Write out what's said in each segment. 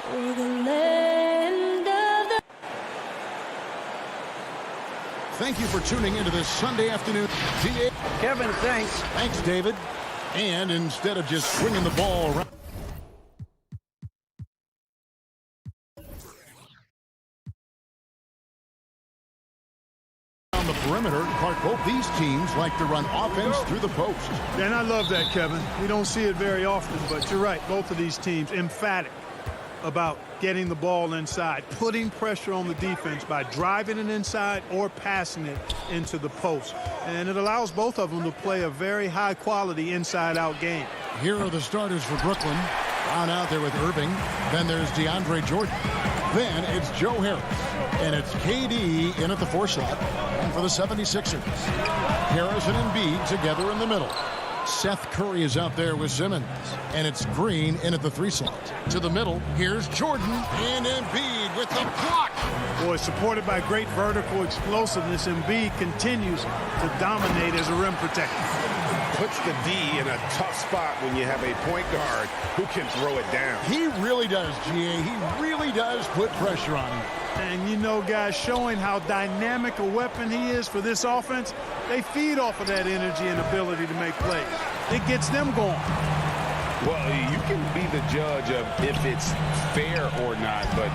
For the land of the... Thank you for tuning into this Sunday afternoon. Kevin, thanks. Thanks, David. And instead of just swinging the ball around the perimeter, Clark, both these teams like to run offense through the post. And I love that, Kevin. We don't see it very often, but you're right. Both of these teams emphatic about getting the ball inside, putting pressure on the defense by driving it inside or passing it into the post. And it allows both of them to play a very high-quality inside-out game. Here are the starters for Brooklyn. Brown out there with Irving. Then there's DeAndre Jordan. Then it's Joe Harris. And it's KD in at the 4 slot. And for the 76ers, Harris and Embiid together in the middle. Seth Curry is out there with Simmons. And it's Green in at the 3 slot. To the middle, here's Jordan and Embiid with the block. Boy, supported by great vertical explosiveness, Embiid continues to dominate as a rim protector. Puts the D in a tough spot when you have a point guard who can throw it down. He really does, GA. He really does put pressure on him. And, you know, guys, showing how dynamic a weapon he is for this offense, they feed off of that energy and ability to make plays. It gets them going. Well, you can be the judge of if it's fair or not, but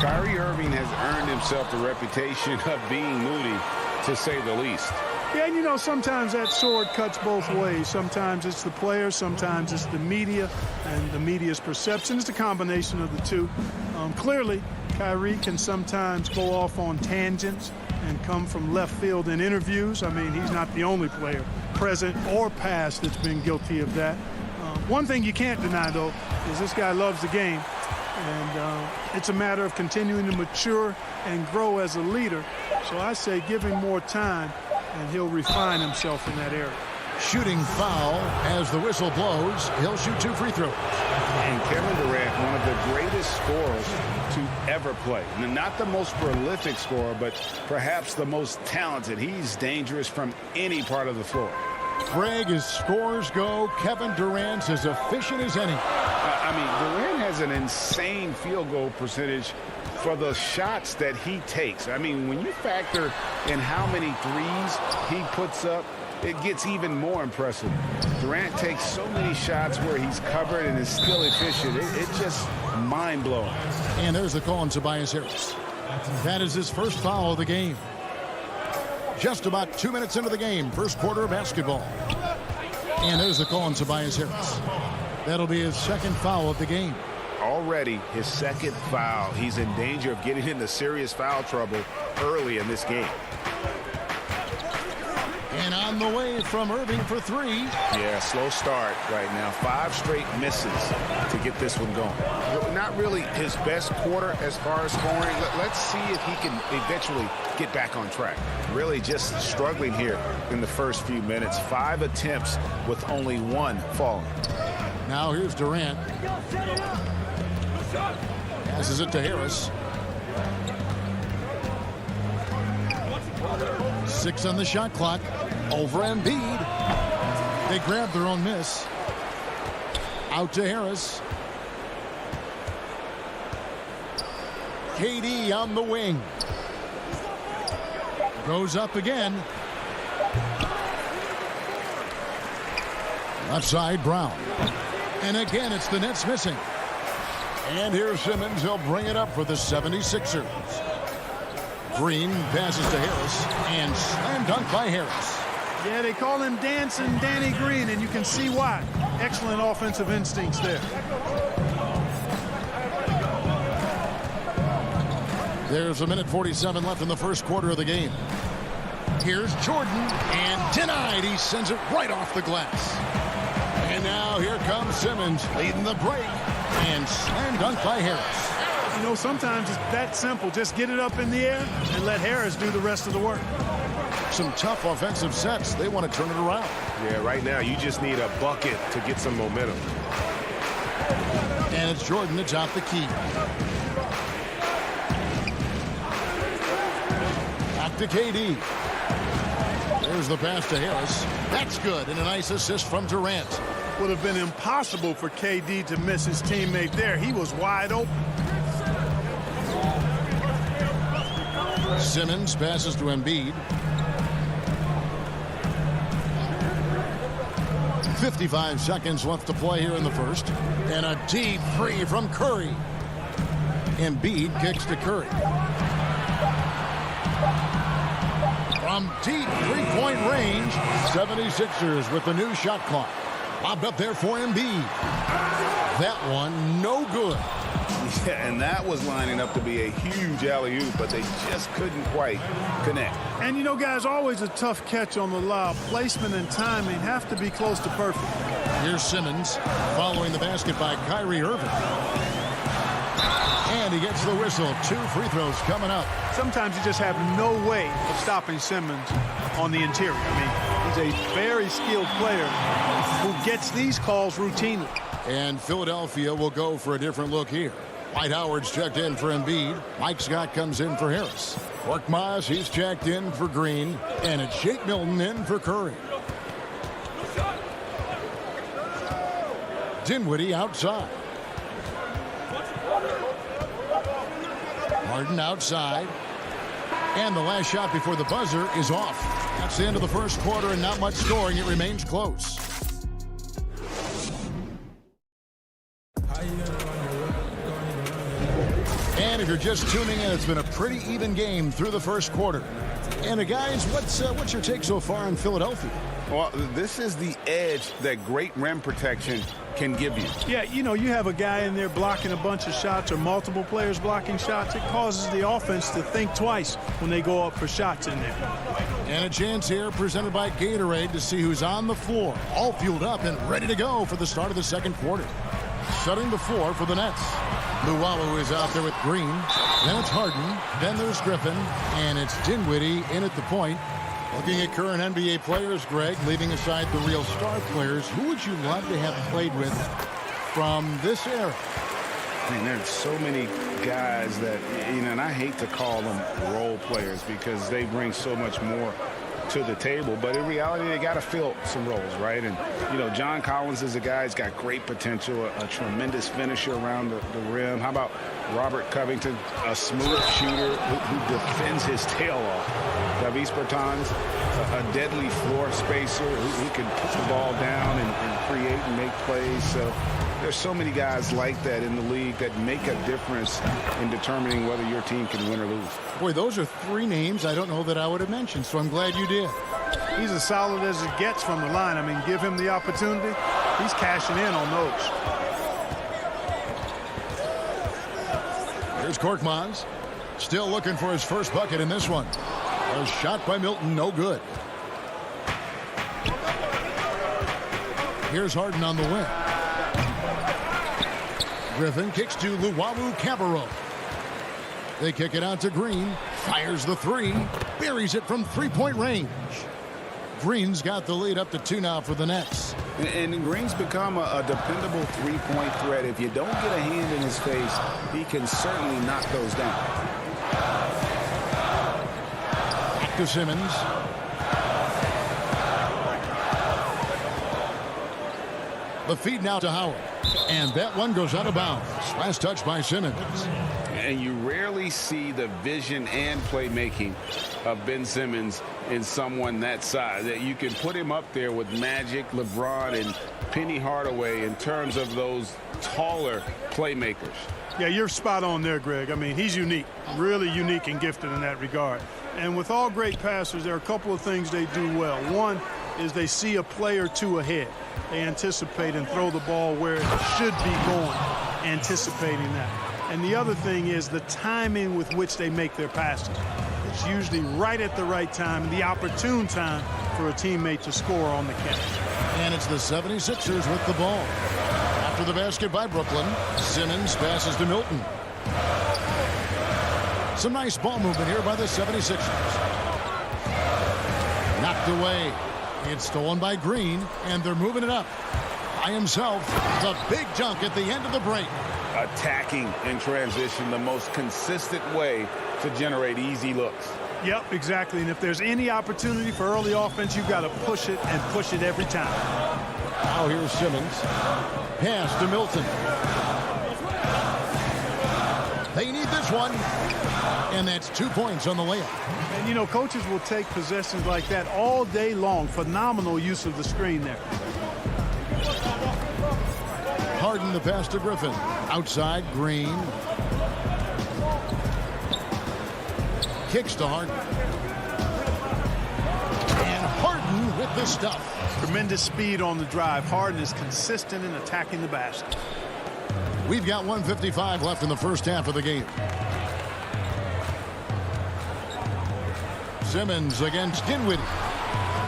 Kyrie Irving has earned himself the reputation of being moody, to say the least. Yeah, and you know, sometimes that sword cuts both ways. Sometimes it's the players, sometimes it's the media, and the media's perception. It's a combination of the two. Clearly, Kyrie can sometimes go off on tangents and come from left field in interviews. I mean, he's not the only player, present or past, that's been guilty of that. One thing you can't deny, though, is this guy loves the game. And it's a matter of continuing to mature and grow as a leader. So I say give him more time, and he'll refine himself in that area. Shooting foul as the whistle blows. He'll shoot 2 free throws. And Kevin Durant, one of the greatest scorers to ever play. Not the most prolific scorer, but perhaps the most talented. He's dangerous from any part of the floor. Greg, as scores go, Kevin Durant's as efficient as any. I mean, Durant has an insane field goal percentage for the shots that he takes. I mean, when you factor in how many threes he puts up, it gets even more impressive. Durant takes so many shots where he's covered and is still efficient. It's just mind-blowing. And there's the call on Tobias Harris. That is his first foul of the game. Just about 2 minutes into the game, first quarter of basketball. And there's the call on Tobias Harris. That'll be his second foul of the game. Already his second foul. He's in danger of getting into serious foul trouble early in this game. And on the way from Irving for 3. Yeah, slow start right now. 5 straight misses to get this one going. Not really his best quarter as far as scoring. Let's see if he can eventually get back on track. Really just struggling here in the first few minutes. 5 attempts with only 1 falling. Now here's Durant. Passes it to Harris. 6 on the shot clock. Over Embiid. They grab their own miss. Out to Harris. KD on the wing. Goes up again. Left side, Brown. And again, it's the Nets missing. And here's Simmons. He'll bring it up for the 76ers. Green passes to Harris. And slam dunk by Harris. Yeah, they call him Dancing Danny Green, and you can see why. Excellent offensive instincts there. There's 1:47 left in the first quarter of the game. Here's Jordan, and denied. He sends it right off the glass. And now here comes Simmons leading the break. And slam dunk by Harris. You know, sometimes it's that simple. Just get it up in the air and let Harris do the rest of the work. Some tough offensive sets. They want to turn it around. Yeah, right now you just need a bucket to get some momentum. And it's Jordan that's out the key. Back to KD. There's the pass to Harris. That's good, and a nice assist from Durant. Would have been impossible for KD to miss his teammate there. He was wide open. Simmons passes to Embiid. 55 seconds left to play here in the first. And a deep three from Curry. Embiid kicks to Curry. From deep three-point range, 76ers with the new shot clock. Lobbed up there for Embiid. That one, no good. Yeah, and that was lining up to be a huge alley-oop, but they just couldn't quite connect. And, you know, guys, always a tough catch on the lob. Placement and timing have to be close to perfect. Here's Simmons following the basket by Kyrie Irving. And he gets the whistle. 2 free throws coming up. Sometimes you just have no way of stopping Simmons on the interior. I mean, he's a very skilled player who gets these calls routinely. And Philadelphia will go for a different look here. Dwight Howard's checked in for Embiid. Mike Scott comes in for Harris. Korkmaz, he's checked in for Green. And it's Shake Milton in for Curry. Dinwiddie outside. Harden outside. And the last shot before the buzzer is off. That's the end of the first quarter and not much scoring. It remains close. And if you're just tuning in, it's been a pretty even game through the first quarter. And guys, what's your take so far on Philadelphia? Well, this is the edge that great rim protection can give you. Yeah, you know, you have a guy in there blocking a bunch of shots or multiple players blocking shots. It causes the offense to think twice when they go up for shots in there. And a chance here presented by Gatorade to see who's on the floor, all fueled up and ready to go for the start of the second quarter. Shutting the floor for the Nets. Luwawu is out there with Green. Then it's Harden. Then there's Griffin. And it's Dinwiddie in at the point. Looking at current NBA players, Greg, leaving aside the real star players, who would you love to have played with from this era? I mean, there's so many guys that, you know, and I hate to call them role players because they bring so much more to the table, but in reality they got to fill some roles, right? And you know, John Collins is a guy who's got great potential, a tremendous finisher around the rim. How about Robert Covington, a smooth shooter who defends his tail off? Davis Bertans, a deadly floor spacer who can put the ball down and create and make plays. So there's so many guys like that in the league that make a difference in determining whether your team can win or lose. Boy, those are 3 names I don't know that I would have mentioned, so I'm glad you did. He's as solid as it gets from the line. I mean, give him the opportunity. He's cashing in on those. Here's Korkmaz. Still looking for his first bucket in this one. A shot by Milton, no good. Here's Harden on the wing. Griffin kicks to Luwawu-Cabarrot. They kick it out to Green. Fires the 3. Buries it from 3-point range. Green's got the lead up to 2 now for the Nets. And Green's become a dependable 3-point threat. If you don't get a hand in his face, he can certainly knock those down. Back to Simmons. The feed now to Howard. And that one goes out of bounds. Last touch by Simmons. And you rarely see the vision and playmaking of Ben Simmons in someone that size. That you can put him up there with Magic, LeBron, and Penny Hardaway in terms of those taller playmakers. Yeah, you're spot on there, Greg. I mean, he's unique, really unique and gifted in that regard. And with all great passers, there are a couple of things they do well. One is they see a play or 2 ahead. They anticipate and throw the ball where it should be going, anticipating that. And the other thing is the timing with which they make their passes. It's usually right at the right time, the opportune time for a teammate to score on the catch. And it's the 76ers with the ball. After the basket by Brooklyn, Simmons passes to Milton. Some nice ball movement here by the 76ers. Knocked away. It's stolen by Green, and they're moving it up. By himself, the big dunk at the end of the break. Attacking in transition, the most consistent way to generate easy looks. Yep, exactly. And if there's any opportunity for early offense, you've got to push it and push it every time. Now here's Simmons. Pass to Milton. They need this one. And that's 2 points on the layup. And, you know, coaches will take possessions like that all day long. Phenomenal use of the screen there. Harden the pass to Griffin. Outside, Green. Kicks to Harden. And Harden with the stuff. Tremendous speed on the drive. Harden is consistent in attacking the basket. We've got 1:55 left in the first half of the game. Simmons against Dinwiddie.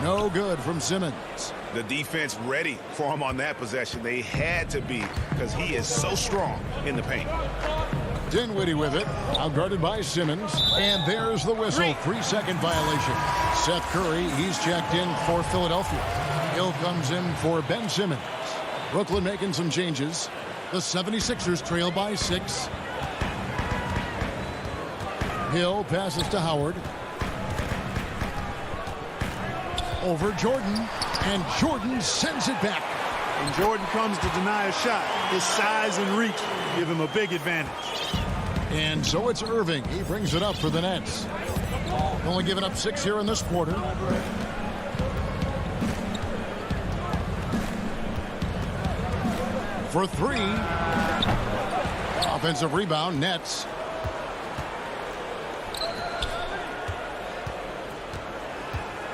No good from Simmons. The defense ready for him on that possession. They had to be because he is so strong in the paint. Dinwiddie with it. Outguarded by Simmons. And there's the whistle. 3-second violation. Seth Curry, he's checked in for Philadelphia. Hill comes in for Ben Simmons. Brooklyn making some changes. The 76ers trail by 6. Hill passes to Howard. Over Jordan. And Jordan sends it back. And Jordan comes to deny a shot. His size and reach give him a big advantage. And so it's Irving. He brings it up for the Nets. Only giving up 6 here in this quarter. For 3. Offensive rebound, Nets.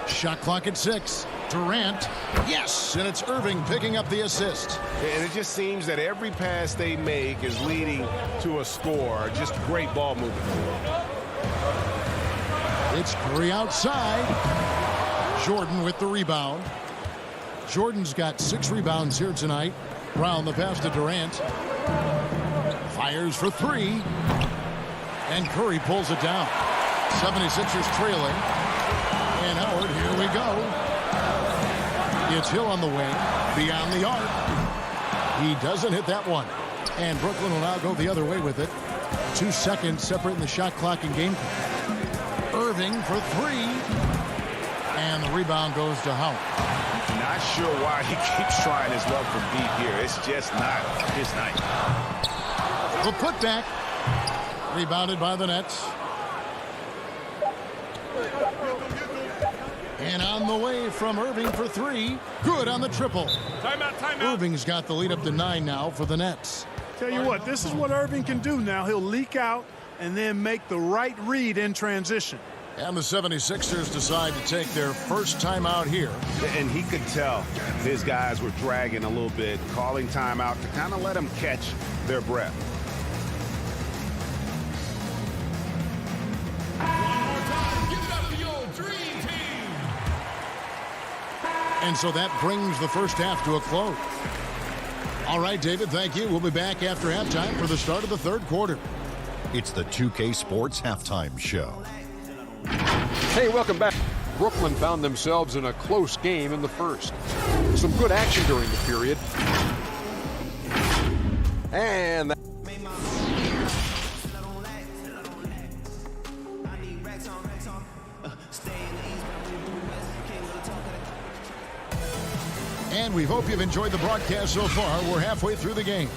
Shot clock at 6. Durant. Yes, and it's Irving picking up the assist. And it just seems that every pass they make is leading to a score. Just great ball movement. It's Curry outside. Jordan with the rebound. Jordan's got 6 rebounds here tonight. Brown the pass to Durant. Fires for 3. And Curry pulls it down. 76ers trailing. And Howard, here we go. It's Hill on the wing. Beyond the arc. He doesn't hit that one. And Brooklyn will now go the other way with it. 2 seconds separating the shot clock and game clock. Irving for 3. And the rebound goes to Howard. Not sure why he keeps trying his luck from deep here. It's just not his night. The putback. Rebounded by the Nets. And on the way from Irving for 3. Good on the triple. Timeout. Irving's got the lead up to 9 now for the Nets. Tell you what, this is what Irving can do now. He'll leak out and then make the right read in transition. And the 76ers decide to take their first timeout here. And he could tell his guys were dragging a little bit, calling timeout to kind of let them catch their breath. And so that brings the first half to a close. All right, David, thank you. We'll be back after halftime for the start of the third quarter. It's the 2K Sports Halftime Show. Hey, welcome back. Brooklyn found themselves in a close game in the first. Some good action during the period. And And we hope you've enjoyed the broadcast so far. We're halfway through the game.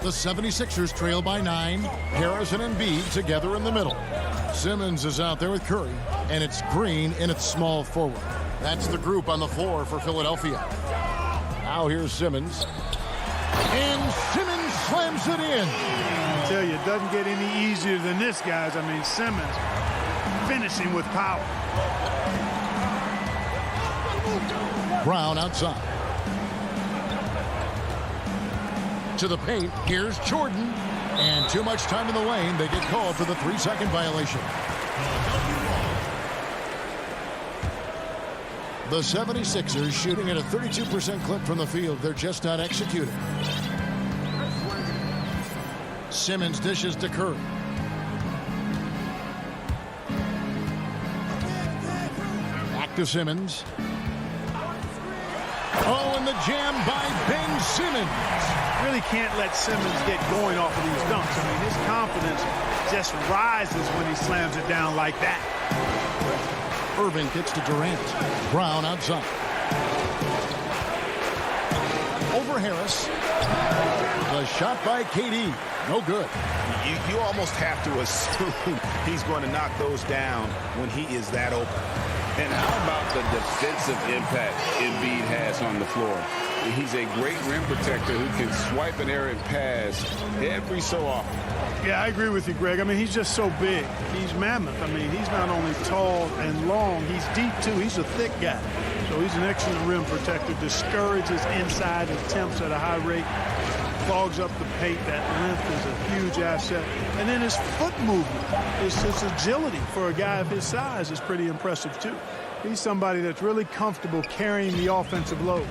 The 76ers trail by 9. Harris and Embiid together in the middle. Simmons is out there with Curry, and it's Green in its small forward. That's the group on the floor for Philadelphia. Now here's Simmons. And Simmons slams it in. I tell you, it doesn't get any easier than this, guys. I mean, Simmons finishing with power. Brown outside. To the paint, here's Jordan. And too much time in the lane. They get called for the 3-second violation. The 76ers shooting at a 32% clip from the field. They're just not executing. Simmons dishes to Curry. Back to Simmons. Oh, and the jam by Ben Simmons. Really can't let Simmons get going off of these dunks. I mean, his confidence just rises when he slams it down like that. Irving gets to Durant. Brown outside. Over Harris. The shot by KD. No good. You almost have to assume he's going to knock those down when he is that open. And how about the defensive impact Embiid has on the floor? He's a great rim protector who can swipe an errant pass every so often. Yeah, I agree with you, Greg. I mean, he's just so big. He's mammoth. I mean, he's not only tall and long, he's deep, too. He's a thick guy. So he's an excellent rim protector. Discourages inside attempts at a high rate. Clogs up the paint. That length is a huge asset. And then his foot movement, his agility for a guy of his size is pretty impressive, too. He's somebody that's really comfortable carrying the offensive load.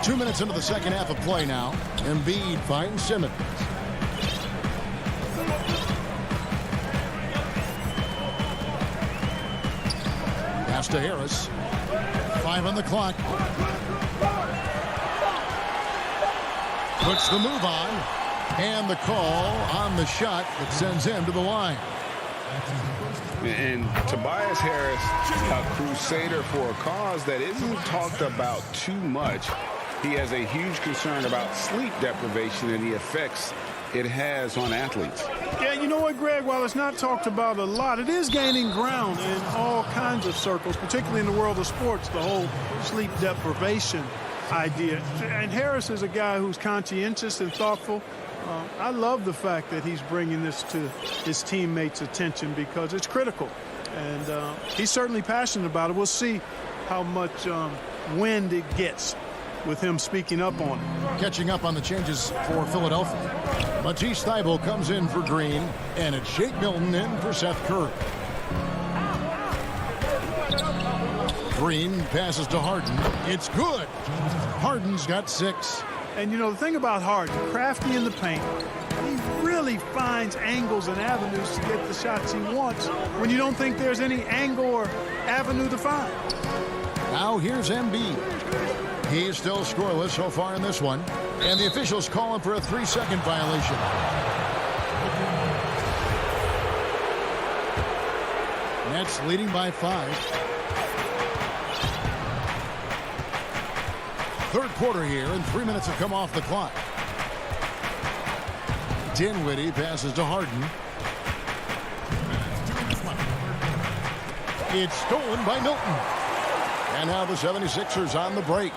2 minutes into the second half of play now. Embiid finds Simmons. Pass to Harris. 5 on the clock. Puts the move on. And the call on the shot that sends him to the line. And Tobias Harris, a crusader for a cause that isn't talked about too much. He has a huge concern about sleep deprivation and the effects it has on athletes. Yeah, you know what, Greg? While it's not talked about a lot, it is gaining ground in all kinds of circles, particularly in the world of sports, the whole sleep deprivation idea. And Harris is a guy who's conscientious and thoughtful. I love the fact that he's bringing this to his teammates' attention because it's critical. And he's certainly passionate about it. We'll see how much wind it gets with him speaking up on it. Catching up on the changes for Philadelphia. Matisse Thybulle comes in for Green, and it's Shake Milton in for Seth Curry. Green passes to Harden. It's good. Harden's got 6. And, you know, the thing about Harden, crafty in the paint, he really finds angles and avenues to get the shots he wants when you don't think there's any angle or avenue to find. Now here's Embiid. He's still scoreless so far in this one. And the officials call him for a 3-second violation. Nets leading by 5. Third quarter here, and 3 minutes have come off the clock. Dinwiddie passes to Harden. It's stolen by Milton. And now the 76ers on the break.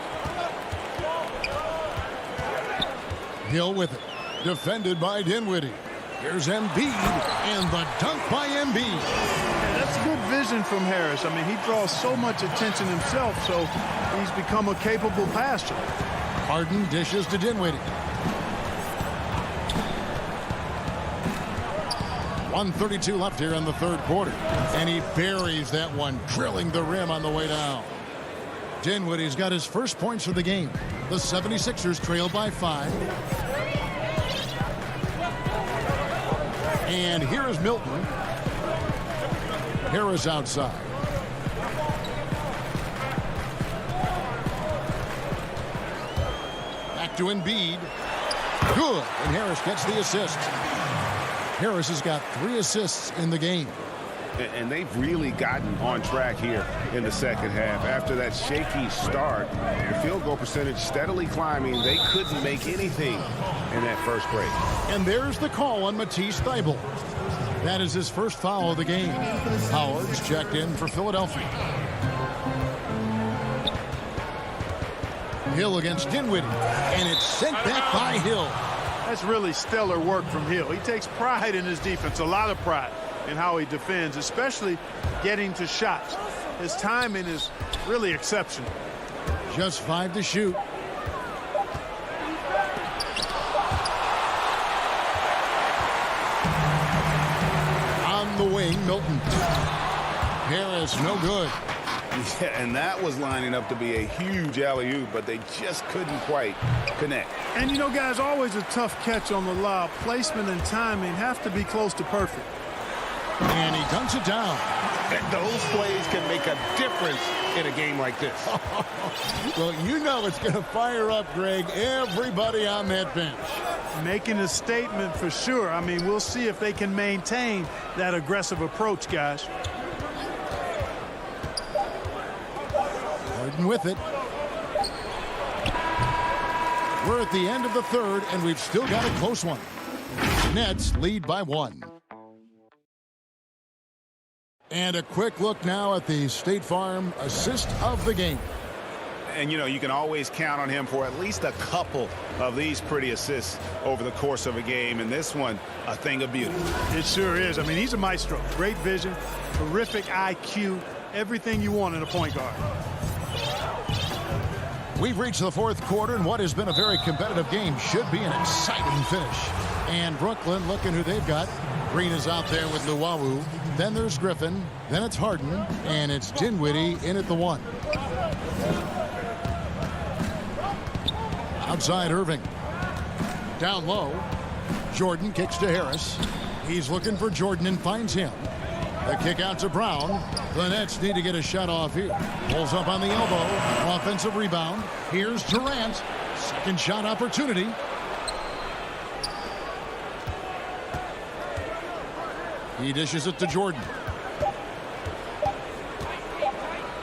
Hill with it. Defended by Dinwiddie. Here's Embiid, and the dunk by Embiid. Yeah, that's good vision from Harris. I mean, he draws so much attention himself, so he's become a capable passer. Harden dishes to Dinwiddie. 1:32 left here in the third quarter. And he buries that one, drilling the rim on the way down. Dinwiddie's got his first points of the game. The 76ers trail by 5. And here is Milton. Harris outside. Back to Embiid. Good. And Harris gets the assist. Harris has got 3 assists in the game. And they've really gotten on track here in the second half. After that shaky start, the field goal percentage steadily climbing. They couldn't make anything in that first break. And there's the call on Matisse Thybulle. That is his first foul of the game. Howard's checked in for Philadelphia. Hill against Dinwiddie, and it's sent back by Hill. That's really stellar work from Hill. He takes pride in his defense, a lot of pride in how he defends, especially getting to shots. His timing is really exceptional. Just 5 to shoot. On the wing, Milton. Harris, no good. Yeah, and that was lining up to be a huge alley-oop, but they just couldn't quite connect. And, you know, guys, always a tough catch on the lob. Placement and timing have to be close to perfect. And he dunks it down. And those plays can make a difference in a game like this. Well, you know it's going to fire up, Greg, everybody on that bench. Making a statement for sure. I mean, we'll see if they can maintain that aggressive approach, guys. Harden with it. We're at the end of the third, and we've still got a close one. Nets lead by 1. And a quick look now at the State Farm assist of the game. And, you know, you can always count on him for at least a couple of these pretty assists over the course of a game. And this one, a thing of beauty. It sure is. I mean, he's a maestro. Great vision, terrific IQ, everything you want in a point guard. We've reached the fourth quarter, and what has been a very competitive game should be an exciting finish. And Brooklyn, looking who they've got. Green is out there with Luwawu. Then there's Griffin. Then it's Harden. And it's Dinwiddie in at the 1. Outside Irving. Down low. Jordan kicks to Harris. He's looking for Jordan and finds him. The kick out to Brown. The Nets need to get a shot off here. Pulls up on the elbow. Offensive rebound. Here's Durant. Second shot opportunity. He dishes it to Jordan.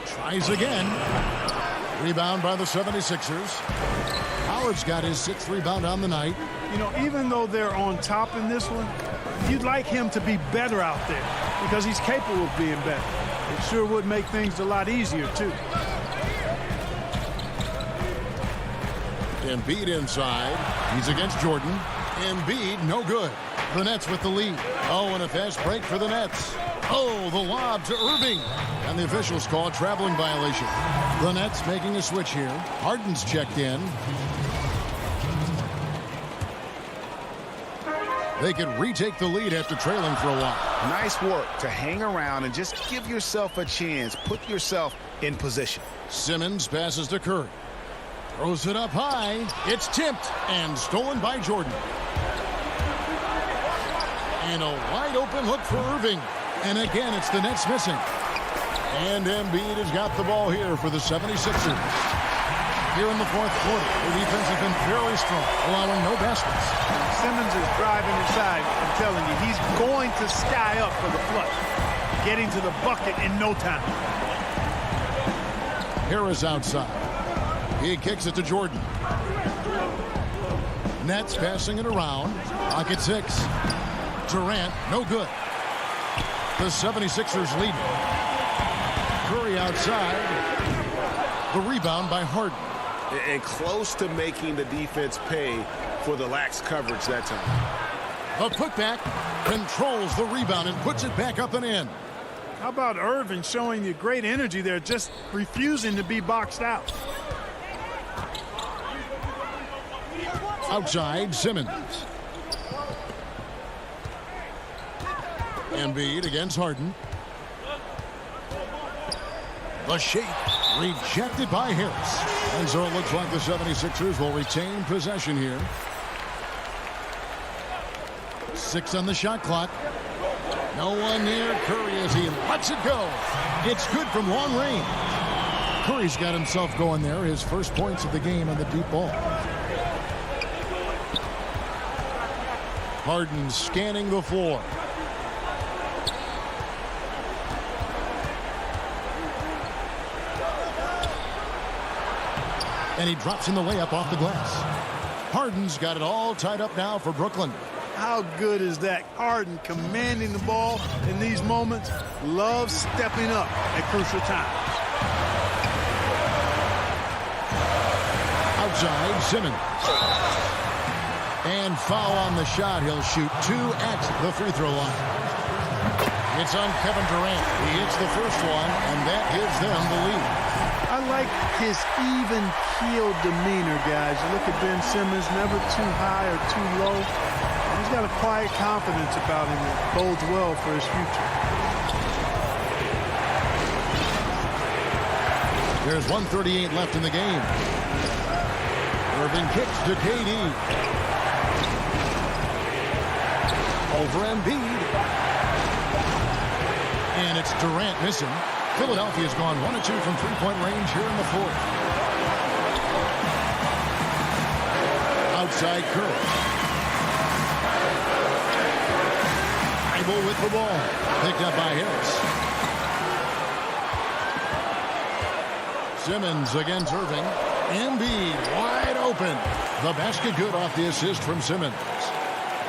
Tries again. Rebound by the 76ers. Howard's got his 6th rebound on the night. You know, even though they're on top in this one, you'd like him to be better out there because he's capable of being better. It sure would make things a lot easier, too. Embiid inside. He's against Jordan. Embiid, no good. The Nets with the lead. Oh, and a fast break for the Nets. Oh, the lob to Irving. And the officials call a traveling violation. The Nets making a switch here. Harden's checked in. They could retake the lead after trailing for a while. Nice work to hang around and just give yourself a chance. Put yourself in position. Simmons passes to Curry. Throws it up high. It's tipped and stolen by Jordan. And a wide open look for Irving. And again, it's the Nets missing. And Embiid has got the ball here for the 76ers. Here in the fourth quarter, the defense has been fairly strong, allowing no baskets. Simmons is driving inside. I'm telling you, he's going to sky up for the flush. Getting to the bucket in no time. Harris outside. He kicks it to Jordan. Nets passing it around. Pocket 6. Durant, no good. The 76ers lead. Curry outside. The rebound by Harden. And close to making the defense pay for the lax coverage that time. The putback controls the rebound and puts it back up and in. How about Irving showing you great energy there, just refusing to be boxed out. Outside, Simmons. Embiid against Harden. The shake rejected by Harris. And so it looks like the 76ers will retain possession here. 6 on the shot clock. No one near Curry as he lets it go. It's good from long range. Curry's got himself going there. His first points of the game on the deep ball. Harden scanning the floor. And he drops in the layup off the glass. Harden's got it all tied up now for Brooklyn. How good is that? Harden commanding the ball in these moments. Loves stepping up at crucial times. Outside, Simmons. And foul on the shot. He'll shoot 2 at the free throw line. It's on Kevin Durant. He hits the first one, and that gives them the lead. I like his even-keeled demeanor, guys. You look at Ben Simmons, never too high or too low. He's got a quiet confidence about him that bodes well for his future. There's 1:38 left in the game. Irving kicks to KD. Over Embiid. And it's Durant missing. Philadelphia's gone 1 of 2 from three-point range here in the fourth. Outside Curry. With the ball. Picked up by Harris. Simmons against Irving. Embiid wide open. The basket good off the assist from Simmons.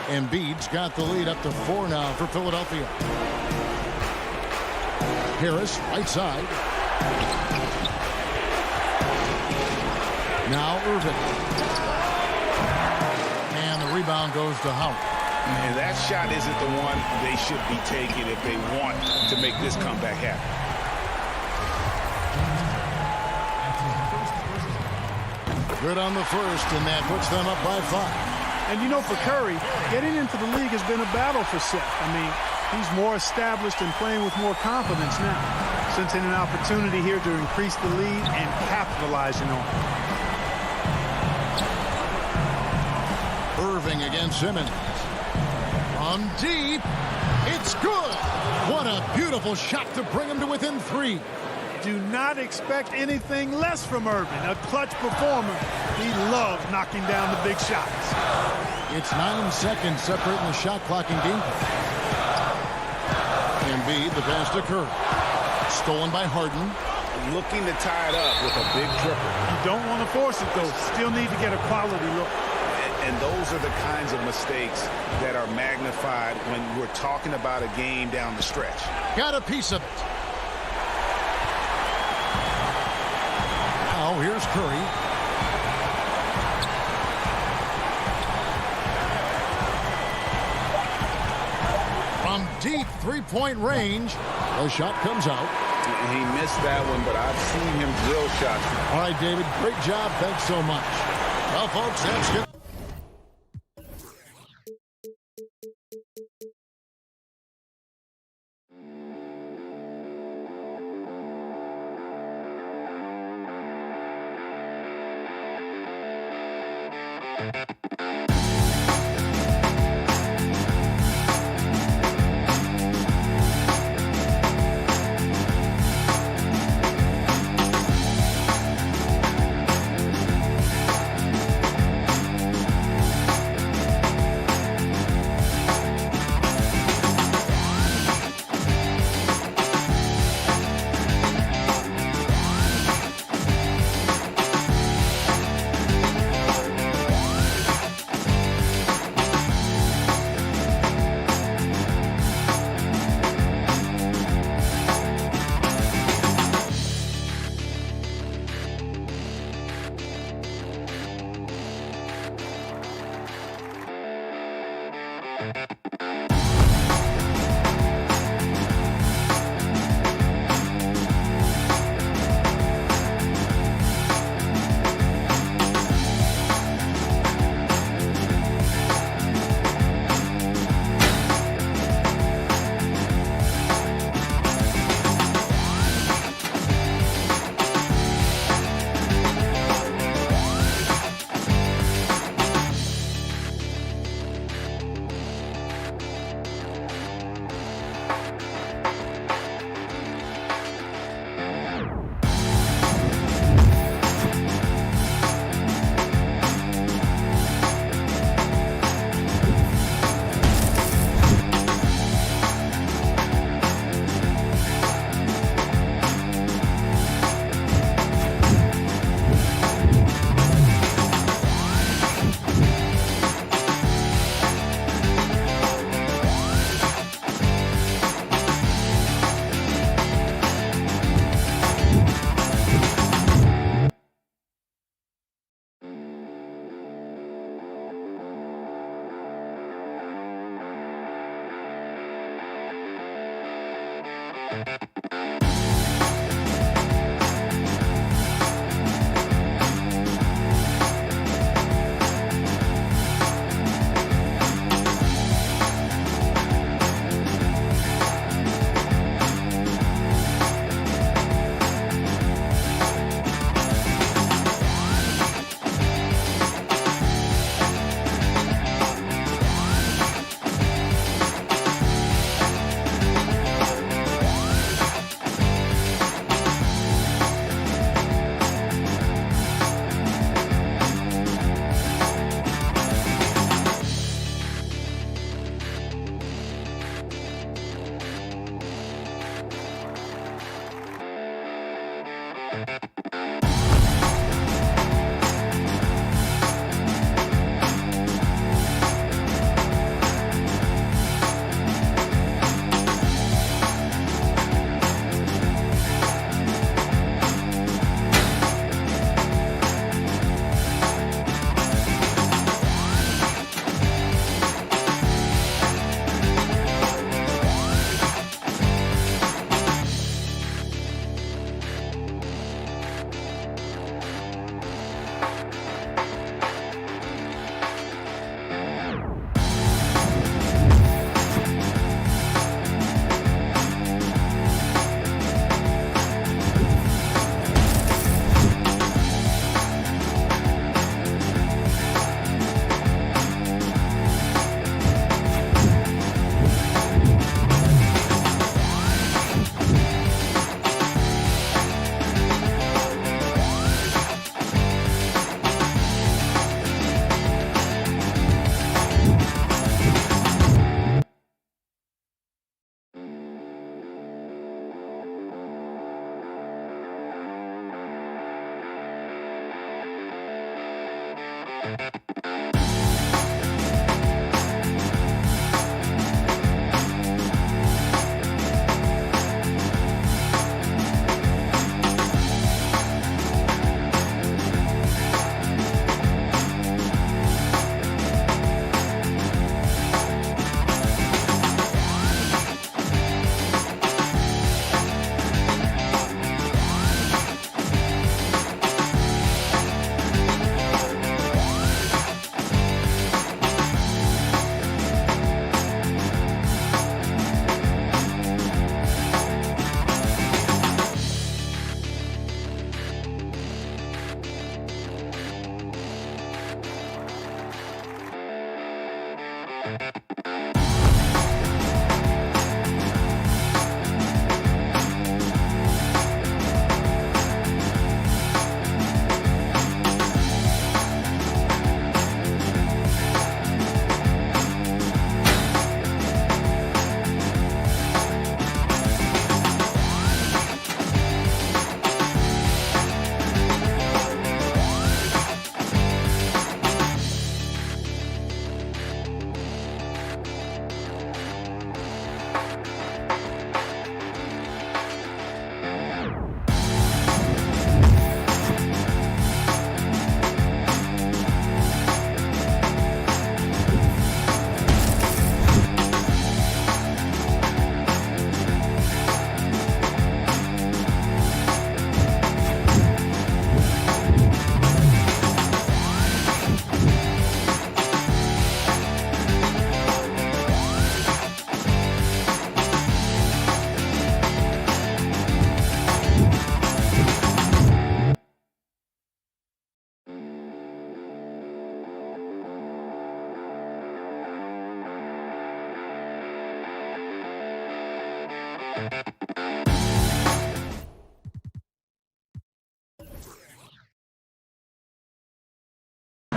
Embiid's got the lead up to 4 now for Philadelphia. Harris, right side. Now Irving. And the rebound goes to Howard. And that shot isn't the one they should be taking if they want to make this comeback happen. Good on the first, and that puts them up by 5. And you know, for Curry, getting into the league has been a battle for Seth. I mean, he's more established and playing with more confidence now, sensing an opportunity here to increase the lead and capitalizing on it. Irving against Simmons. From deep, it's good. What a beautiful shot to bring him to within 3. Do not expect anything less from Irving. A clutch performer. He loves knocking down the big shots. It's 9 seconds separating the shot clock and game. Embiid, the pass to Curry. Stolen by Harden. Looking to tie it up with a big triple. You don't want to force it, though. Still need to get a quality look. And those are the kinds of mistakes that are magnified when we're talking about a game down the stretch. Got a piece of it. Now here's Curry. From deep three-point range, the shot comes out. He missed that one, but I've seen him drill shots. All right, David, great job. Thanks so much. Well, folks, that's good.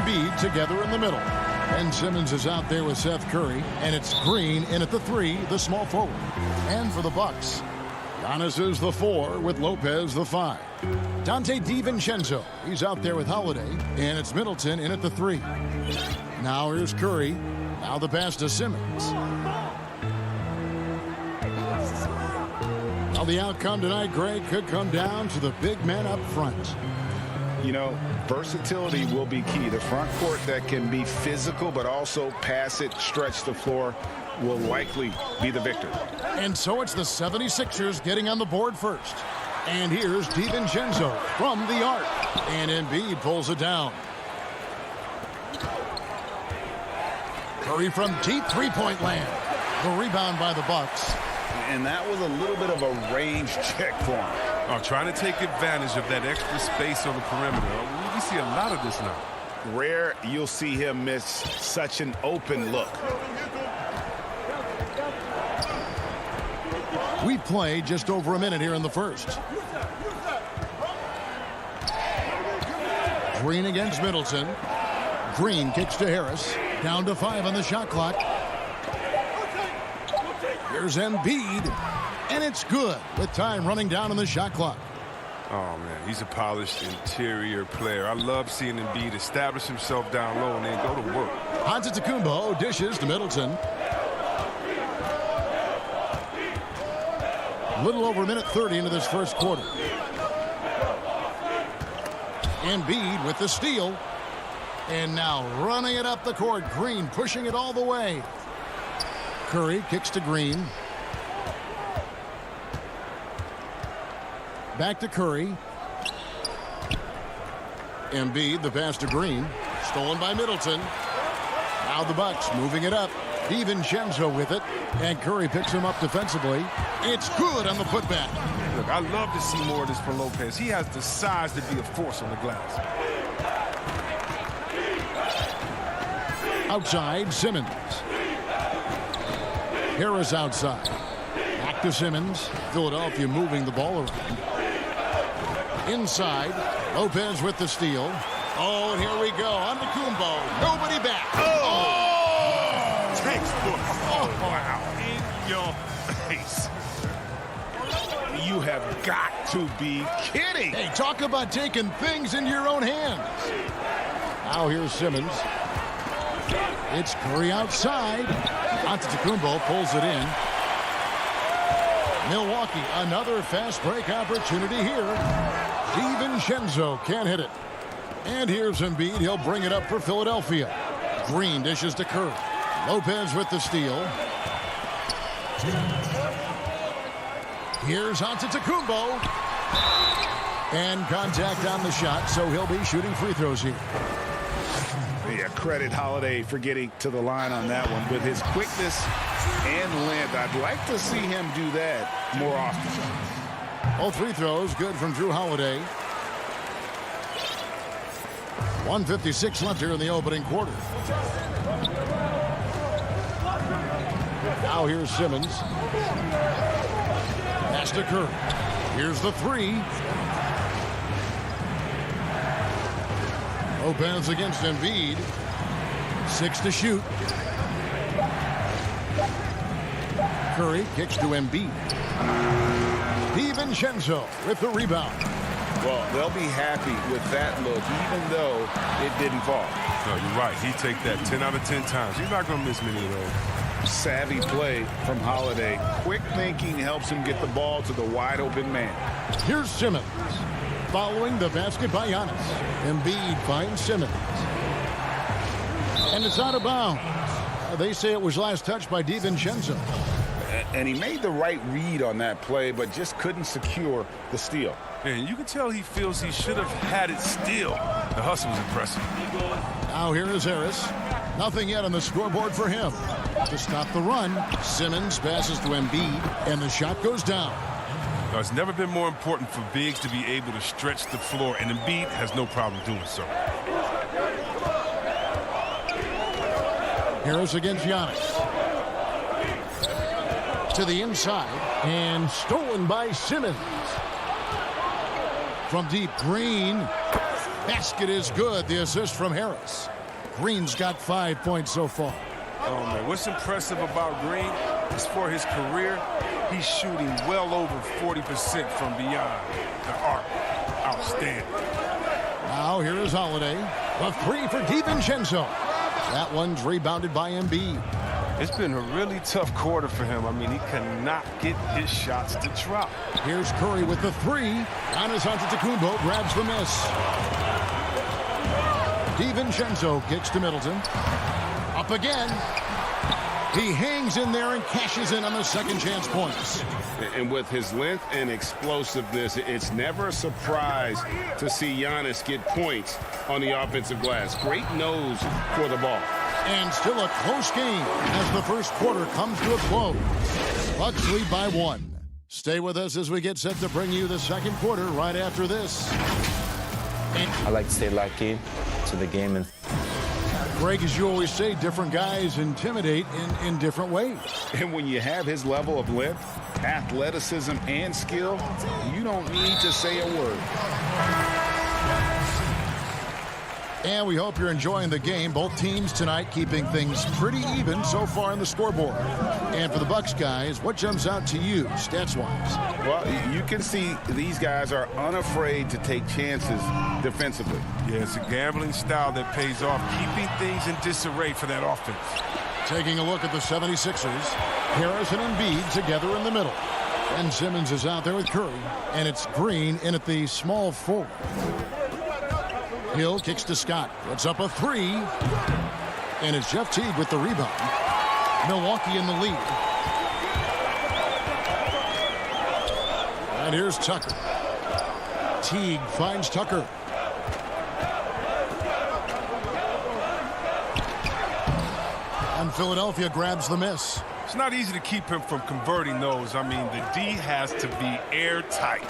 Embiid together in the middle. Ben Simmons is out there with Seth Curry, and it's Green in at the 3, the small forward. And for the Bucks, Giannis is the 4 with Lopez the 5. Dante DiVincenzo, he's out there with Holiday, and it's Middleton in at the 3. Now here's Curry. Now the pass to Simmons. Now the outcome tonight, Greg, could come down to the big men up front. You know, versatility will be key. The front court that can be physical but also pass it, stretch the floor. will likely be the victor. And so it's the 76ers getting on the board first. And here's DiVincenzo from the arc. And Embiid pulls it down. Curry from deep three-point land. The rebound by the Bucks. And that was a little bit of a range check for him. Trying to take advantage of that extra space on the perimeter. We see a lot of this now. Rare you'll see him miss such an open look. We played just over a minute here in the first. Green against Middleton. Green kicks to Harris. Down to 5 on the shot clock. Here's Embiid. And it's good with time running down on the shot clock. Oh, man, he's a polished interior player. I love seeing Embiid establish himself down low and then go to work. Antetokounmpo dishes to Middleton. Little over a minute 30 into this first quarter. Embiid with the steal. And now running it up the court. Green pushing it all the way. Curry kicks to Green. Back to Curry. Embiid, the pass to Green. Stolen by Middleton. Now the Bucks moving it up. DiVincenzo with it. And Curry picks him up defensively. It's good on the putback. Look, I love to see more of this for Lopez. He has the size to be a force on the glass. Outside, Simmons. Harris outside. Back to Simmons. Philadelphia moving the ball around. Inside, Lopez with the steal. Oh, and here we go. Antetokounmpo. Nobody back. Oh! Textbook. Oh, wow. In your face. You have got to be kidding. Hey, talk about taking things into your own hands. Now here's Simmons. It's Curry outside. Antetokounmpo pulls it in. Milwaukee, another fast break opportunity here. DiVincenzo can't hit it. And here's Embiid. He'll bring it up for Philadelphia. Green dishes to Curry. Lopez with the steal. Here's Antetokounmpo. And contact on the shot, so he'll be shooting free throws here. Yeah, credit Holiday for getting to the line on that one. With his quickness and length, I'd like to see him do that more often. All free throws good from Drew Holiday. 1:56 left here in the opening quarter. Now here's Simmons. Pass to Curry. Here's the three. Lopez against Embiid. 6 to shoot. Curry kicks to Embiid. DiVincenzo with the rebound. Well, they'll be happy with that look, even though it didn't fall. No, you're right. He take that 10 out of 10 times. He's not going to miss many of those. Savvy play from Holiday. Quick thinking helps him get the ball to the wide open man. Here's Simmons. Following the basket by Giannis. Embiid finds Simmons. And it's out of bounds. They say it was last touched by DiVincenzo. And he made the right read on that play, but just couldn't secure the steal. And you can tell he feels he should have had it still. The hustle was impressive. Now here is Harris. Nothing yet on the scoreboard for him. To stop the run, Simmons passes to Embiid, and the shot goes down. Now, it's never been more important for bigs to be able to stretch the floor, and Embiid has no problem doing so. Harris against Giannis. To the inside, and stolen by Simmons. From deep, Green. Basket is good. The assist from Harris. Green's got 5 points so far. Oh, man, what's impressive about Green is for his career, he's shooting well over 40% from beyond the arc. Outstanding. Now here is Holiday. The three for DiVincenzo. That one's rebounded by Embiid. It's been a really tough quarter for him. I mean, he cannot get his shots to drop. Here's Curry with the three. Giannis Antetokounmpo grabs the miss. DiVincenzo kicks to Middleton. Up again. He hangs in there and cashes in on the second chance points. And with his length and explosiveness, it's never a surprise to see Giannis get points on the offensive glass. Great nose for the ball. And still a close game as the first quarter comes to a close. Bucks lead by 1. Stay with us as we get set to bring you the second quarter right after this. I like to stay locked in to the game. And Greg, as you always say, different guys intimidate in different ways. And when you have his level of length, athleticism, and skill, you don't need to say a word. And we hope you're enjoying the game. Both teams tonight keeping things pretty even so far on the scoreboard. And for the Bucks guys, what jumps out to you stats-wise? Well, you can see these guys are unafraid to take chances defensively. Yeah, it's a gambling style that pays off, keeping things in disarray for that offense. Taking a look at the 76ers, Harris and Embiid together in the middle. And Simmons is out there with Curry. And it's Green in at the small forward. Hill kicks to Scott. Puts up a 3. And it's Jeff Teague with the rebound. Milwaukee in the lead. And here's Tucker. Teague finds Tucker. And Philadelphia grabs the miss. It's not easy to keep him from converting those. I mean, the D has to be airtight.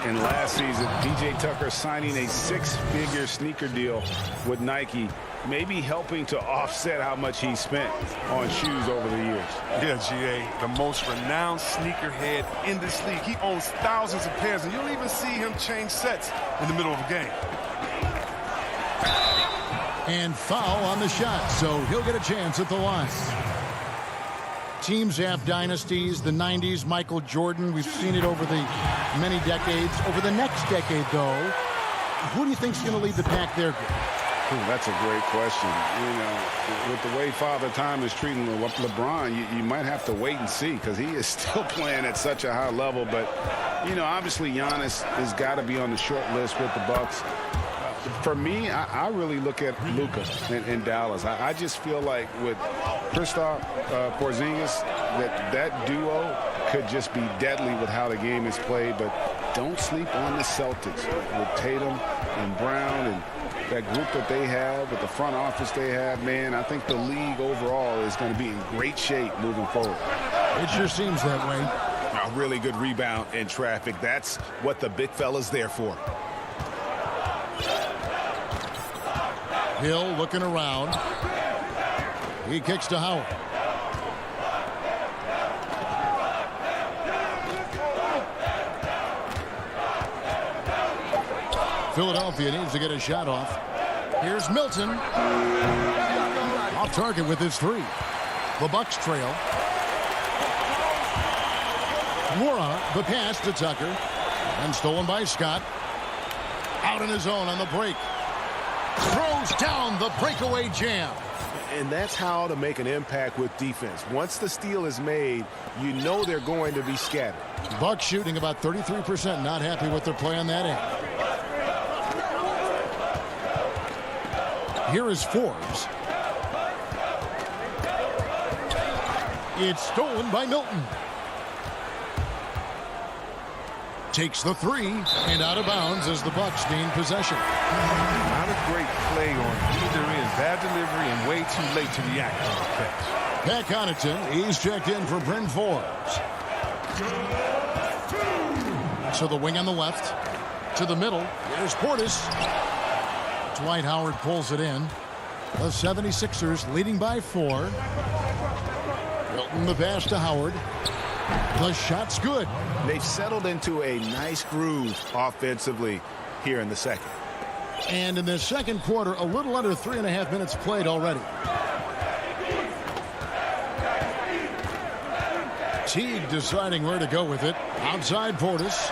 And last season, P.J. Tucker signing a 6-figure sneaker deal with Nike, maybe helping to offset how much he spent on shoes over the years. Yeah, G.A., the most renowned sneakerhead in this league. He owns thousands of pairs, and you'll even see him change sets in the middle of a game. And foul on the shot, so he'll get a chance at the line. Teams have dynasties, the 90s, Michael Jordan. We've seen it over the many decades. Over the next decade, though, who do you think's going to lead the pack there? Ooh, that's a great question. You know, with the way Father Time is treating LeBron, you might have to wait and see because he is still playing at such a high level. But, you know, obviously Giannis has got to be on the short list with the Bucks. For me, I really look at Luka in Dallas. I just feel like with Kristaps Porzingis, that duo could just be deadly with how the game is played. But don't sleep on the Celtics with Tatum and Brown and that group that they have, with the front office they have. Man, I think the league overall is going to be in great shape moving forward. It sure seems that way. A really good rebound in traffic. That's what the big fella's there for. Hill looking around. He kicks to Howard. Philadelphia needs to get a shot off. Here's Milton. Off target with his 3. The Bucks trail. Mora, the pass to Tucker. And stolen by Scott. Out in his own on the break. Throws down the breakaway jam. And that's how to make an impact with defense. Once the steal is made, you know they're going to be scattered. Bucks shooting about 33%. Not happy with their play on that end. Here is Forbes. It's stolen by Milton. Takes the 3 and out of bounds as the Bucks gain possession. Not a great play on either end. Bad delivery and way too late to react on the catch. Pat Connaughton, he's checked in for Bryn Forbes. So the wing on the left. To the middle. There's Portis. Dwight Howard pulls it in. The 76ers leading by 4. Milton the pass to Howard. The shot's good. They've settled into a nice groove offensively here in the second. And in the second quarter, a little under 3.5 minutes played already. Teague deciding where to go with it. Outside Portis.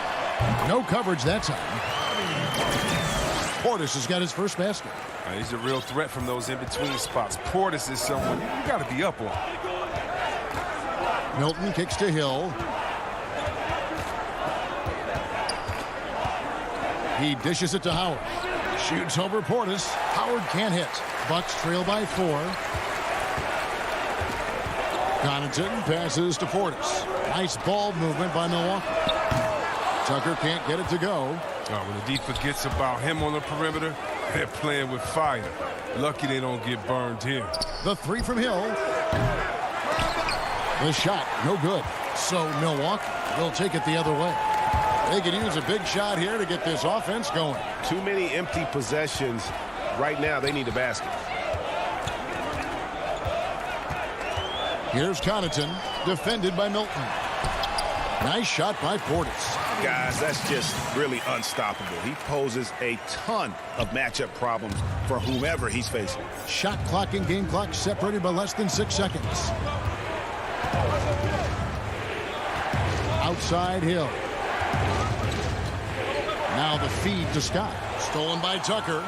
No coverage that time. Portis has got his first basket. He's a real threat from those in-between spots. Portis is someone you got to be up on. Milton kicks to Hill. He dishes it to Howard. Shoots over Portis. Howard can't hit. Bucks trail by 4. Connaughton passes to Portis. Nice ball movement by Milwaukee. Tucker can't get it to go. When the defense forgets about him on the perimeter, they're playing with fire. Lucky they don't get burned here. The three from Hill. The shot, no good. So Milwaukee will take it the other way. They could use a big shot here to get this offense going. Too many empty possessions. Right now, they need a basket. Here's Connaughton, defended by Milton. Nice shot by Portis. Guys, that's just really unstoppable. He poses a ton of matchup problems for whomever he's facing. Shot clock and game clock separated by less than 6 seconds. Outside Hill. Now the feed to Scott. Stolen by Tucker.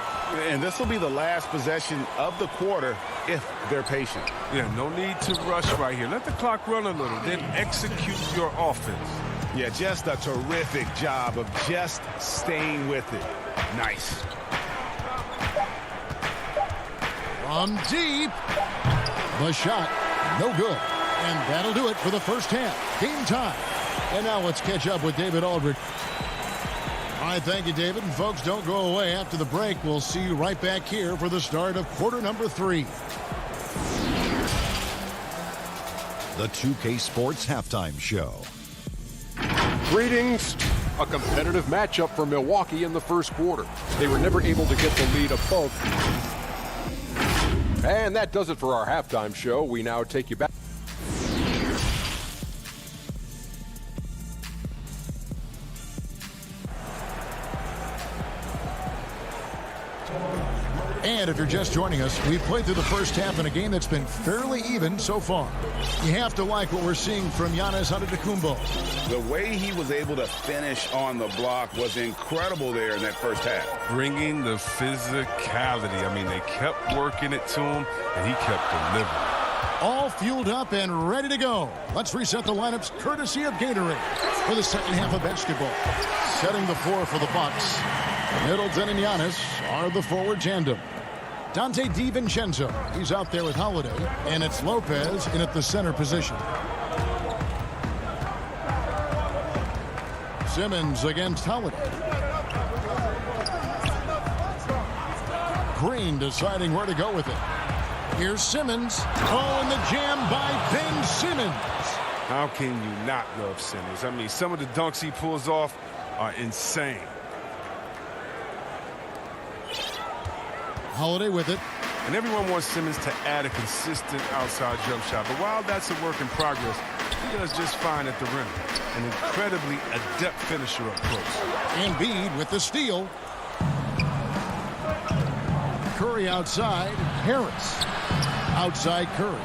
And this will be the last possession of the quarter if they're patient. Yeah, no need to rush right here. Let the clock run a little, then execute your offense. Yeah, just a terrific job of just staying with it. Nice. From deep. The shot, no good. And that'll do it for the first half. Game time. And now let's catch up with David Aldridge. All right, thank you, David. And folks, don't go away. After the break, we'll see you right back here for the start of quarter number 3. The 2K Sports Halftime Show. Greetings. A competitive matchup for Milwaukee in the first quarter. They were never able to get the lead above. And that does it for our halftime show. We now take you back. And if you're just joining us, we've played through the first half in a game that's been fairly even so far. You have to like what we're seeing from Giannis Antetokounmpo. The way he was able to finish on the block was incredible there in that first half. Bringing the physicality. I mean, they kept working it to him, and he kept delivering. All fueled up and ready to go. Let's reset the lineups courtesy of Gatorade for the second half of basketball. Setting the floor for the Bucks. Middleton and Giannis are the forward tandem. Dante DiVincenzo, he's out there with Holiday, and it's Lopez in at the center position. Simmons against Holiday. Green deciding where to go with it. Here's Simmons. Oh, and the jam by Ben Simmons. How can you not love Simmons? I mean, some of the dunks he pulls off are insane. Holiday with it. And everyone wants Simmons to add a consistent outside jump shot. But while that's a work in progress, he does just fine at the rim. An incredibly adept finisher up close. Embiid with the steal. Curry outside. Harris. Outside Curry.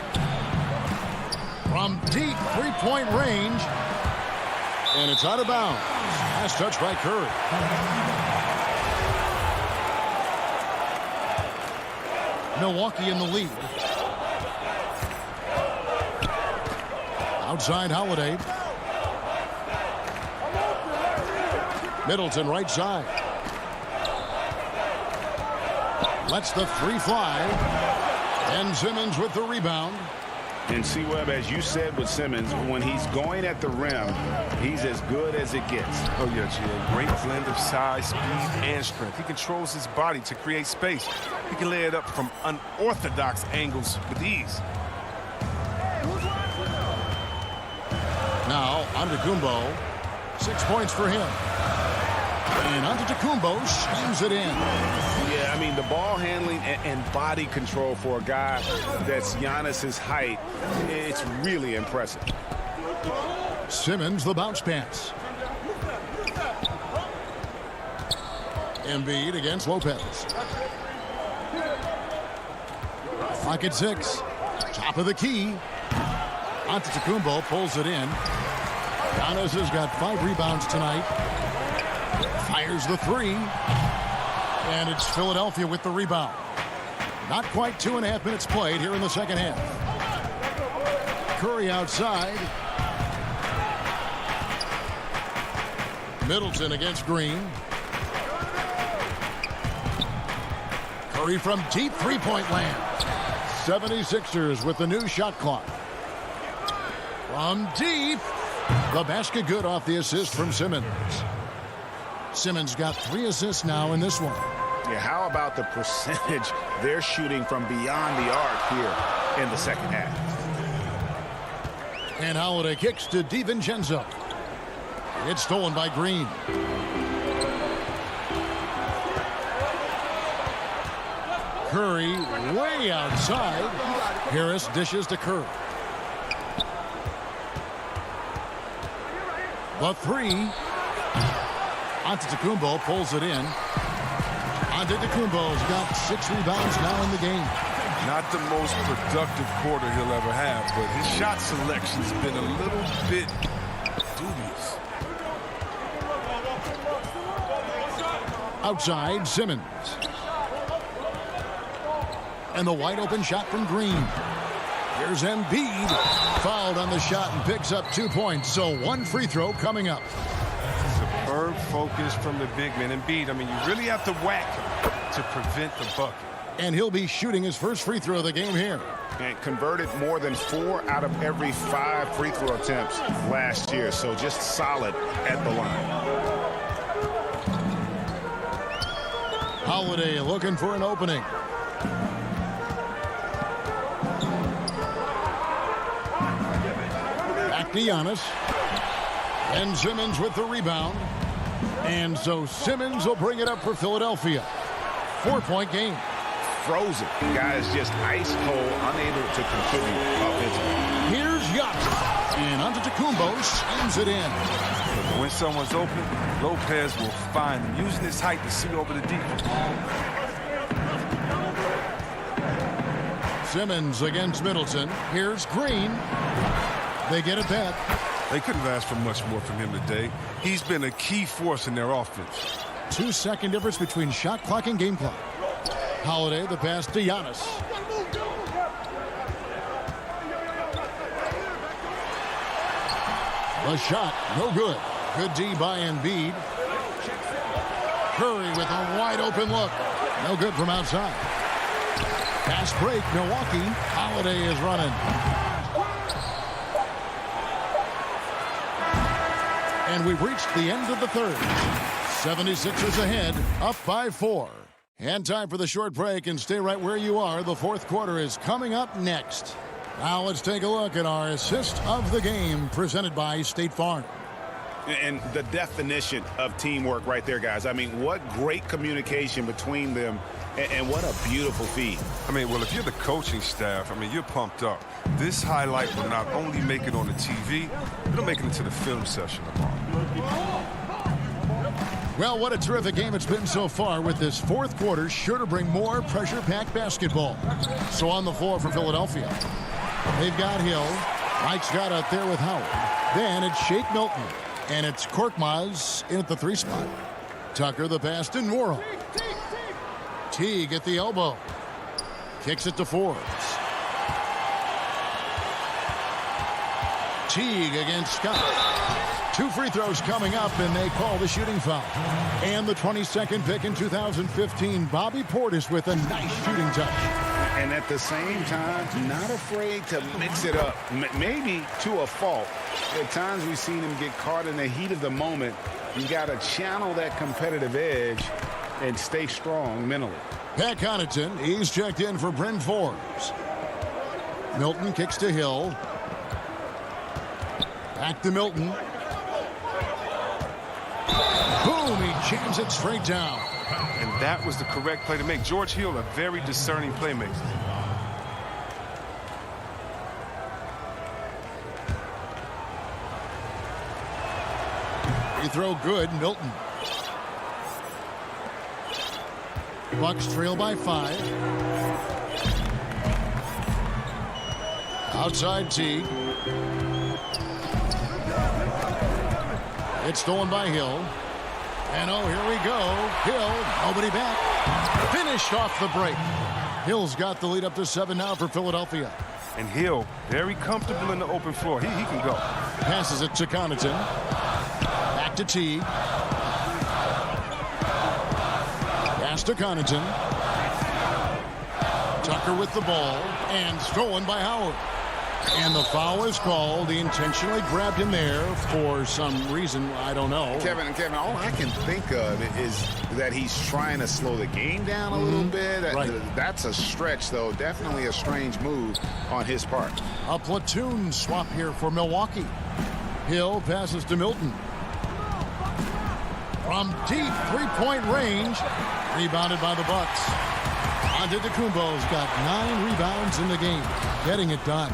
From deep three-point range. And it's out of bounds. Last touch by Curry. Milwaukee in the lead. Outside Holiday. Middleton right side. Lets the three fly. And Simmons with the rebound. And see, Webb, as you said with Simmons, when he's going at the rim, he's as good as it gets. Oh, yeah, G.A. Great blend of size, speed, and strength. He controls his body to create space. He can lay it up from unorthodox angles with ease. Now, Antetokounmpo. 6 points for him. And Antetokounmpo slams it in. Yeah, I mean, the ball handling and body control for a guy that's Giannis's height, it's really impressive. Simmons, the bounce pass. Embiid against Lopez. Clock at 6. Top of the key. Antetokounmpo pulls it in. Giannis has got 5 rebounds tonight. Fires the three. And it's Philadelphia with the rebound. Not quite 2.5 minutes played here in the second half. Curry outside. Middleton against Green. Curry from deep three-point land. 76ers with the new shot clock. From deep. The basket good off the assist from Simmons. Simmons got 3 assists now in this one. Yeah, how about the percentage they're shooting from beyond the arc here in the second half? And Holiday kicks to DiVincenzo. It's stolen by Green. Curry way outside. Harris dishes to Curry. The 3. Antetokounmpo pulls it in. Antetokounmpo's got 6 rebounds now in the game. Not the most productive quarter he'll ever have, but his shot selection's been a little bit dubious. Outside, Simmons. And the wide open shot from Green. Here's Embiid. Fouled on the shot and picks up 2 points. So 1 free throw coming up. Superb focus from the big man. Embiid, I mean, you really have to whack him to prevent the bucket. And he'll be shooting his first free throw of the game here. And converted more than 4 out of every 5 free throw attempts last year. So just solid at the line. Holiday looking for an opening. Back to Giannis. And Simmons with the rebound. And so Simmons will bring it up for Philadelphia. 4-point game. Frozen. Guys just ice cold, unable to contribute offensively. Here's Giannis. And Antetokounmpo slams it in. When someone's open, Lopez will find him, using his height to see over the defense. Simmons against Middleton. Here's Green. They get it back. They couldn't have asked for much more from him today. He's been a key force in their offense. 2-second difference between shot clock and game clock. Holiday, the pass to Giannis. The shot, no good. Good D by Embiid. Curry with a wide open look. No good from outside. Fast break, Milwaukee. Holiday is running. And we've reached the end of the third. 76ers ahead, up by 4. And time for the short break, and stay right where you are. The fourth quarter is coming up next. Now let's take a look at our assist of the game presented by State Farm. And the definition of teamwork right there, guys. I mean, what great communication between them, and what a beautiful feed. I mean, well, if you're the coaching staff, I mean, you're pumped up. This highlight will not only make it on the TV, it'll make it into the film session tomorrow. Well, what a terrific game it's been so far, with this fourth quarter sure to bring more pressure-packed basketball. So on the floor for Philadelphia, they've got Hill. Mike's got out there with Howard. Then it's Shake Milton. And it's Korkmaz in at the 3 spot. Tucker the pass to Norrell. Teague at the elbow. Kicks it to Forbes. Teague against Scott. 2 free throws coming up, and they call the shooting foul. And the 22nd pick in 2015, Bobby Portis with a nice shooting touch. And at the same time, not afraid to mix it up, maybe to a fault. At times we've seen him get caught in the heat of the moment. You got to channel that competitive edge and stay strong mentally. Pat Connaughton, he's checked in for Bryn Forbes. Milton kicks to Hill. Back to Milton. Boom, he jams it straight down. And that was the correct play to make. George Hill, a very discerning playmaker. Free throw good, Milton. Bucks trail by 5. Outside Teague. It's stolen by Hill. And oh, here we go. Hill, nobody back. Finished off the break. Hill's got the lead up to 7 now for Philadelphia. And Hill, very comfortable in the open floor. He can go. Passes it to Connaughton. Back to Teague. Pass to Connaughton. Tucker with the ball. And stolen by Howard. And the foul is called. He intentionally grabbed him there for some reason. I don't know. Kevin, all I can think of is that he's trying to slow the game down a little bit. Right. That's a stretch, though. Definitely a strange move on his part. A platoon swap here for Milwaukee. Hill passes to Milton. From deep three-point range. Rebounded by the Bucks. Antetokounmpo's got 9 rebounds in the game. Getting it done.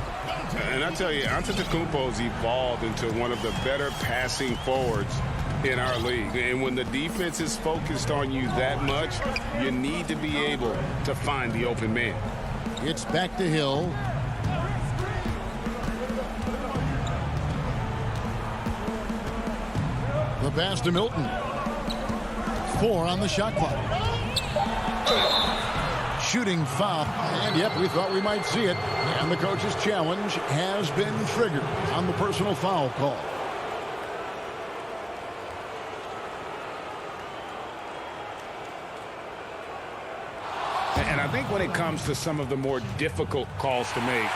And I tell you, Antetokounmpo's evolved into one of the better passing forwards in our league. And when the defense is focused on you that much, you need to be able to find the open man. It's back to Hill. The pass to Milton. 4 on the shot clock. Shooting foul. And yep, we thought we might see it. And the coach's challenge has been triggered on the personal foul call. And I think when it comes to some of the more difficult calls to make,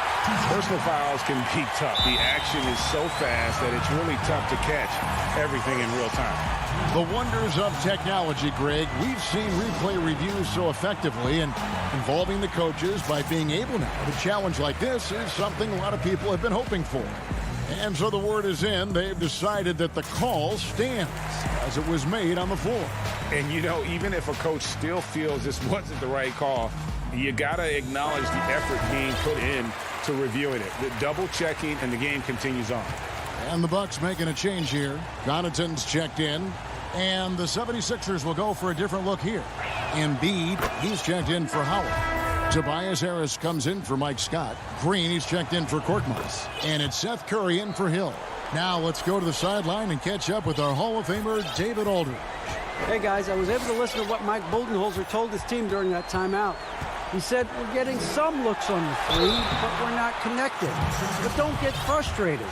personal fouls can be tough. The action is so fast that it's really tough to catch everything in real time. The wonders of technology, Greg. We've seen replay reviews so effectively, and involving the coaches by being able now to challenge like this is something a lot of people have been hoping for. And so the word is in. They've decided that the call stands as it was made on the floor. And, you know, even if a coach still feels this wasn't the right call, you got to acknowledge the effort being put in to reviewing it. The double checking, and the game continues on. And the Bucks making a change here. Connaughton's checked in. And the 76ers will go for a different look here. Embiid, he's checked in for Howard. Tobias Harris comes in for Mike Scott. Green, he's checked in for Korkmaz. And it's Seth Curry in for Hill. Now let's go to the sideline and catch up with our Hall of Famer, David Aldridge. Hey, guys, I was able to listen to what Mike Budenholzer told his team during that timeout. He said, we're getting some looks on the three, but we're not connected. But don't get frustrated.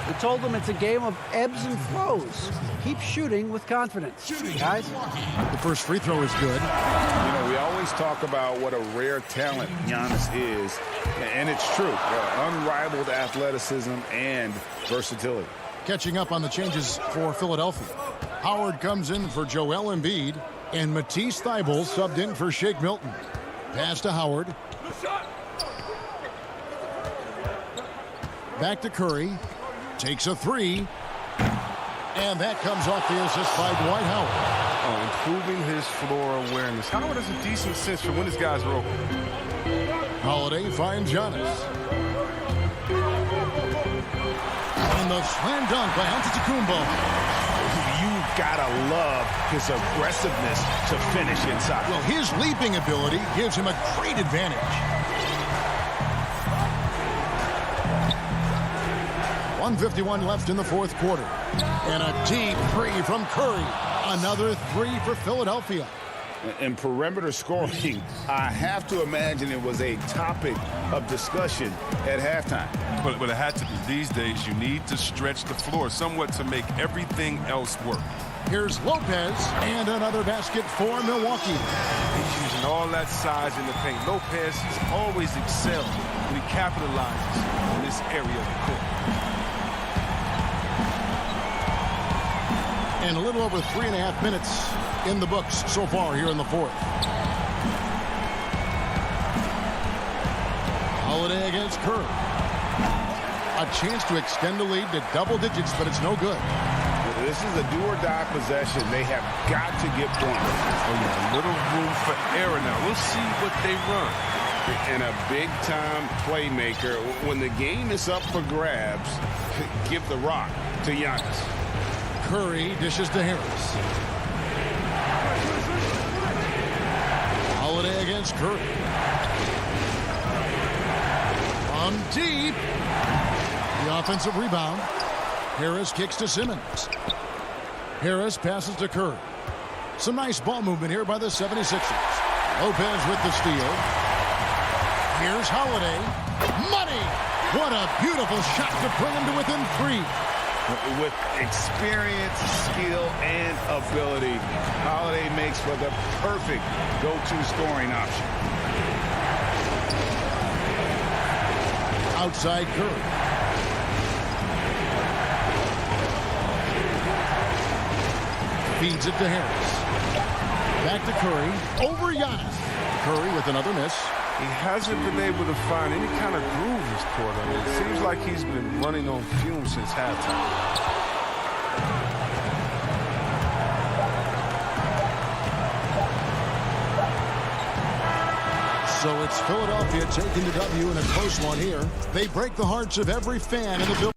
He told them it's a game of ebbs and flows. Keep shooting with confidence. Guys? The first free throw is good. You know, we always talk about what a rare talent Giannis is, and it's true. Unrivaled athleticism and versatility. Catching up on the changes for Philadelphia. Howard comes in for Joel Embiid, and Matisse Thybulle subbed in for Shake Milton. Pass to Howard. Back to Curry. Takes a three. And that comes off the assist by Dwight Howard. Improving his floor awareness. Howard has a decent sense for when his guys are open. Holiday finds Giannis. And the slam dunk by Antetokounmpo. You've got to love his aggressiveness to finish inside. Well, his leaping ability gives him a great advantage. 1:51 left in the fourth quarter. And a deep three from Curry. Another three for Philadelphia. In perimeter scoring, I have to imagine it was a topic of discussion at halftime. But it had to be. These days, you need to stretch the floor somewhat to make everything else work. Here's Lopez, and another basket for Milwaukee. He's using all that size in the paint. Lopez has always excelled when he capitalizes on this area of the court. And a little over 3.5 minutes in the books so far here in the fourth. Holiday against Curry. A chance to extend the lead to double digits, but it's no good. This is a do-or-die possession. They have got to get points. Oh, yeah, a little room for error now. We'll see what they run. And a big-time playmaker. When the game is up for grabs, give the rock to Giannis. Curry dishes to Harris. Holiday against Curry. From deep. The offensive rebound. Harris kicks to Simmons. Harris passes to Curry. Some nice ball movement here by the 76ers. Lopez with the steal. Here's Holiday. Money! What a beautiful shot to bring him to within 3. With experience, skill, and ability, Holiday makes for the perfect go-to scoring option. Outside Curry. Feeds it to Harris. Back to Curry. Over Giannis. Curry with another miss. He hasn't been able to find any kind of groove this quarter. It seems like he's been running on fumes since halftime. So it's Philadelphia taking the W in a close one here. They break the hearts of every fan in the building.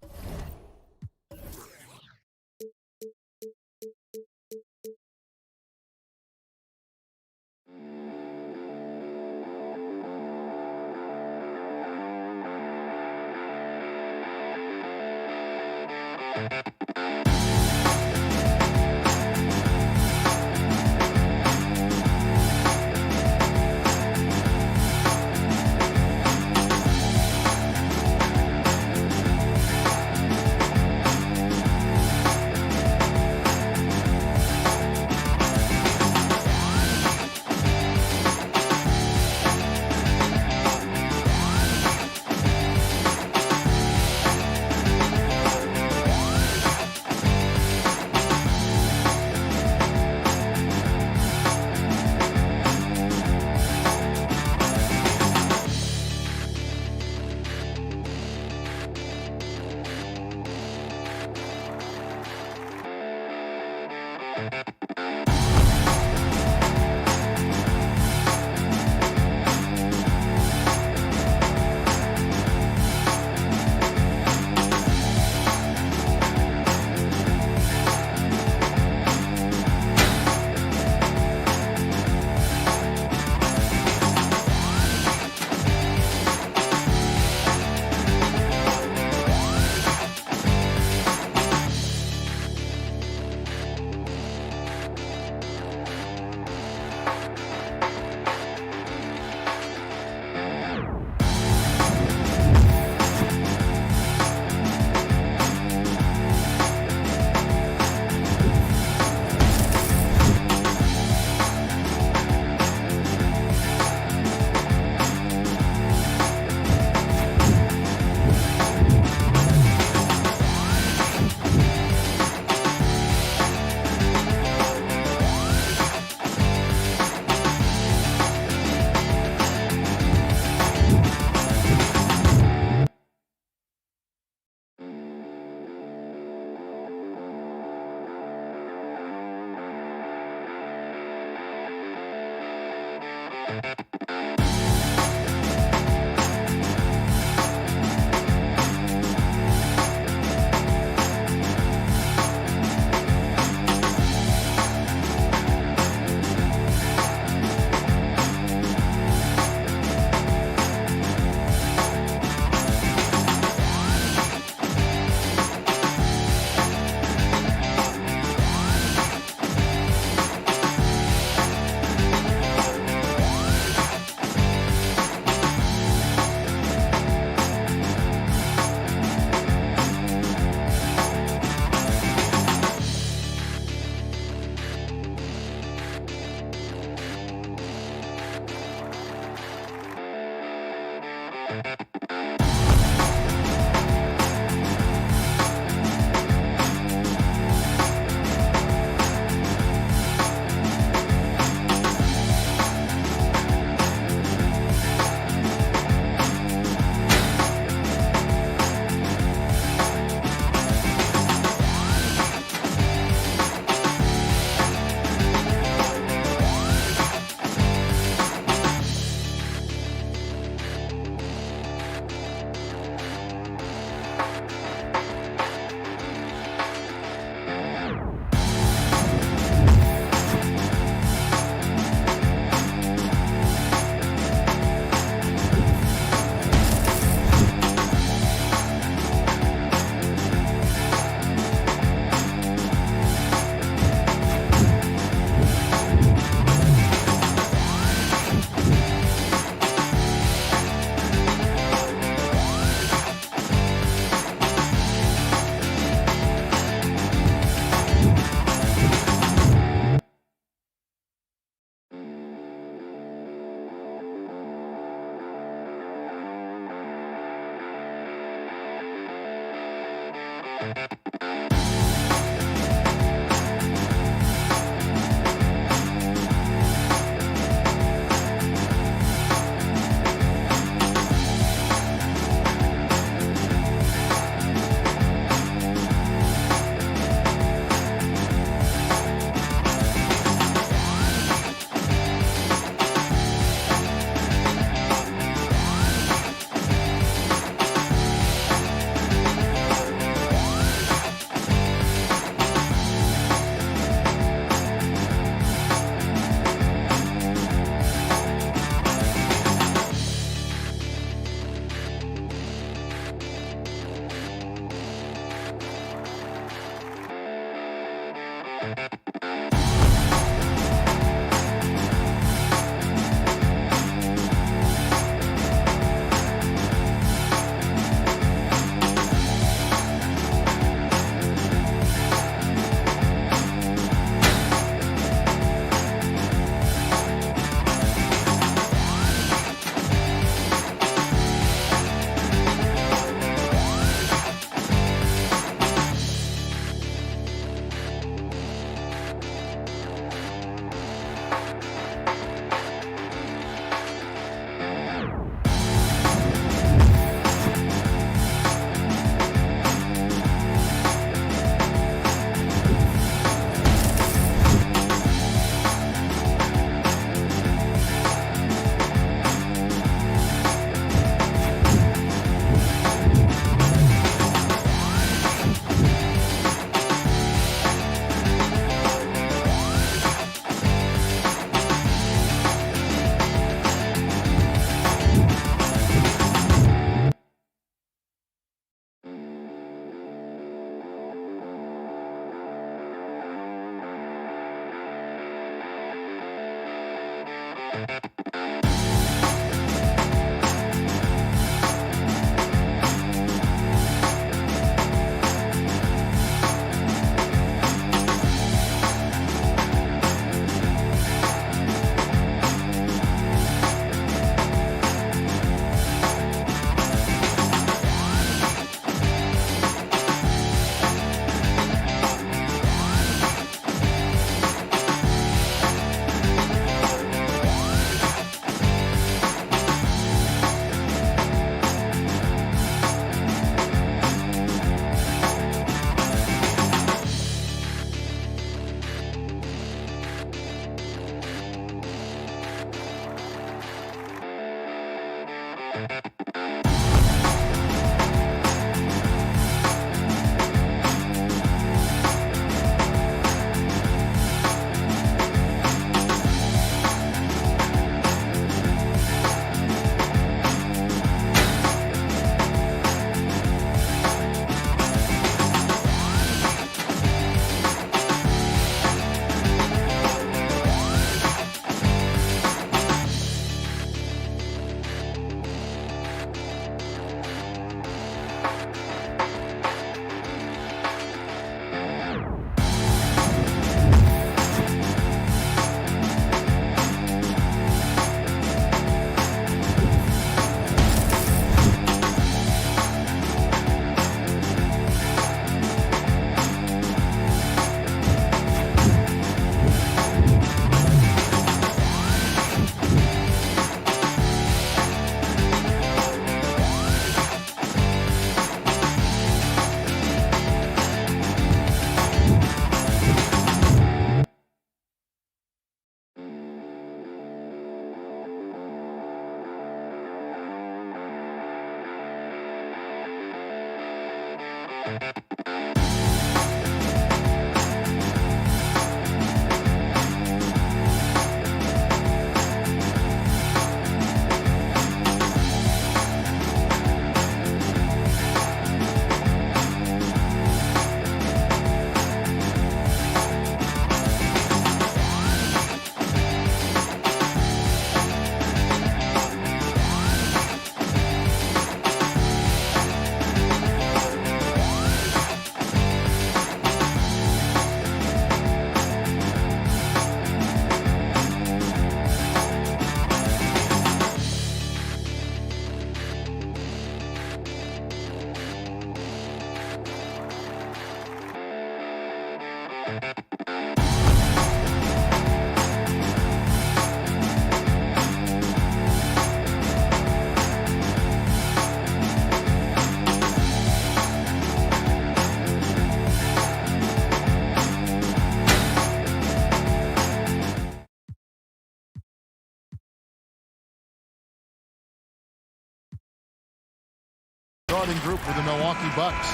Starting group for the Milwaukee Bucks.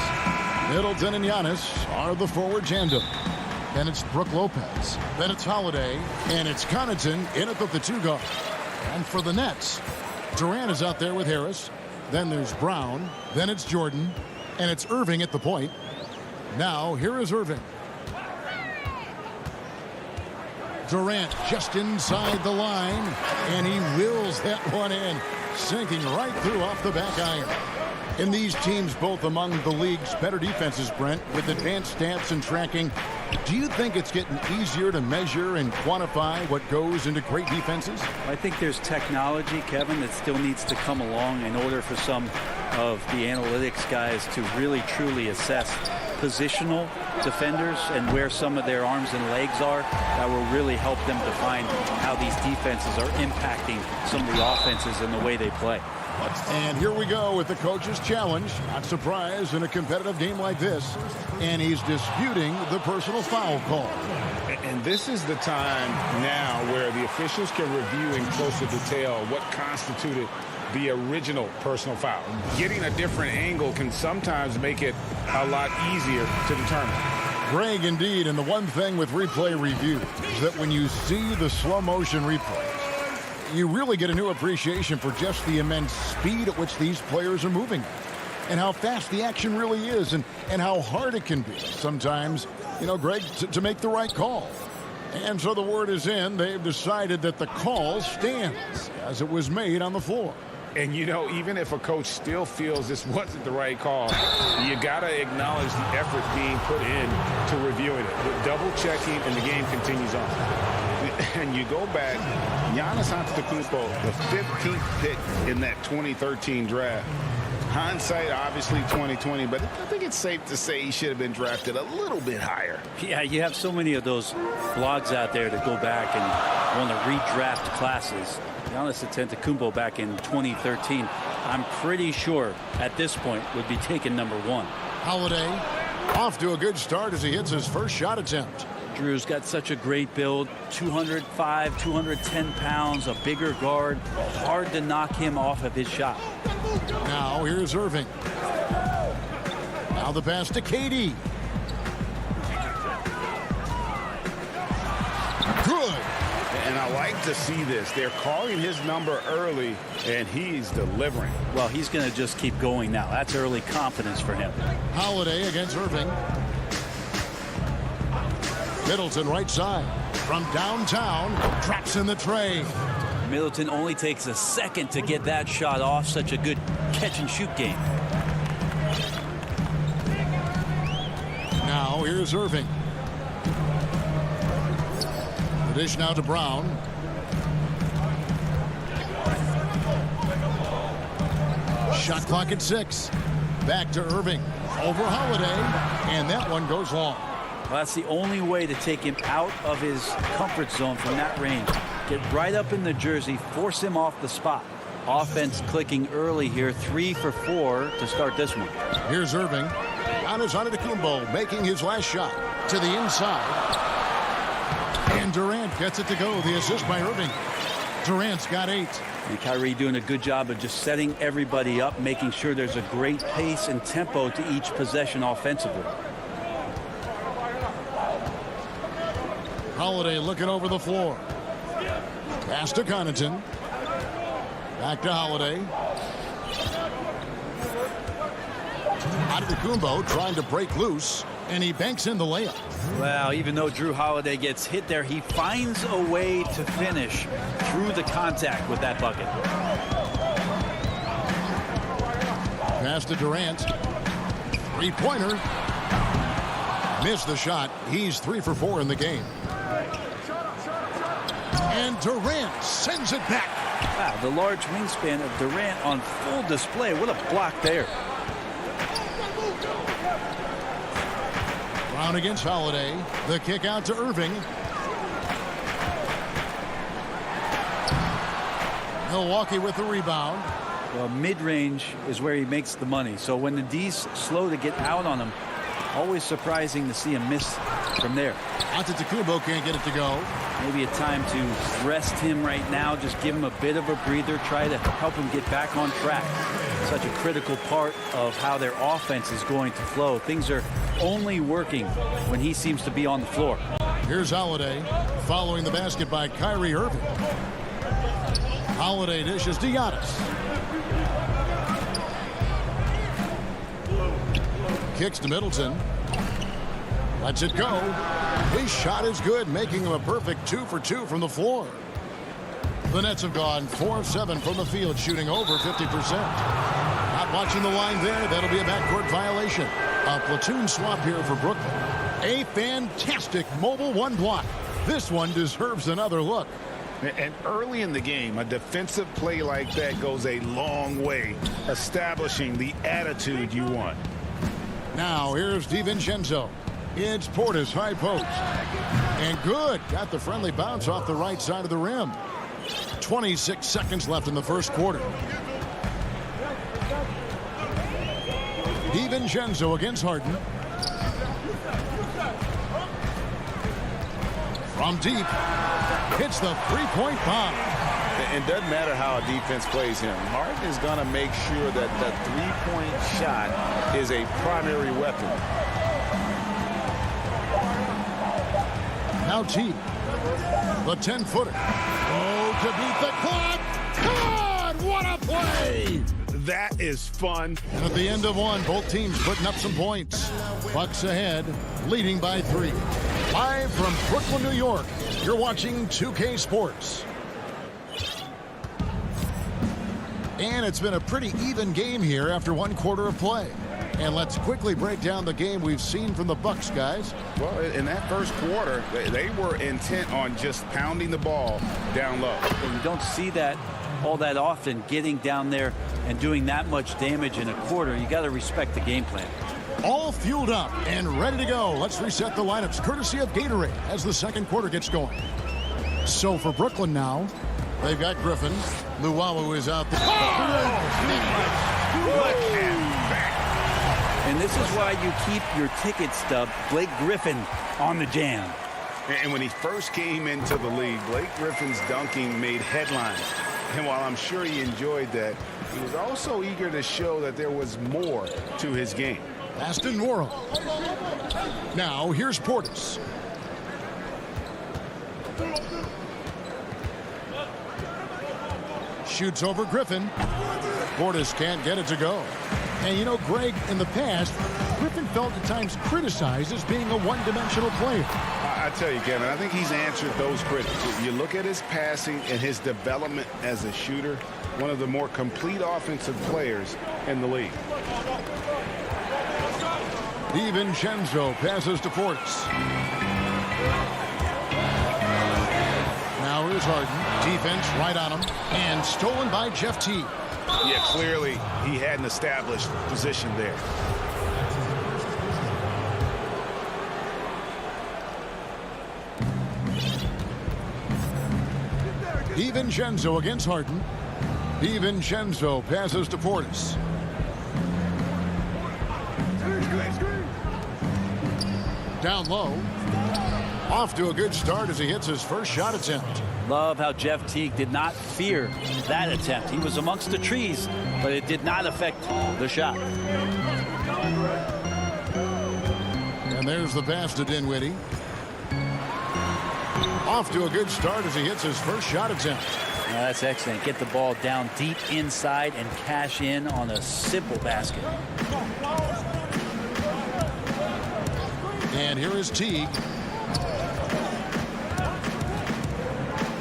Middleton and Giannis are the forward tandem. Then it's Brook Lopez. Then it's Holiday. And it's Connaughton in at the two guard. And for the Nets, Durant is out there with Harris. Then there's Brown. Then it's Jordan. And it's Irving at the point. Now, here is Irving. Durant just inside the line. And he wills that one in. Sinking right through off the back iron. And these teams both among the league's better defenses, Brent, with advanced stats and tracking. Do you think it's getting easier to measure and quantify what goes into great defenses? I think there's technology, Kevin, that still needs to come along in order for some of the analytics guys to really truly assess positional defenders and where some of their arms and legs are. That will really help them define how these defenses are impacting some of the offenses and the way they play. And here we go with the coach's challenge. Not surprised in a competitive game like this. And he's disputing the personal foul call. And this is the time now where the officials can review in closer detail what constituted the original personal foul. Getting a different angle can sometimes make it a lot easier to determine. Greg, indeed, and the one thing with replay review is that when you see the slow motion replays, you really get a new appreciation for just the immense speed at which these players are moving and how fast the action really is and how hard it can be sometimes, you know, Greg, to make the right call. And so the word is in. They've decided that the call stands as it was made on the floor. And, you know, even if a coach still feels this wasn't the right call, you got to acknowledge the effort being put in to reviewing it. With double checking, and the game continues on. And you go back, Giannis Antetokounmpo, the 15th pick in that 2013 draft. Hindsight, obviously 2020, but I think it's safe to say he should have been drafted a little bit higher. Yeah, you have so many of those blogs out there that go back and want to redraft classes. Giannis Antetokounmpo back in 2013, I'm pretty sure at this point would be taken number 1. Holiday off to a good start as he hits his first shot attempt. Drew's got such a great build, 205, 210 pounds, a bigger guard. Hard to knock him off of his shot. Now here's Irving. Now the pass to KD. Good. And I like to see this. They're calling his number early, and he's delivering. Well, he's going to just keep going now. That's early confidence for him. Holiday against Irving. Middleton right side. From downtown, drops in the tray. Middleton only takes a second to get that shot off. Such a good catch-and-shoot game. Now here's Irving. The dish now to Brown. Shot clock at 6. Back to Irving. Over Holiday. And that one goes long. Well, that's the only way to take him out of his comfort zone from that range. Get right up in the jersey, force him off the spot. Offense clicking early here, 3 for 4 to start this one. Here's Irving. Giannis Antetokounmpo making his last shot to the inside. And Durant gets it to go. The assist by Irving. Durant's got 8. And Kyrie doing a good job of just setting everybody up, making sure there's a great pace and tempo to each possession offensively. Holiday looking over the floor. Pass to Connaughton. Back to Holiday. Antetokounmpo trying to break loose, and he banks in the layup. Well, even though Drew Holiday gets hit there, he finds a way to finish through the contact with that bucket. Pass to Durant. Three-pointer. Missed the shot. He's 3 for 4 in the game. And Durant sends it back. Wow, the large wingspan of Durant on full display. What a block there. Brown against Holiday. The kick out to Irving. Milwaukee with the rebound. Well, mid-range is where he makes the money. So when the D's slow to get out on him, always surprising to see him miss from there. Antetokounmpo can't get it to go. Maybe a time to rest him right now. Just give him a bit of a breather. Try to help him get back on track. Such a critical part of how their offense is going to flow. Things are only working when he seems to be on the floor. Here's Holiday following the basket by Kyrie Irving. Holiday dishes to Giannis. Kicks to Middleton. Lets it go. His shot is good, making him a perfect 2 for 2 from the floor. The Nets have gone 4 of 7 from the field, shooting over 50%. Not watching the line there. That'll be a backcourt violation. A platoon swap here for Brooklyn. A fantastic mobile 1 block. This one deserves another look. And early in the game, a defensive play like that goes a long way, establishing the attitude you want. Now here's DiVincenzo. It's Portis, high post. And good. Got the friendly bounce off the right side of the rim. 26 seconds left in the first quarter. DiVincenzo against Harden. From deep. Hits the three-point bomb. It doesn't matter how a defense plays him. Harden is going to make sure that the three-point shot is a primary weapon. Now T. The 10-footer. Oh, to beat the clock. God, what a play. That is fun. And at the end of one, both teams putting up some points. Bucks ahead, leading by 3. Live from Brooklyn, New York, you're watching 2K Sports. And it's been a pretty even game here after one quarter of play. And let's quickly break down the game we've seen from the Bucks, guys. Well, in that first quarter, they were intent on just pounding the ball down low. And you don't see that all that often, getting down there and doing that much damage in a quarter. You got to respect the game plan. All fueled up and ready to go. Let's reset the lineups courtesy of Gatorade as the second quarter gets going. So for Brooklyn now, they've got Griffin. Luwawu is out there. And this is why you keep your ticket stub, Blake Griffin, on the jam. And when he first came into the league, Blake Griffin's dunking made headlines. And while I'm sure he enjoyed that, he was also eager to show that there was more to his game. Aston Nora. Now here's Portis. Shoots over Griffin. Portis can't get it to go. And you know, Greg, in the past, Griffin felt at times criticized as being a one-dimensional player. I tell you, Kevin, I think he's answered those critics. You look at his passing and his development as a shooter, one of the more complete offensive players in the league. DiVincenzo passes to Portis. Now here's Harden. Defense right on him. And stolen by Jeff Teague. Yeah, clearly he had an established position there. DiVincenzo against Harden. DiVincenzo passes to Portis. Down low. Off to a good start as he hits his first shot attempt. Love how Jeff Teague did not fear that attempt. He was amongst the trees, but it did not affect the shot. And there's the pass to Dinwiddie. Off to a good start as he hits his first shot attempt. Now that's excellent. Get the ball down deep inside and cash in on a simple basket. And here is Teague.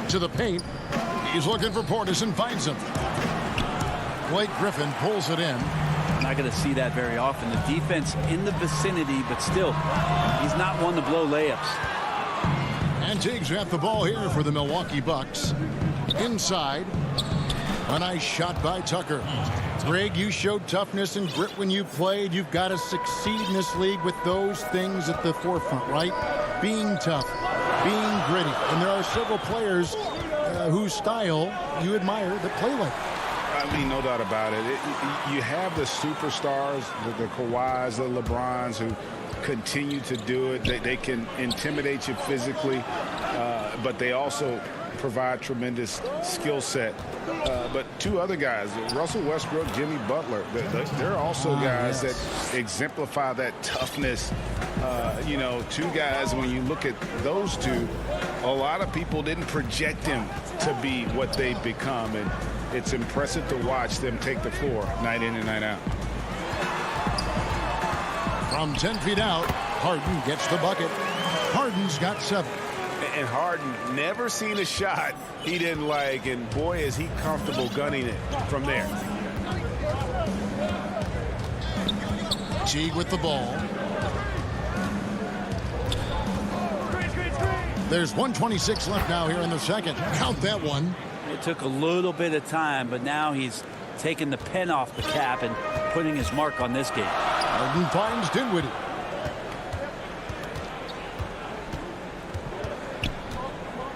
To the paint. He's looking for Portis and finds him. Blake Griffin pulls it in. Not going to see that very often. The defense in the vicinity, but still, he's not one to blow layups. And Teague's got the ball here for the Milwaukee Bucks. Inside. A nice shot by Tucker. Greg, you showed toughness and grit when you played. You've got to succeed in this league with those things at the forefront, right? Being tough, being gritty. And there are several players whose style you admire that play like it. I mean, no doubt about it. You have the superstars, the Kawhis, the LeBrons, who continue to do it. They can intimidate you physically, but they also provide tremendous skill set. But two other guys, Russell Westbrook, Jimmy Butler, they're also guys that exemplify that toughness. You know, two guys, when you look at those two, a lot of people didn't project them to be what they've become. And it's impressive to watch them take the floor night in and night out. From 10 feet out, Harden gets the bucket. Harden's got 7. And Harden never seen a shot he didn't like, and boy, is he comfortable gunning it from there. Teague with the ball. There's 1:26 left now here in the second. Count that one. It took a little bit of time, but now he's taking the pen off the cap and putting his mark on this game. Harden finds Dinwiddie.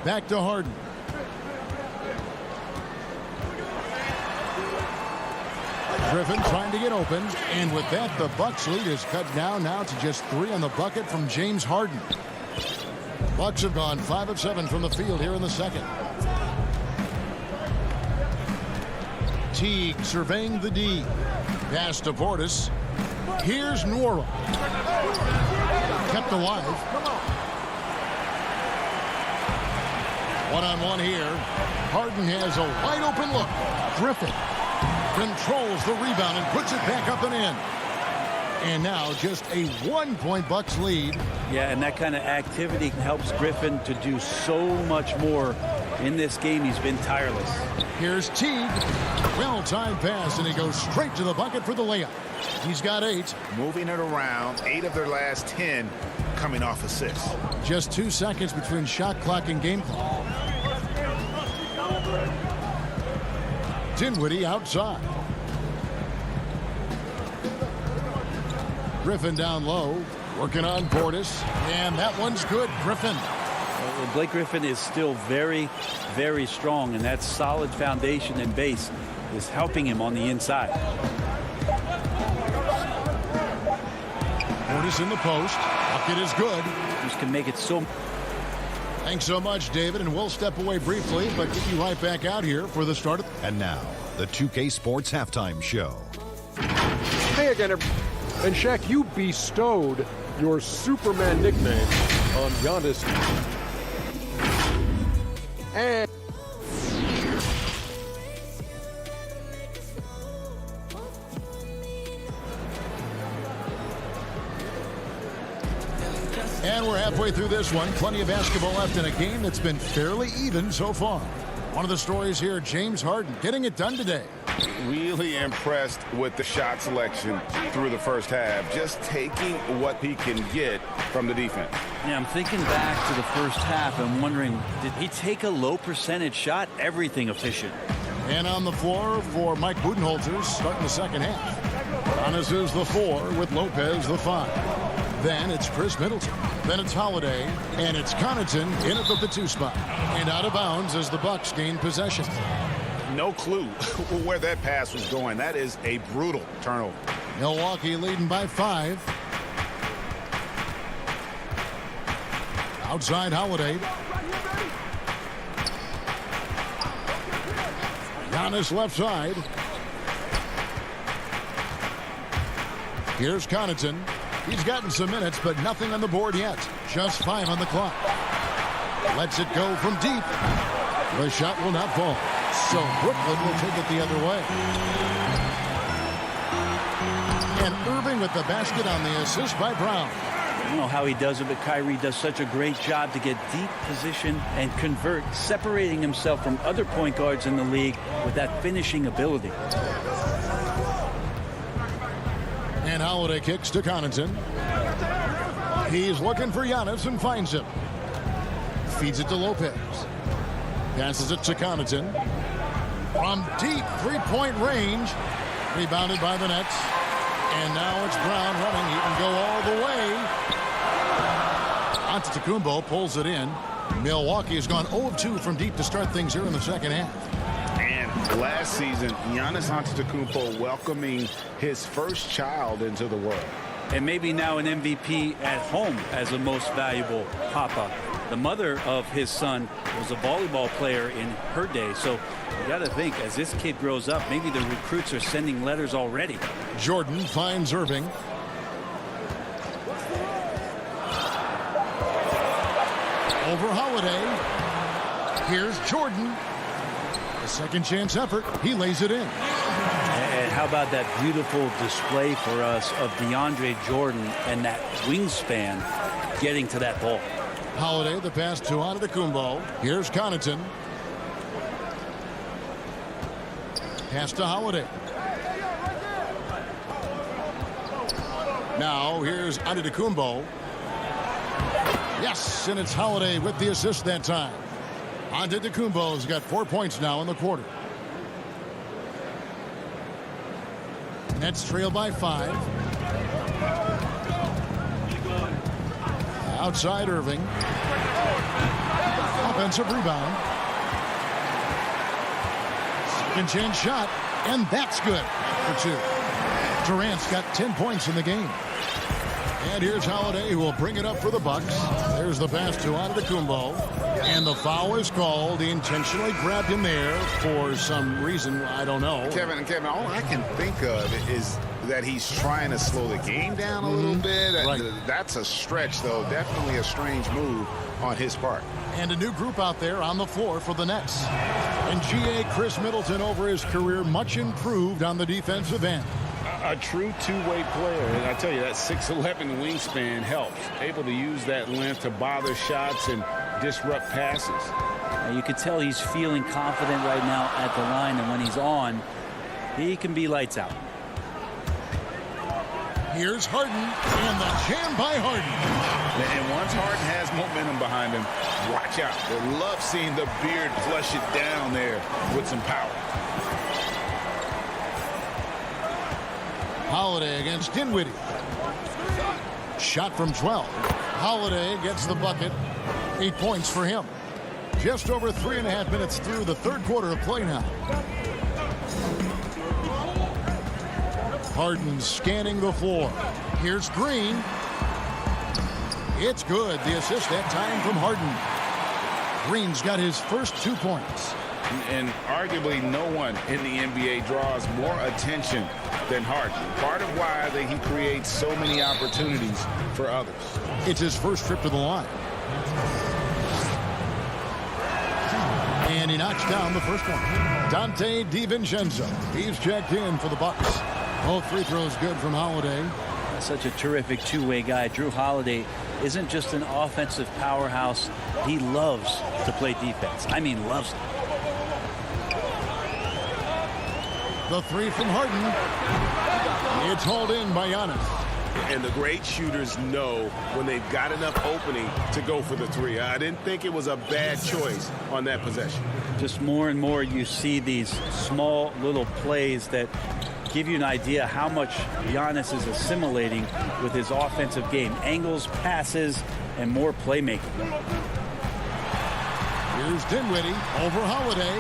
Back to Harden. Griffin trying to get open, and with that, the Bucks lead is cut down now to just 3 on the bucket from James Harden. Bucks have gone 5 of 7 from the field here in the second. Teague surveying the D. Pass to Portis. Here's Nora. Kept alive. One-on-one here. Harden has a wide open look. Griffin controls the rebound and puts it back up and in. And now just a 1-point Bucks lead. Yeah, and that kind of activity helps Griffin to do so much more in this game. He's been tireless. Here's Teague. Well-timed pass, and he goes straight to the bucket for the layup. He's got 8. Moving it around, 8 of their last 10 coming off assists. Just 2 seconds between shot clock and game clock. Dinwiddie outside. Griffin down low, working on Portis, and that one's good. Griffin. Blake Griffin is still very, very strong, and that solid foundation and base is helping him on the inside. Portis in the post. Bucket is good. Just can make it so. Thanks so much, David, and we'll step away briefly, but get you right back out here for the start of. And now, the 2K Sports Halftime Show. Hey again, and Shaq, you bestowed your Superman nickname on Giannis. And we're halfway through this one. Plenty of basketball left in a game that's been fairly even so far. One of the stories here, James Harden getting it done today. Really impressed with the shot selection through the first half. Just taking what he can get from the defense. Yeah, I'm thinking back to the first half and wondering, did he take a low percentage shot? Everything efficient. And on the floor for Mike Budenholzer starting the second half. Giannis is the 4 with Lopez the 5. Then it's Chris Middleton. Then it's Holiday. And it's Connaughton in at the 2 spot. And out of bounds as the Bucks gain possession. No clue where that pass was going. That is a brutal turnover. Milwaukee leading by 5. Outside Holiday. Giannis left side. Here's Connaughton. He's gotten some minutes, but nothing on the board yet. Just 5 on the clock. Lets it go from deep. The shot will not fall. So Brooklyn will take it the other way. And Irving with the basket on the assist by Brown. I don't know how he does it, but Kyrie does such a great job to get deep position and convert, separating himself from other point guards in the league with that finishing ability. And Holiday kicks to Connaughton. He's looking for Giannis and finds him. Feeds it to Lopez. Passes it to Connaughton. From deep 3-point range. Rebounded by the Nets. And now it's Brown running. He can go all the way. Antetokounmpo pulls it in. Milwaukee has gone 0 of 2 from deep to start things here in the second half. And last season, Giannis Antetokounmpo welcoming his first child into the world. And maybe now an MVP at home as a most valuable papa. The mother of his son was a volleyball player in her day. So you got to think, as this kid grows up, maybe the recruits are sending letters already. Jordan finds Irving. Over Holiday. Here's Jordan. A second chance effort. He lays it in. And how about that beautiful display for us of DeAndre Jordan and that wingspan getting to that ball. Holiday, the pass to Antetokounmpo. Here's Connaughton. Pass to Holiday. Now here's Antetokounmpo. Yes, and it's Holiday with the assist that time. Antetokounmpo's got 4 points now in the quarter. Nets trail by 5. Outside Irving. Offensive rebound. Second chance shot, and that's good for 2. Durant's got 10 points in the game. And here's Holiday, who will bring it up for the Bucks. There's the pass to Antetokounmpo. And the foul is called. He intentionally grabbed him there for some reason. I don't know. Kevin, all I can think of is that he's trying to slow the game down a little bit. Right. That's a stretch, though. Definitely a strange move on his part. And a new group out there on the floor for the Nets. And GA Chris Middleton over his career much improved on the defensive end. A true two-way player. And I tell you, that 6'11" wingspan helps. Able to use that length to bother shots and disrupt passes. You can tell he's feeling confident right now at the line, and when he's on, he can be lights out. Here's Harden, and the jam by Harden. And once Harden has momentum behind him, watch out. They love seeing the beard flush it down there with some power. Holiday against Dinwiddie. Shot from 12. Holiday gets the bucket. 8 points for him. Just over 3.5 minutes through the third quarter of play now. Harden scanning the floor. Here's Green. It's good. The assist that time from Harden. Green's got his first 2 points. And arguably no one in the NBA draws more attention than Harden. Part of why he creates so many opportunities for others. It's his first trip to the line. And he knocks down the first one. Dante DiVincenzo. He's checked in for the Bucks. Both free throws good from Holiday. Such a terrific two-way guy. Drew Holiday isn't just an offensive powerhouse. He loves to play defense. I mean, loves it. The three from Harden. It's hauled in by Giannis. And the great shooters know when they've got enough opening to go for the three. I didn't think it was a bad choice on that possession. Just more and more you see these small little plays that give you an idea how much Giannis is assimilating with his offensive game. Angles, passes, and more playmaking. Here's Dinwiddie over Holiday.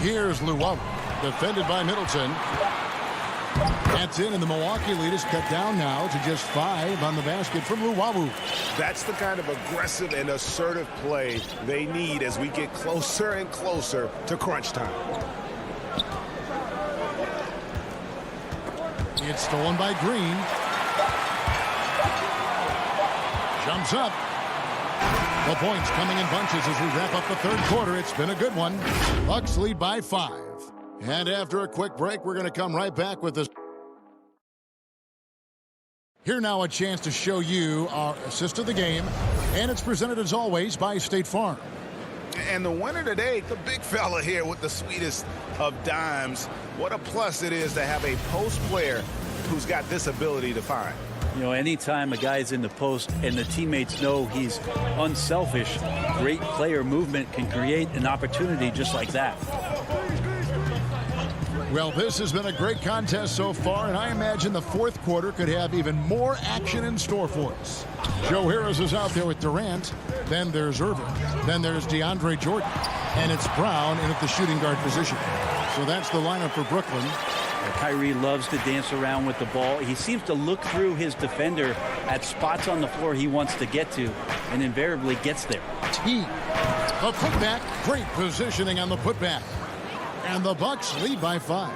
Here's Luwawu, defended by Middleton. That's in, and the Milwaukee lead is cut down now to just 5 on the basket from Luwawu. That's the kind of aggressive and assertive play they need as we get closer and closer to crunch time. It's stolen by Green. Jumps up. The points coming in bunches as we wrap up the third quarter. It's been a good one. Bucks lead by 5. And after a quick break, we're going to come right back with this. Here now a chance to show you our assist of the game. And it's presented as always by State Farm. And the winner today, the big fella here with the sweetest of dimes. What a plus it is to have a post player who's got this ability to find. You know, anytime a guy's in the post and the teammates know he's unselfish, great player movement can create an opportunity just like that. Well, this has been a great contest so far, and I imagine the fourth quarter could have even more action in store for us. Joe Harris is out there with Durant. Then there's Irving. Then there's DeAndre Jordan. And it's Brown in at the shooting guard position. So that's the lineup for Brooklyn. Kyrie loves to dance around with the ball. He seems to look through his defender at spots on the floor he wants to get to, and invariably gets there. T. The putback. Great positioning on the putback. And the Bucks lead by 5.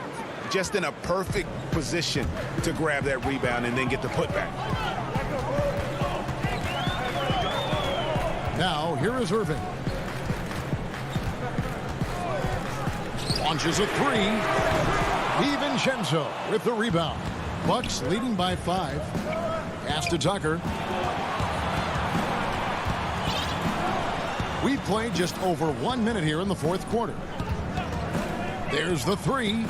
Just in a perfect position to grab that rebound and then get the putback. Now, here is Irving. Launches a 3. DiVincenzo with the rebound. Bucks leading by 5. Pass to Tucker. We've played just over 1 minute here in the fourth quarter. There's the 3.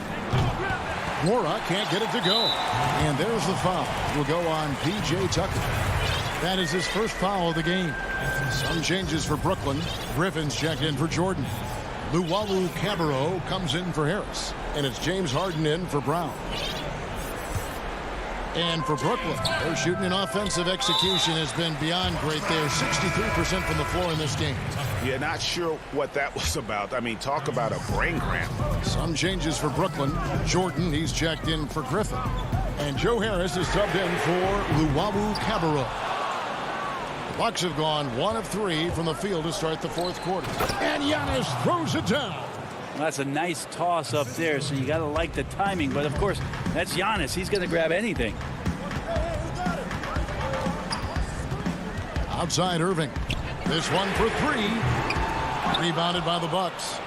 Mora can't get it to go. And there's the foul. Will go on P.J. Tucker. That is his first foul of the game. Some changes for Brooklyn. Griffin's checked in for Jordan. Luwawu Cabarro comes in for Harris. And it's James Harden in for Brown. And for Brooklyn, their shooting and offensive execution has been beyond great there. 63% from the floor in this game. Yeah, not sure what that was about. I mean, talk about a brain cramp. Some changes for Brooklyn. Jordan, he's checked in for Griffin. And Joe Harris is subbed in for Luwawu Cabarro. The Bucks have gone 1 of 3 from the field to start the fourth quarter. And Giannis throws it down. Well, that's a nice toss up there, so you got to like the timing. But, of course, that's Giannis. He's going to grab anything. Outside Irving. This one for 3. Rebounded by the Bucks.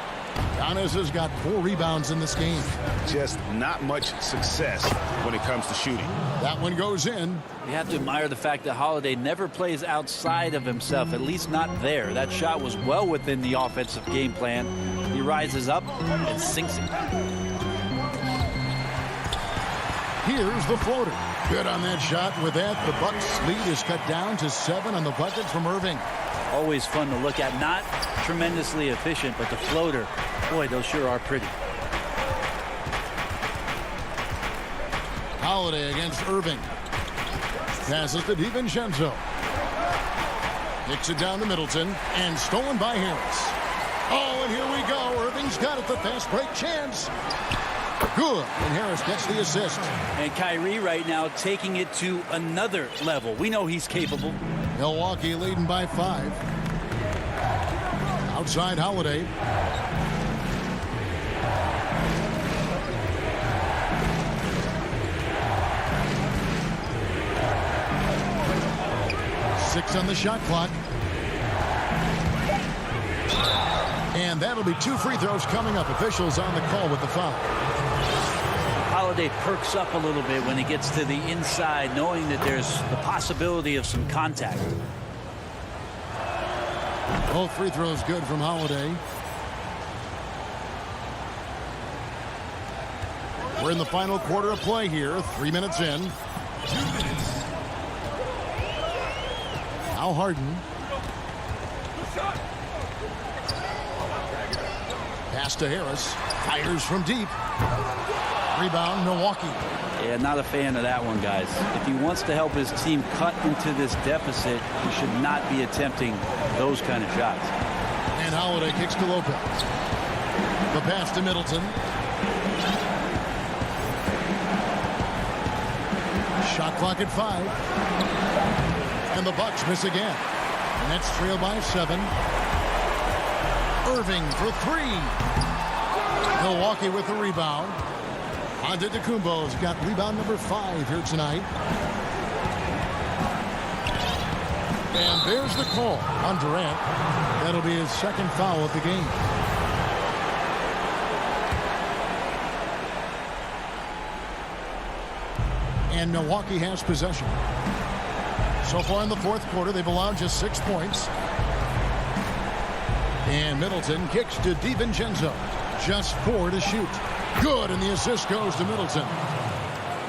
Giannis has got 4 rebounds in this game. Just not much success when it comes to shooting. That one goes in. You have to admire the fact that Holiday never plays outside of himself, at least not there. That shot was well within the offensive game plan. He rises up and sinks it. Here's the floater. Good on that shot. With that, the Bucks' lead is cut down to 7 on the bucket from Irving. Always fun to look at. Not tremendously efficient, but the floater, boy, those sure are pretty. Holiday against Irving. Passes to DiVincenzo. Kicks it down to Middleton and stolen by Harris. Oh, and here we go. Irving's got it. The fast break chance. Good. And Harris gets the assist. And Kyrie right now taking it to another level. We know he's capable. Milwaukee leading by 5. Outside Holiday. Six on the shot clock. And that'll be 2 free throws coming up. Officials on the call with the foul. Holiday perks up a little bit when he gets to the inside, knowing that there's the possibility of some contact. Both free throws good from Holiday. We're in the final quarter of play here. 3 minutes in. Now Harden. Pass to Harris. Fires from deep. Rebound, Milwaukee. Yeah, not a fan of that one, guys. If he wants to help his team cut into this deficit, he should not be attempting those kind of shots. And Holiday kicks to Lopez. The pass to Middleton. Shot clock at 5. And the Bucks miss again. Nets trail by 7. Irving for 3. Milwaukee with the rebound. Antetokounmpo's got rebound number 5 here tonight. And there's the call on Durant. That'll be his second foul of the game. And Milwaukee has possession. So far in the fourth quarter, they've allowed just 6 points. And Middleton kicks to DiVincenzo. Just 4 to shoot. Good, and the assist goes to Middleton.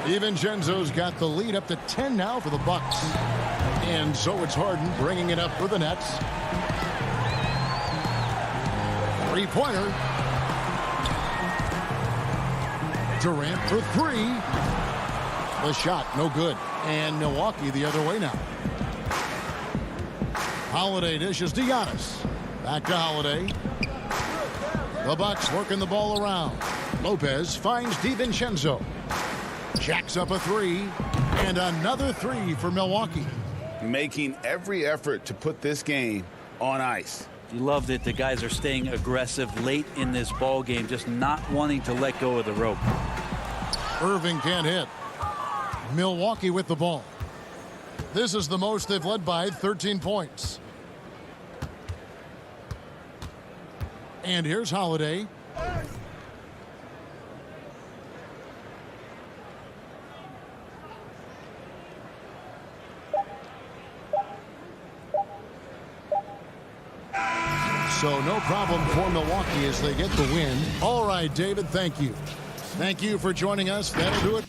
DiVincenzo's got the lead up to 10 now for the Bucks. And so it's Harden bringing it up for the Nets. 3-pointer. Durant for 3. The shot, no good. And Milwaukee the other way now. Holiday dishes to Giannis. Back to Holiday. The Bucks working the ball around. Lopez finds DiVincenzo. Jacks up a 3. And another 3 for Milwaukee. Making every effort to put this game on ice. You loved it. The guys are staying aggressive late in this ball game, just not wanting to let go of the rope. Irving can't hit. Milwaukee with the ball. This is the most they've led by, 13 points. And here's Holiday. So no problem for Milwaukee as they get the win. All right, David, thank you. Thank you for joining us. That'll do it.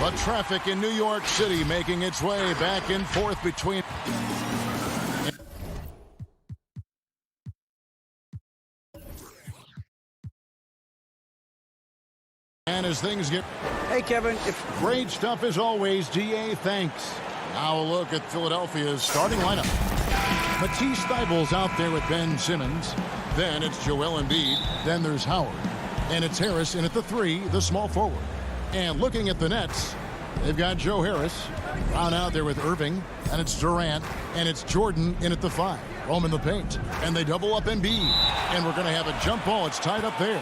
But traffic in New York City making its way back and forth between... And as things get... Hey, Kevin. Great stuff as always, DA. Thanks. Now a look at Philadelphia's starting lineup. Matisse Thybulle's out there with Ben Simmons. Then it's Joel Embiid. Then there's Howard. And it's Harris in at the 3, the small forward. And looking at the Nets, they've got Joe Harris. Brown out there with Irving. And it's Durant. And it's Jordan in at the 5. Home in the paint. And they double up Embiid. And we're going to have a jump ball. It's tied up there.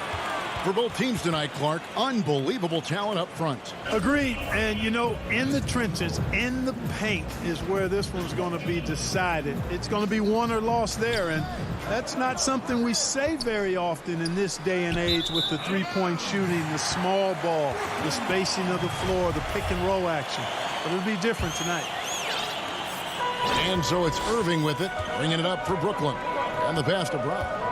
For both teams tonight, Clark, unbelievable talent up front. Agreed. And, you know, in the trenches, in the paint is where this one's going to be decided. It's going to be won or lost there. And that's not something we say very often in this day and age with the three-point shooting, the small ball, the spacing of the floor, the pick-and-roll action. But it'll be different tonight. And so it's Irving with it, bringing it up for Brooklyn. And the pass to Brown.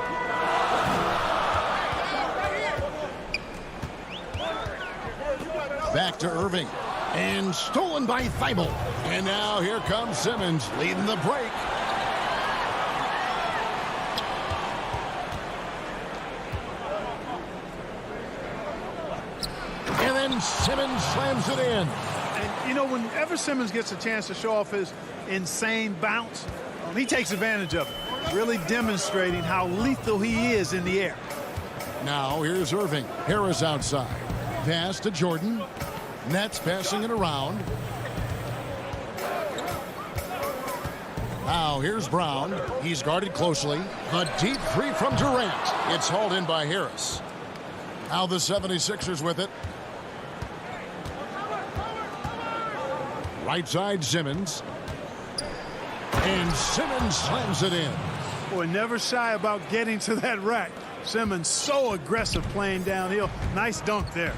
Back to Irving. And stolen by Thybulle. And now here comes Simmons leading the break. And then Simmons slams it in. And, you know, whenever Simmons gets a chance to show off his insane bounce, he takes advantage of it, really demonstrating how lethal he is in the air. Now here's Irving. Harris outside. Pass to Jordan. Nets passing it around. Now here's Brown. He's guarded closely. The deep three from Durant. It's hauled in by Harris. Now the 76ers with it. Right side Simmons. And Simmons slams it in. Boy, never shy about getting to that rack. Simmons so aggressive playing downhill. Nice dunk there.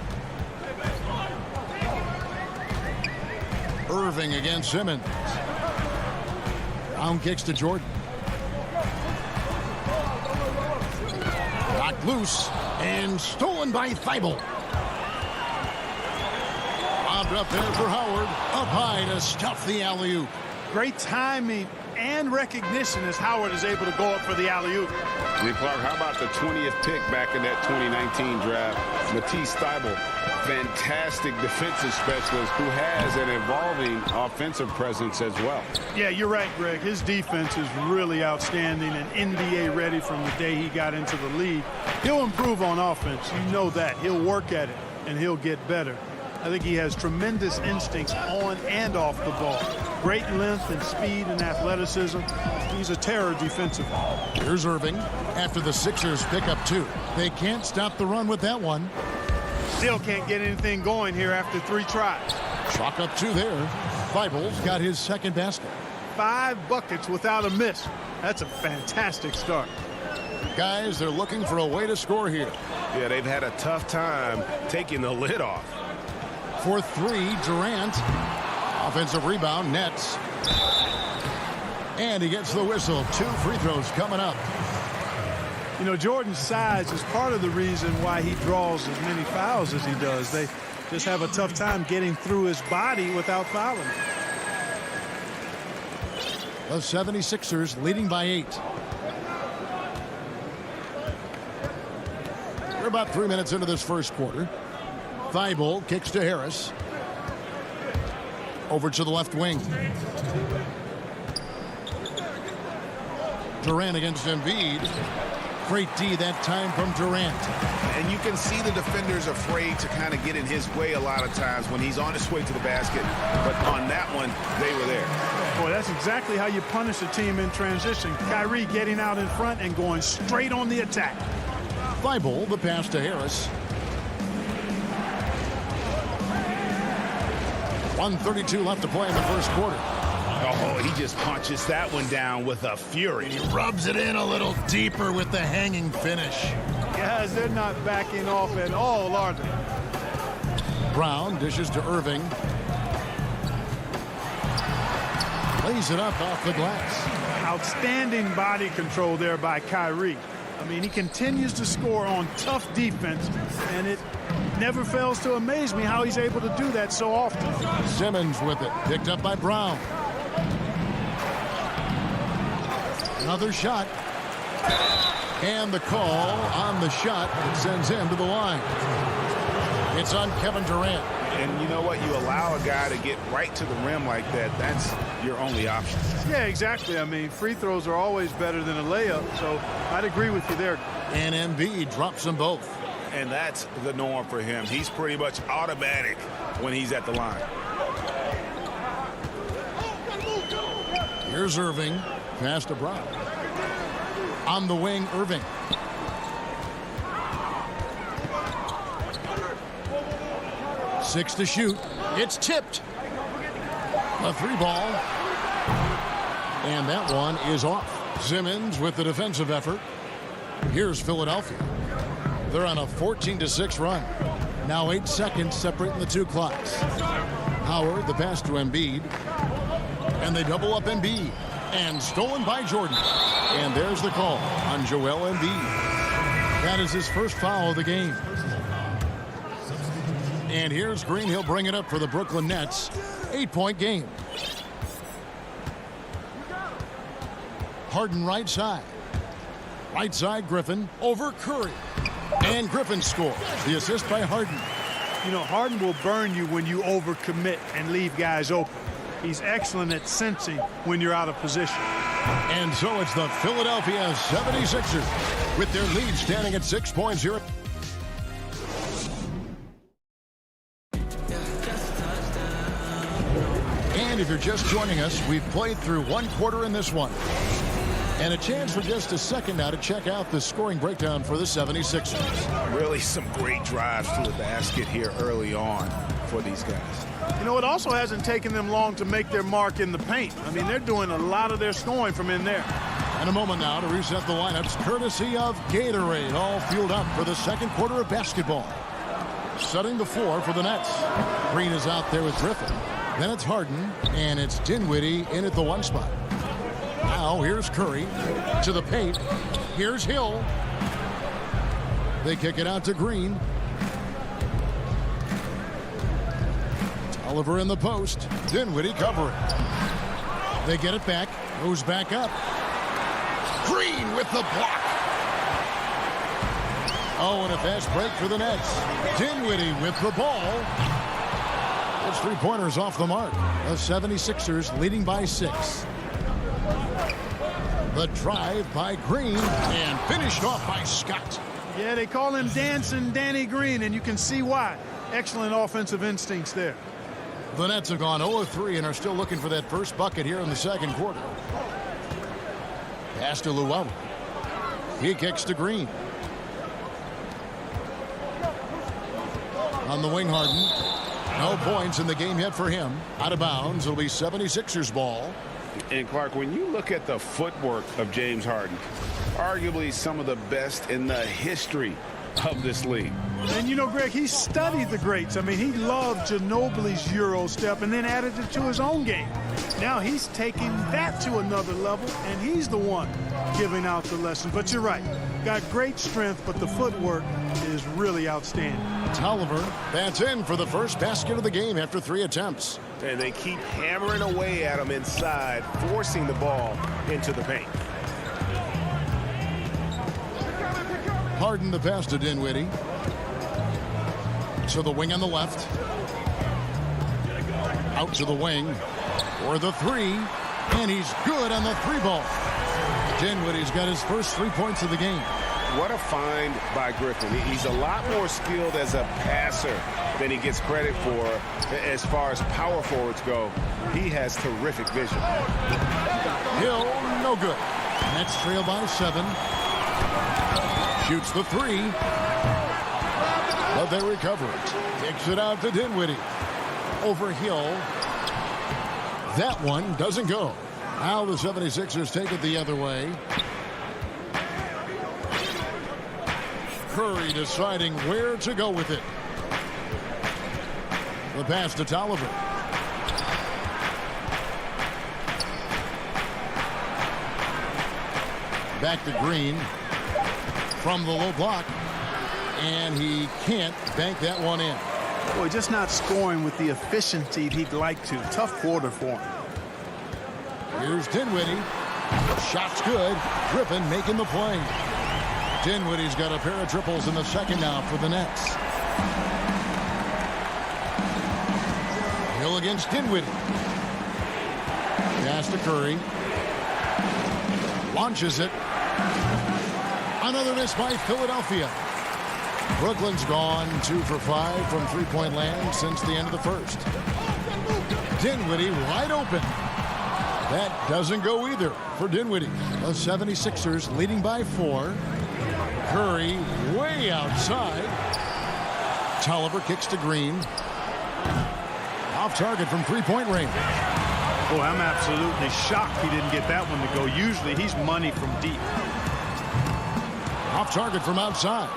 Irving against Simmons. Brown kicks to Jordan. Knocked loose and stolen by Thibault. Lobbed up there for Howard. Up high to stuff the alley-oop. Great timing and recognition as Howard is able to go up for the alley-oop. And Clark, how about the 20th pick back in that 2019 draft? Matisse Thybulle, fantastic defensive specialist who has an evolving offensive presence as well. Yeah, you're right, Greg. His defense is really outstanding and NBA ready from the day he got into the league. He'll improve on offense. You know that. He'll work at it, and he'll get better. I think he has tremendous instincts on and off the ball. Great length and speed and athleticism. He's a terror defensively. Here's Irving after the Sixers pick up 2. They can't stop the run with that one. Still can't get anything going here after 3 tries. Chalk up 2 there. Thibault's got his second basket. 5 buckets without a miss. That's a fantastic start. Guys, they're looking for a way to score here. Yeah, they've had a tough time taking the lid off. For 3, Durant. Offensive rebound, Nets. And he gets the whistle. 2 free throws coming up. You know, Jordan's size is part of the reason why he draws as many fouls as he does. They just have a tough time getting through his body without fouling. The 76ers leading by 8. We're about 3 minutes into this first quarter. Thibault kicks to Harris. Over to the left wing. Durant against Embiid. Great D that time from Durant. And you can see the defenders afraid to kind of get in his way a lot of times when he's on his way to the basket. But on that one, they were there. Boy, that's exactly how you punish a team in transition. Kyrie getting out in front and going straight on the attack. Thibault, the pass to Harris. 1:32 left to play in the first quarter. Oh, he just punches that one down with a fury. He rubs it in a little deeper with the hanging finish. Guys, they're not backing off at all, are they? Brown dishes to Irving. Lays it up off the glass. Outstanding body control there by Kyrie. I mean, he continues to score on tough defense, and it never fails to amaze me how he's able to do that so often. Simmons with it, picked up by Brown. Another shot. And the call on the shot that sends him to the line. It's on Kevin Durant. And you know what? You allow a guy to get right to the rim like that. That's your only option. Yeah, exactly. I mean, free throws are always better than a layup, so I'd agree with you there. And Embiid drops them both. And that's the norm for him. He's pretty much automatic when he's at the line. Here's Irving. Pass to Brown. On the wing, Irving. Six to shoot. It's tipped. A 3-ball. And that one is off. Simmons with the defensive effort. Here's Philadelphia. They're on a 14-6 run. Now 8 seconds separating the 2 clocks. Howard, the pass to Embiid. And they double up Embiid. And stolen by Jordan. And there's the call on Joel Embiid. That is his first foul of the game. And here's Green. He'll bring it up for the Brooklyn Nets. 8-point game. Harden right side. Right side, Griffin over Curry. And Griffin scores. The assist by Harden. You know, Harden will burn you when you overcommit and leave guys open. He's excellent at sensing when you're out of position. And so it's the Philadelphia 76ers with their lead standing at 6.0. And if you're just joining us, we've played through one quarter in this one. And a chance for just a second now to check out the scoring breakdown for the 76ers. Really some great drives to the basket here early on for these guys. You know, it also hasn't taken them long to make their mark in the paint. I mean, they're doing a lot of their scoring from in there. And a moment now to reset the lineups, courtesy of Gatorade, all fueled up for the second quarter of basketball. Setting the floor for the Nets. Green is out there with Griffin. Then it's Harden, and it's Dinwiddie in at the one spot. Now here's Curry to the paint. Here's Hill. They kick it out to Green. Oliver in the post. Dinwiddie covering. They get it back. Goes back up. Green with the block. Oh, and a fast break for the Nets. Dinwiddie with the ball. It's three-pointers off the mark. The 76ers leading by 6. The drive by Green and finished off by Scott. Yeah, they call him Dancing Danny Green, and you can see why. Excellent offensive instincts there. The Nets have gone 0-3 and are still looking for that first bucket here in the second quarter. Pass to Llewellyn. He kicks to Green. On the wing, Harden. No points in the game yet for him. Out of bounds. It'll be 76ers ball. And Clark, when you look at the footwork of James Harden, arguably some of the best in the history of this league. And you know, Greg, he studied the greats. I mean, he loved Ginobili's Euro step and then added it to his own game. Now he's taking that to another level, and he's the one giving out the lesson. But you're right. Got great strength, but the footwork is really outstanding. Tolliver bats in for the first basket of the game after 3 attempts. And they keep hammering away at him inside, forcing the ball into the paint. Harden the pass to Dinwiddie. To the wing on the left. Out to the wing for the 3. And he's good on the 3-ball. Dinwiddie's got his first 3 points of the game. What a find by Griffin. He's a lot more skilled as a passer than he gets credit for as far as power forwards go. He has terrific vision. Hill, no good. Nets trail by 7. Shoots the 3. But they recover it. Kicks it out to Dinwiddie. Over Hill. That one doesn't go. Now the 76ers take it the other way. Curry deciding where to go with it. The pass to Tolliver. Back to Green from the low block. And he can't bank that one in. Boy, just not scoring with the efficiency he'd like to. Tough quarter for him. Here's Dinwiddie. Shot's good. Griffin making the play. Dinwiddie's got a pair of triples in the second now for the Nets. Hill against Dinwiddie. Pass to Curry. Launches it. Another miss by Philadelphia. Brooklyn's gone 2 for 5 from three-point land since the end of the first. Dinwiddie wide open. That doesn't go either for Dinwiddie. The 76ers leading by 4. Curry way outside. Tolliver kicks to Green. Off target from three-point range. Boy, I'm absolutely shocked he didn't get that one to go. Usually he's money from deep. Off target from outside.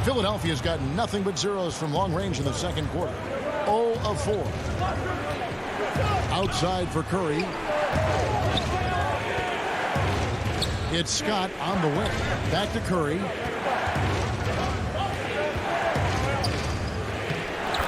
Philadelphia's got nothing but zeros from long range in the second quarter. 0 of 4. Outside for Curry. It's Scott on the wing. Back to Curry.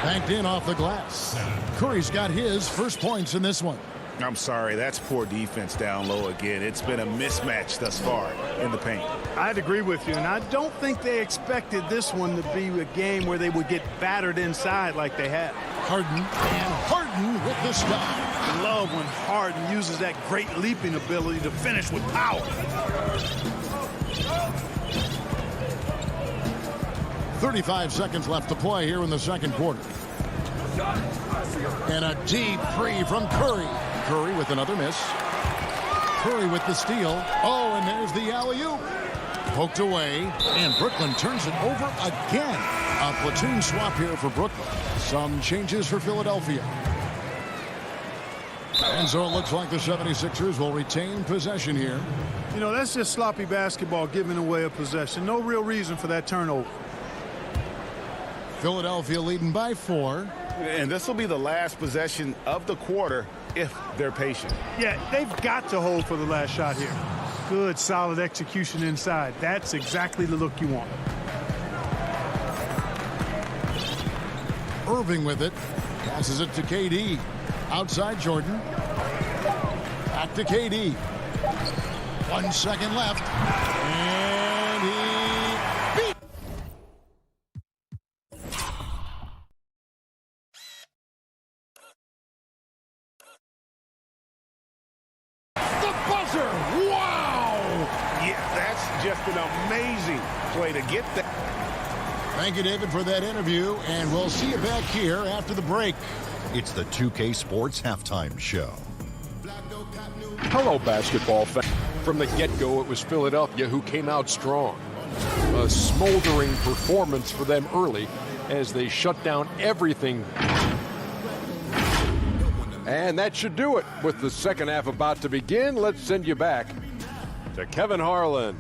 Banked in off the glass. Curry's got his first points in this one. I'm sorry, that's poor defense down low again. It's been a mismatch thus far in the paint. I'd agree with you, and I don't think they expected this one to be a game where they would get battered inside like they had. Harden, and Harden with the stop. I love when Harden uses that great leaping ability to finish with power. 35 seconds left to play here in the second quarter. And a deep three from Curry. Curry with another miss. Curry with the steal. Oh, and there's the alley-oop. Poked away, and Brooklyn turns it over again. A platoon swap here for Brooklyn. Some changes for Philadelphia. And so it looks like the 76ers will retain possession here. You know, that's just sloppy basketball, giving away a possession. No real reason for that turnover. Philadelphia leading by 4. And this will be the last possession of the quarter if they're patient. Yeah, they've got to hold for the last shot here. Good, solid execution inside. That's exactly the look you want. Irving with it. Passes it to KD. Outside Jordan. Back to KD. 1 second left. And he beat. The buzzer. Wow. Yeah, that's just an amazing play to get that. Thank you, David, for that interview, and we'll see you back here after the break. It's the 2K Sports Halftime Show. Hello, basketball fans. From the get-go, it was Philadelphia who came out strong. A smoldering performance for them early as they shut down everything. And that should do it. With the second half about to begin, let's send you back to Kevin Harlan.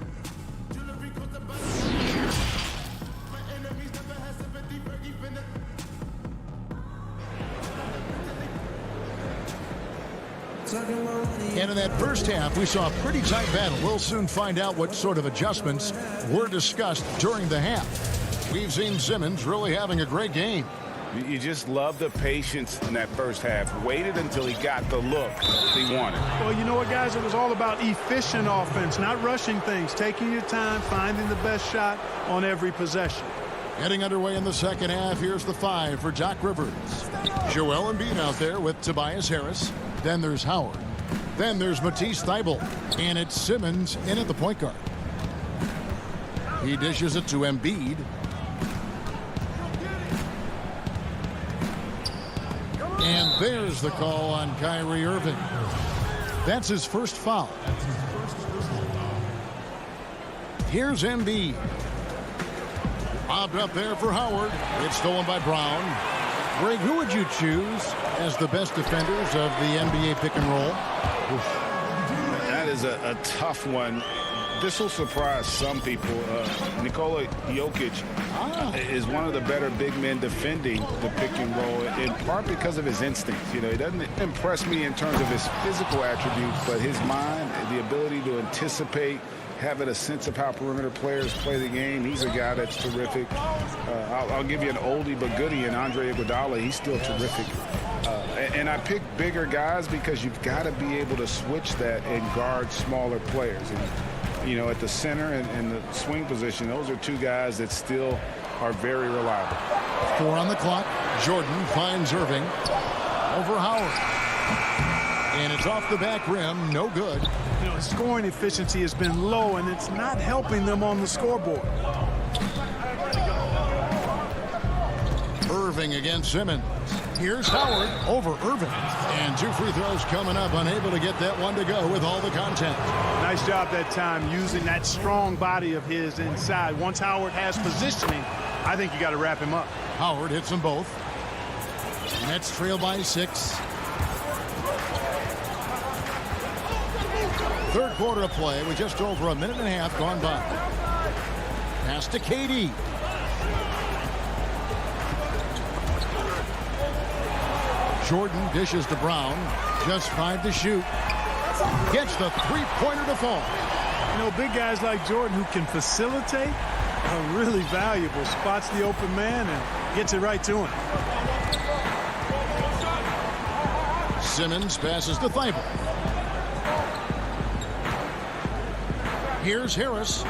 And in that first half, we saw a pretty tight battle. We'll soon find out what sort of adjustments were discussed during the half. We've seen Simmons really having a great game. You just love the patience in that first half. Waited until he got the look he wanted. Well, you know what, guys? It was all about efficient offense, not rushing things, taking your time, finding the best shot on every possession. Getting underway in the second half, here's the 5 for Doc Rivers. Joel Embiid out there with Tobias Harris. Then there's Howard. Then there's Matisse Thybulle. And it's Simmons in at the point guard. He dishes it to Embiid. And there's the call on Kyrie Irving. That's his first foul. Here's Embiid. Lobbed up there for Howard. It's stolen by Brown. Greg, who would you choose as the best defenders of the NBA pick and roll? That is a tough one. This will surprise some people. Nikola Jokic is one of the better big men defending the pick and roll, in part because of his instincts. You know, he doesn't impress me in terms of his physical attributes, but his mind, the ability to anticipate, having a sense of how perimeter players play the game. He's a guy that's terrific. I'll give you an oldie but goodie in Andre Iguodala. He's still terrific. And I pick bigger guys because you've got to be able to switch that and guard smaller players. And, you know, at the center and the swing position, those are two guys that still are very reliable. 4 on the clock. Jordan finds Irving over Howard. And it's off the back rim. No good. You know, scoring efficiency has been low, and it's not helping them on the scoreboard. Irving against Simmons. Here's Howard over Irving. And 2 free throws coming up. Unable to get that one to go with all the contact. Nice job that time using that strong body of his inside. Once Howard has positioning, I think you got to wrap him up. Howard hits them both. Nets trail by 6. Third quarter of play with just over a minute and a half gone by. Pass to KD. Jordan dishes to Brown. Just 5 to shoot. Gets the three-pointer to fall. You know, big guys like Jordan who can facilitate are really valuable. Spots the open man and gets it right to him. Simmons passes to Thibault. Here's Harris.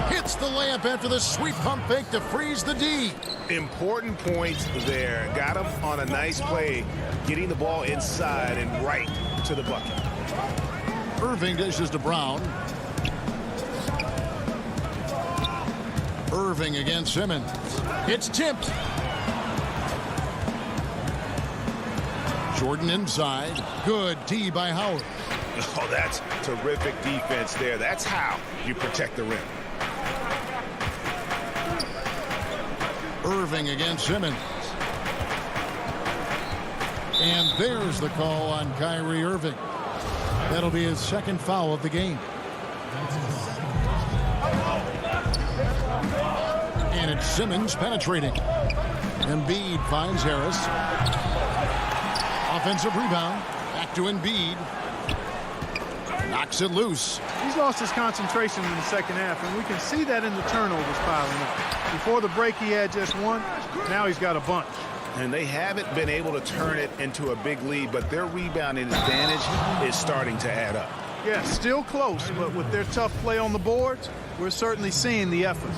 Hits the layup after the sweet pump fake to freeze the D. Important points there. Got him on a nice play, getting the ball inside and right to the bucket. Irving dishes to Brown. Irving against Simmons. It's tipped. Jordan inside. Good D by Howard. Oh, that's terrific defense there. That's how you protect the rim. Irving against Simmons. And there's the call on Kyrie Irving. That'll be his second foul of the game. And it's Simmons penetrating. Embiid finds Harris. Offensive rebound. Back to Embiid. Knocks it loose. He's lost his concentration in the second half, and we can see that in the turnovers piling up. Before the break, he had just one. Now he's got a bunch. And they haven't been able to turn it into a big lead, but their rebounding advantage is starting to add up. Yeah, still close, but with their tough play on the boards, we're certainly seeing the effort.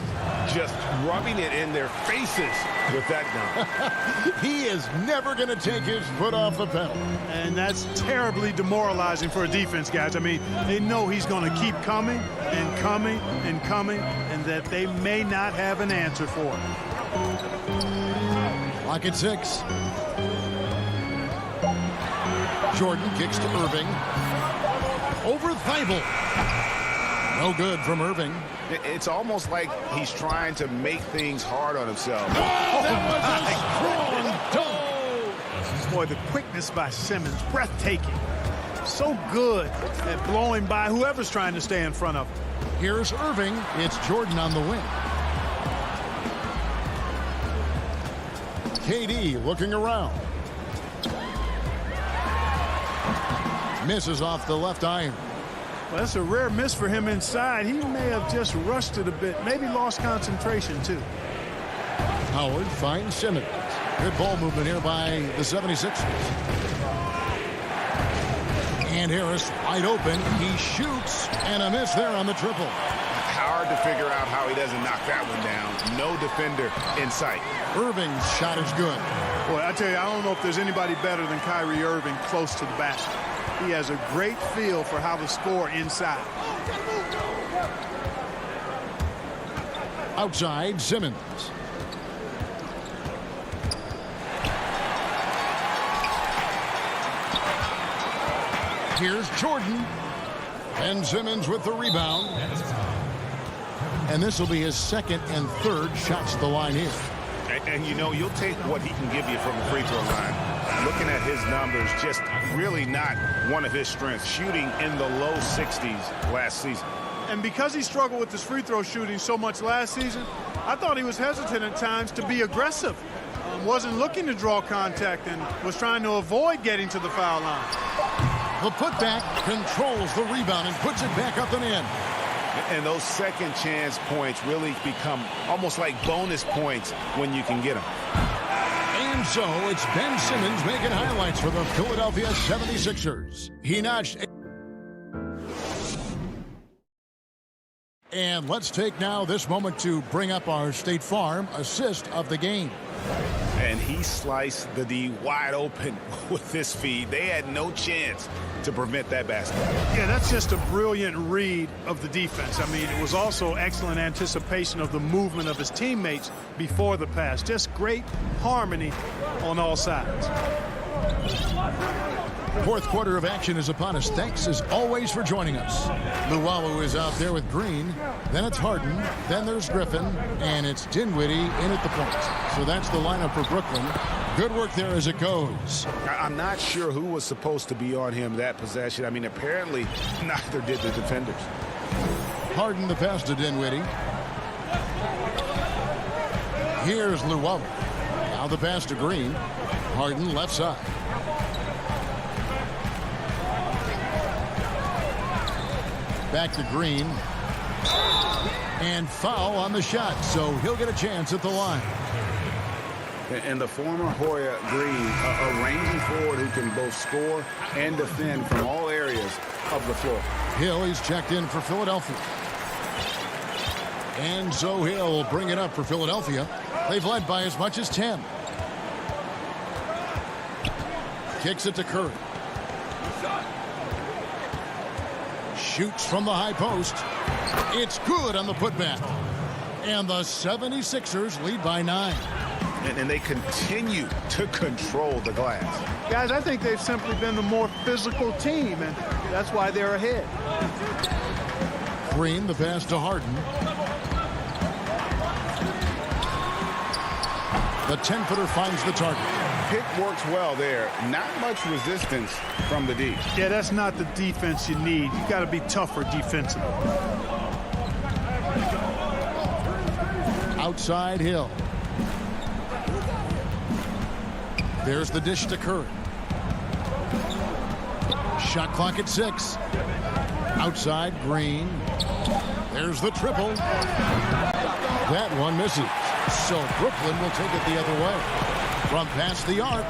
Just rubbing it in their faces with that dunk. He is never going to take his foot off the pedal. And that's terribly demoralizing for a defense, guys. I mean, they know he's going to keep coming and coming and coming, and that they may not have an answer for it. Clock at 6. Jordan kicks to Irving. Over Thibault. No good from Irving. It's almost like he's trying to make things hard on himself. Oh, that was a strong dunk. Boy, the quickness by Simmons, breathtaking. So good at blowing by whoever's trying to stay in front of him. Here's Irving. It's Jordan on the wing. KD looking around. Misses off the left iron. Well, that's a rare miss for him inside. He may have just rushed it a bit, maybe lost concentration too. Howard finds Simmons. Good ball movement here by the 76ers. And Harris wide open. He shoots, and a miss there on the triple. Hard to figure out how he doesn't knock that one down. No defender in sight. Irving's shot is good. Boy, I tell you, I don't know if there's anybody better than Kyrie Irving close to the basket. He has a great feel for how to score inside. Outside, Simmons. Here's Jordan. And Simmons with the rebound. And this will be his second and third shots at the line here. And you know, you'll take what he can give you from the free throw line. Looking at his numbers, just really not one of his strengths. Shooting in the low 60s last season. And because he struggled with his free throw shooting so much last season, I thought he was hesitant at times to be aggressive. Wasn't looking to draw contact and was trying to avoid getting to the foul line. The putback controls the rebound and puts it back up and in. And those second chance points really become almost like bonus points when you can get them. And so it's Ben Simmons making highlights for the Philadelphia 76ers. He notched. And let's take now this moment to bring up our State Farm assist of the game. And he sliced the D wide open with this feed. They had no chance to prevent that basket. Yeah, that's just a brilliant read of the defense. I mean, it was also excellent anticipation of the movement of his teammates before the pass. Just great harmony on all sides. Fourth quarter of action is upon us. Thanks as always for joining us. Luwawu is out there with Green. Then it's Harden. Then there's Griffin. And it's Dinwiddie in at the point. So that's the lineup for Brooklyn. Good work there as it goes. I'm not sure who was supposed to be on him that possession. I mean, apparently neither did the defenders. Harden the pass to Dinwiddie. Here's Luwawu. Now the pass to Green. Harden left side. Back to Green. And foul on the shot, so he'll get a chance at the line. And the former Hoya Green, a rangy forward who can both score and defend from all areas of the floor. Hill, he's checked in for Philadelphia. And so Hill will bring it up for Philadelphia. They've led by as much as 10. Kicks it to Curry. Shoots from the high post. It's good on the putback. And the 76ers lead by 9. And they continue to control the glass. Guys, I think they've simply been the more physical team, and that's why they're ahead. Green, the pass to Harden. The 10-footer finds the target. Pick works well there. Not much resistance from the D. Yeah, that's not the defense you need. You got to be tougher defensively. Outside Hill. There's the dish to Curry. Shot clock at 6. Outside Green. There's the triple. That one misses. So Brooklyn will take it the other way. From past the arc.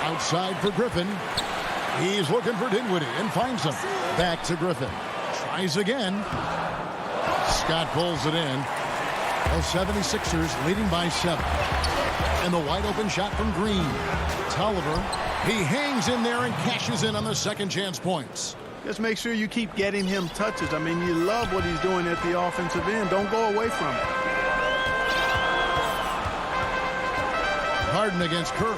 Outside for Griffin. He's looking for Dinwiddie and finds him. Back to Griffin. Tries again. Scott pulls it in. The 76ers leading by 7. And the wide open shot from Green. Tolliver. He hangs in there and cashes in on the second chance points. Just make sure you keep getting him touches. I mean, you love what he's doing at the offensive end. Don't go away from it. Harden against Curry.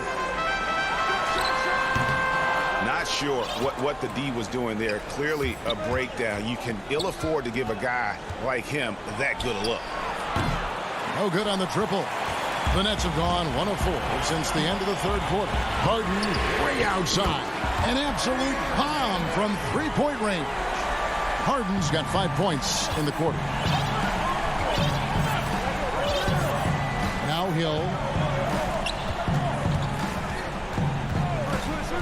Not sure what the D was doing there. Clearly a breakdown. You can ill afford to give a guy like him that good a look. No good on the triple. The Nets have gone 1 of 4 since the end of the third quarter. Harden way outside. An absolute bomb from three-point range. Harden's got 5 points in the quarter. Now Hill.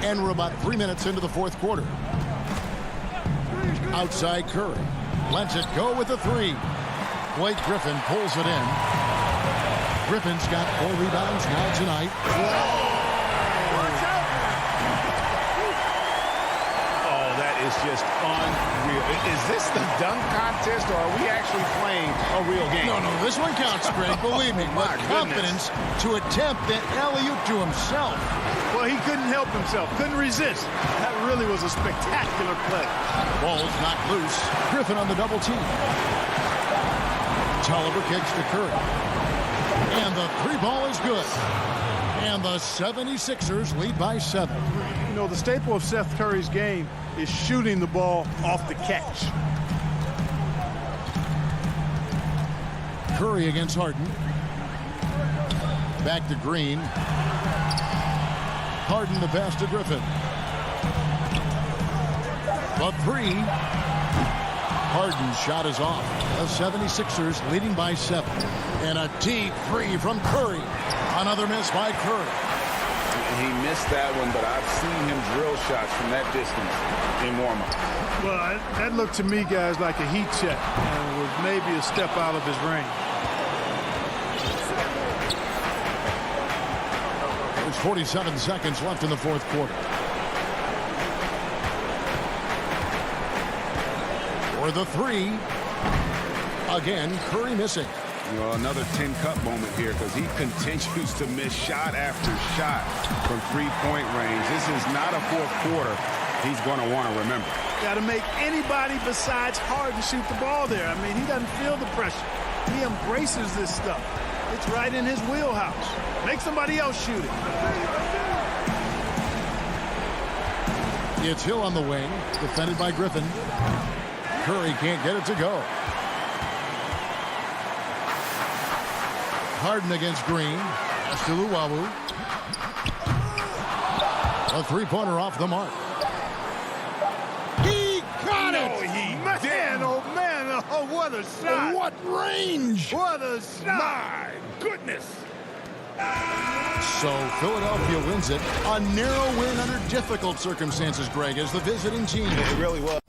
And we're about 3 minutes into the fourth quarter. Outside Curry. Lets it go with the 3. Blake Griffin pulls it in. Griffin's got 4 rebounds now tonight. Oh, that is just unreal. Is this the dunk contest, or are we actually playing a real game? No, this one counts, Greg. Believe me. With confidence to attempt that alley-oop to himself. Well, he couldn't help himself. Couldn't resist. That really was a spectacular play. Ball's knocked loose. Griffin on the double team. Tolliver kicks to Curry. And the 3 ball is good. And the 76ers lead by 7. You know, the staple of Seth Curry's game is shooting the ball off the catch. Curry against Harden. Back to Green. Harden the pass to Griffin. The 3. Harden's shot is off. The 76ers leading by 7. And a deep 3 from Curry. Another miss by Curry. He missed that one, but I've seen him drill shots from that distance in warm-up. Well, that looked to me, guys, like a heat check. And was maybe a step out of his range. There's 47 seconds left in the fourth quarter. For the 3. Again, Curry missing. Well, another tin cup moment here because he continues to miss shot after shot from three-point range. This is not a fourth quarter he's going to want to remember. Got to make anybody besides Harden shoot the ball there. I mean, he doesn't feel the pressure. He embraces this stuff. It's right in his wheelhouse. Make somebody else shoot it. It's Hill on the wing, defended by Griffin. Curry can't get it to go. Harden against Green. Pass to Luwawu. A 3-pointer off the mark. He got it! Oh, man, oh, what a shot. What range! What a shot. My goodness. So Philadelphia wins it. A narrow win under difficult circumstances, Greg, as the visiting team. It really was.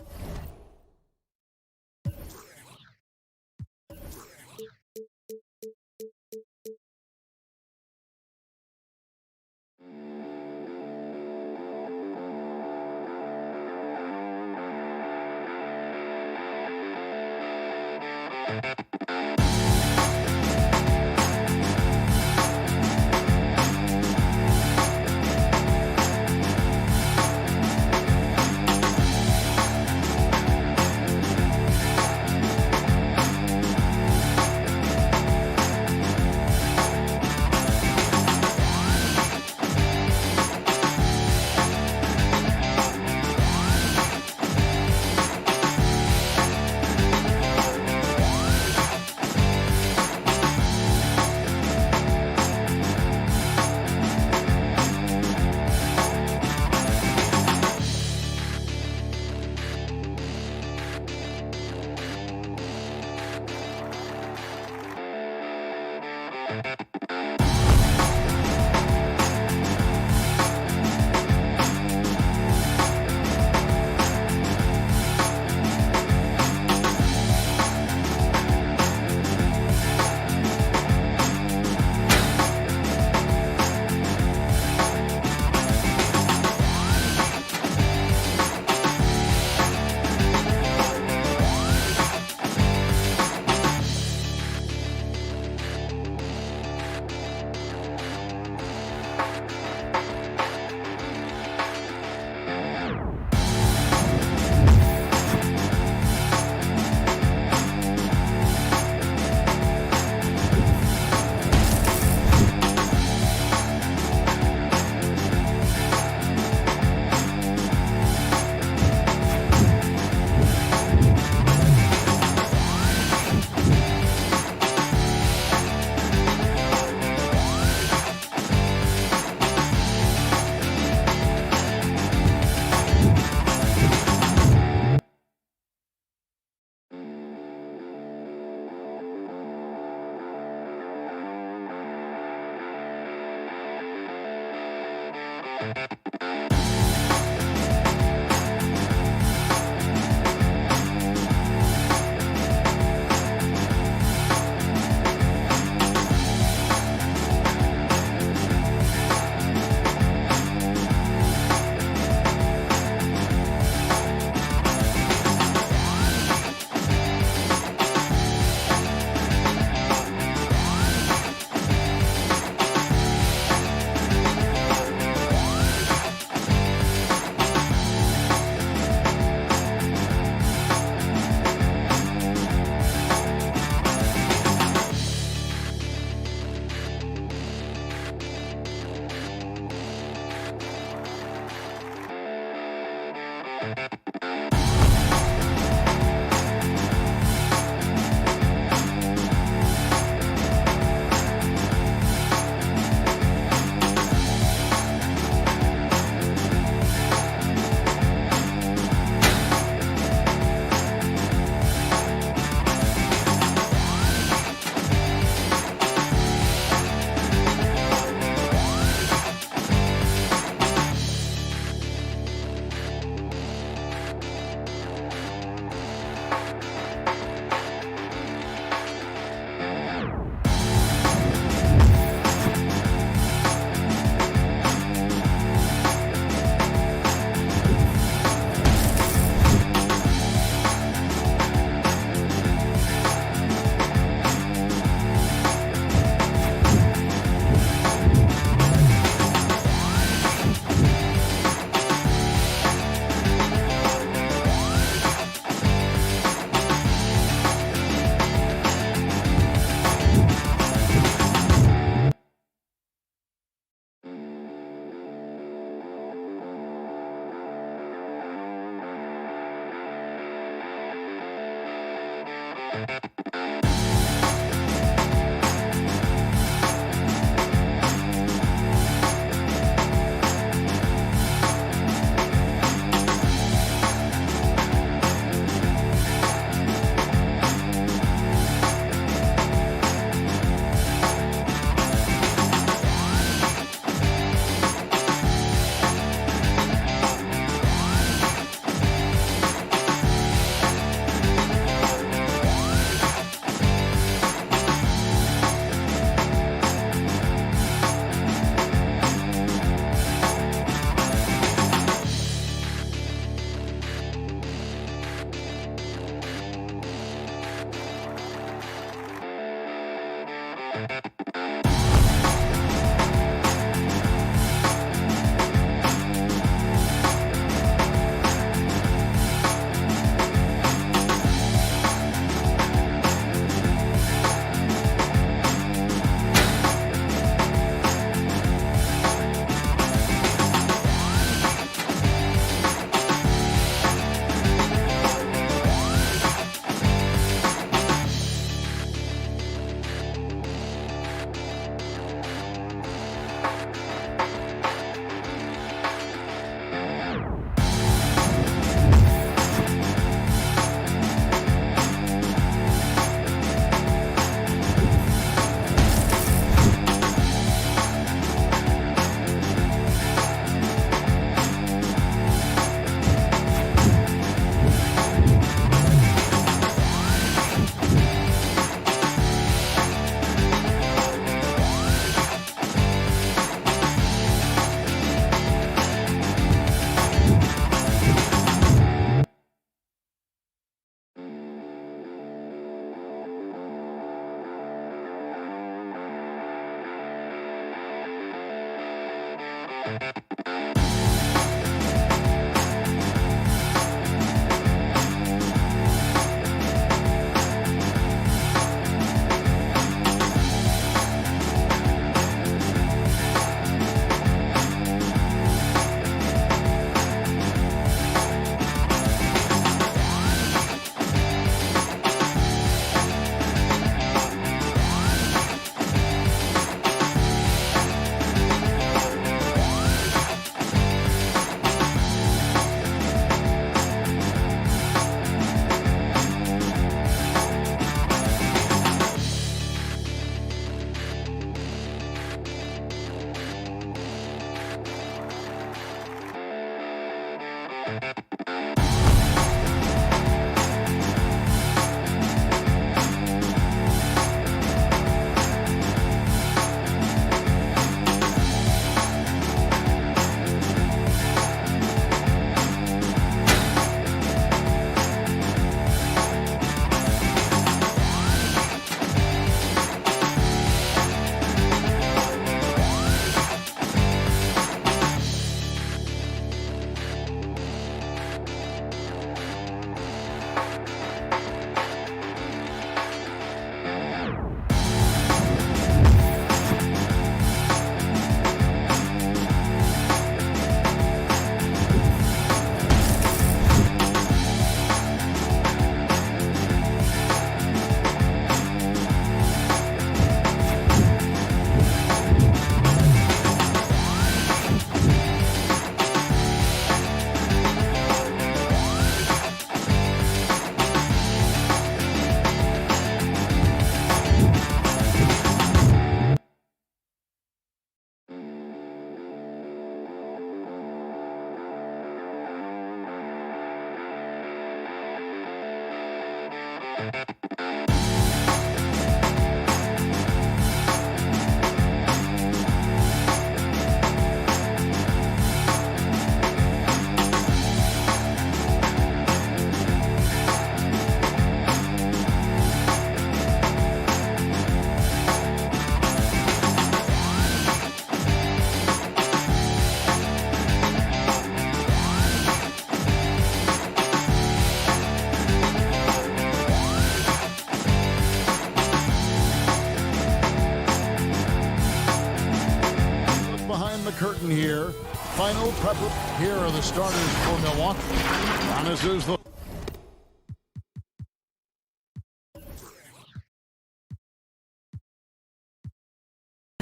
Curtain here. Final prep. Here are the starters for Milwaukee. Giannis is the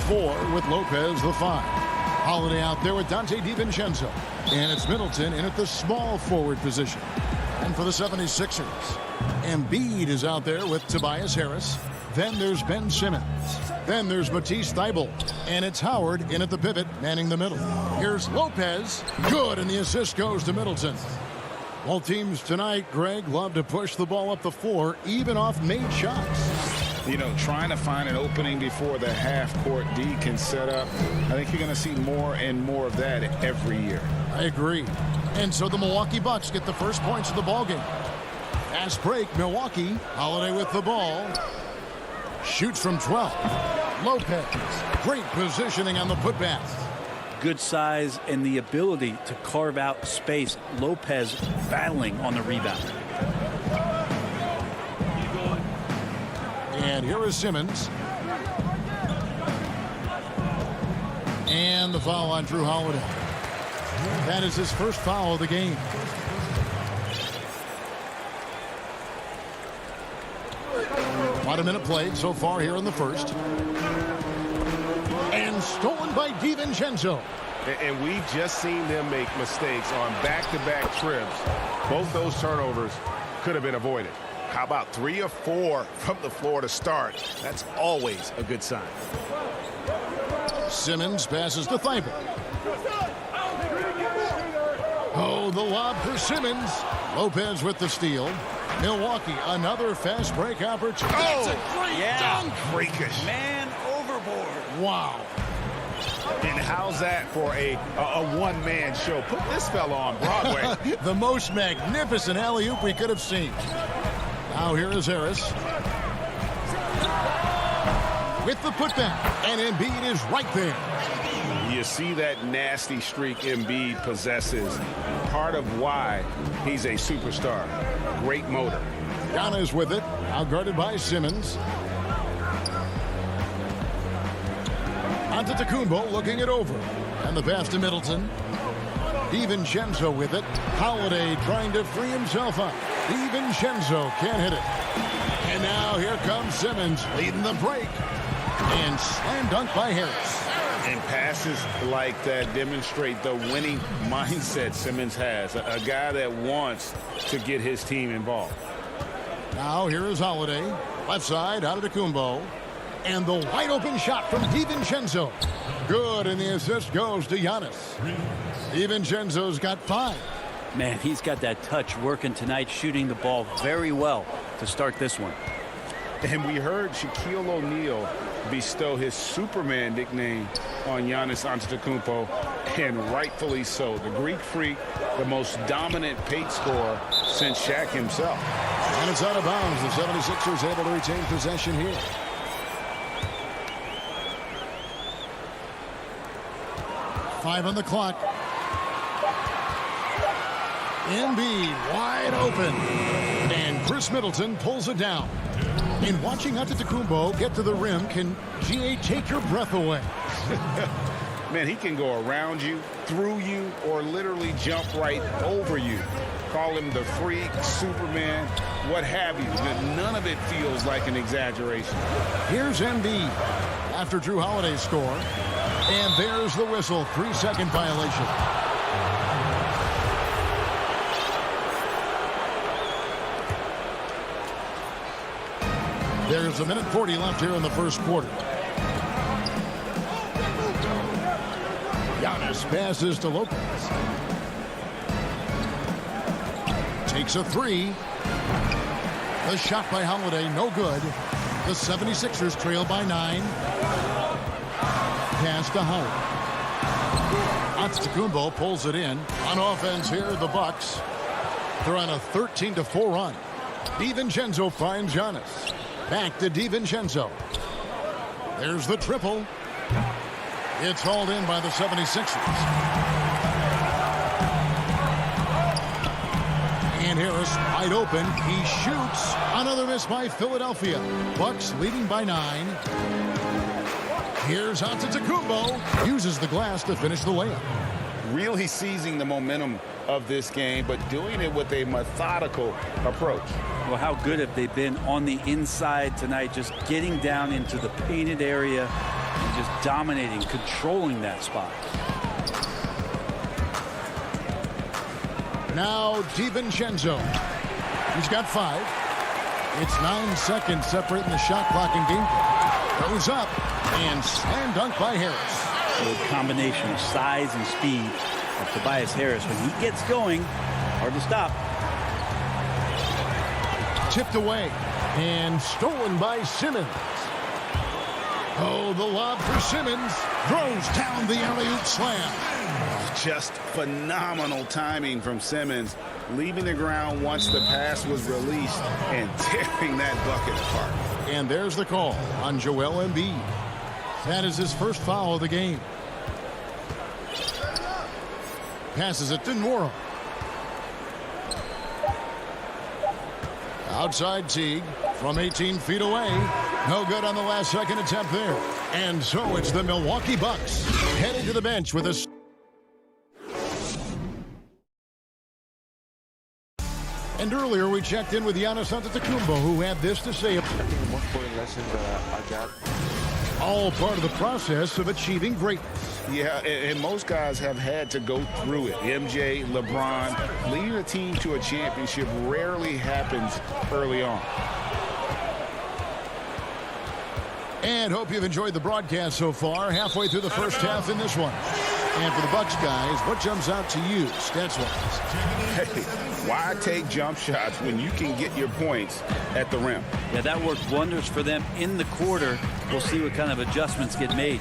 four with Lopez the five. Holiday out there with Dante DiVincenzo. And it's Middleton in at the small forward position. And for the 76ers, Embiid is out there with Tobias Harris. Then there's Ben Simmons. Then there's Matisse Thybulle. And it's Howard in at the pivot, manning the middle. Here's Lopez. Good, and the assist goes to Middleton. Both teams tonight, Greg, love to push the ball up the floor, even off made shots. You know, trying to find an opening before the half-court D can set up. I think you're going to see more and more of that every year. I agree. And so the Milwaukee Bucks get the first points of the ballgame. Fast break, Milwaukee. Holiday with the ball. Shoots from 12. Lopez. Great positioning on the putback. Good size and the ability to carve out space. Lopez battling on the rebound. And here is Simmons. And the foul on Drew Holiday. That is his first foul of the game. About a minute played so far here in the first. And stolen by DiVincenzo. And we've just seen them make mistakes on back-to-back trips. Both those turnovers could have been avoided. How about 3 of 4 from the floor to start? That's always a good sign. Simmons passes to Thibault. Oh, the lob for Simmons. Lopez with the steal. Milwaukee, another fast break opportunity. Oh, that's a great dunk. Freakish. Man overboard. Wow. And how's that for a one-man show? Put this fella on Broadway. The most magnificent alley-oop we could have seen. Now here is Harris. With the putback. And Embiid is right there. You see that nasty streak Embiid possesses. Part of why he's a superstar. Great motor. Giannis with it. Outguarded by Simmons. Antetokounmpo looking it over. And the pass to Middleton. DiVincenzo with it. Holiday trying to free himself up. DiVincenzo can't hit it. And now here comes Simmons leading the break. And slam dunk by Harris. And passes like that demonstrate the winning mindset Simmons has. A guy that wants to get his team involved. Now here is Holiday. Left side, Antetokounmpo. And the wide open shot from DiVincenzo. Good, and the assist goes to Giannis. DiVincenzo's got 5. Man, he's got that touch working tonight, shooting the ball very well to start this one. And we heard Shaquille O'Neal bestow his Superman nickname on Giannis Antetokounmpo, and rightfully so. The Greek Freak, the most dominant paint scorer since Shaq himself. And it's out of bounds. The 76ers able to retain possession here. Five on the clock. Embiid wide open. And Chris Middleton pulls it down. And watching Antetokounmpo get to the rim can GA take your breath away. Man, he can go around you, through you, or literally jump right over you. Call him the freak, Superman, what have you. None of it feels like an exaggeration. Here's Embiid after Drew Holiday's score. And there's the whistle. 3-second violation. There's a minute 40 left here in the first quarter. Giannis passes to Lopez. Takes a 3. The shot by Holiday, no good. The 76ers trail by 9. Pass to Howard. Antetokounmpo pulls it in. On offense here, the Bucks. They're on a 13-4 run. DiVincenzo finds Giannis. Back to DiVincenzo. There's the triple. It's hauled in by the 76ers. And Harris wide open. He shoots. Another miss by Philadelphia. Bucks leading by 9. Here's Antetokounmpo. Uses the glass to finish the layup. Really seizing the momentum of this game, but doing it with a methodical approach. Well, how good have they been on the inside tonight, just getting down into the painted area and just dominating, controlling that spot. Now DiVincenzo. He's got 5. It's 9 seconds separating the shot clock and game. Goes up and slam dunk by Harris. A combination of size and speed of Tobias Harris. When he gets going, hard to stop. Tipped away and stolen by Simmons. Oh, the lob for Simmons. Throws down the alley-oop slam. Just phenomenal timing from Simmons, leaving the ground once the pass was released and tearing that bucket apart. And there's the call on Joel Embiid. That is his first foul of the game. Passes it to Nora. Outside Teague from 18 feet away. No good on the last second attempt there. And so it's the Milwaukee Bucks heading to the bench with a... And earlier we checked in with Giannis Antetokounmpo, who had this to say. I think one important lesson that I got. All part of the process of achieving greatness. Yeah, and most guys have had to go through it. MJ, LeBron, leading a team to a championship rarely happens early on. And hope you've enjoyed the broadcast so far. Halfway through the first half in this one. And for the Bucks guys, what jumps out to you, stats-wise? Hey, why take jump shots when you can get your points at the rim? Yeah, that worked wonders for them in the quarter. We'll see what kind of adjustments get made.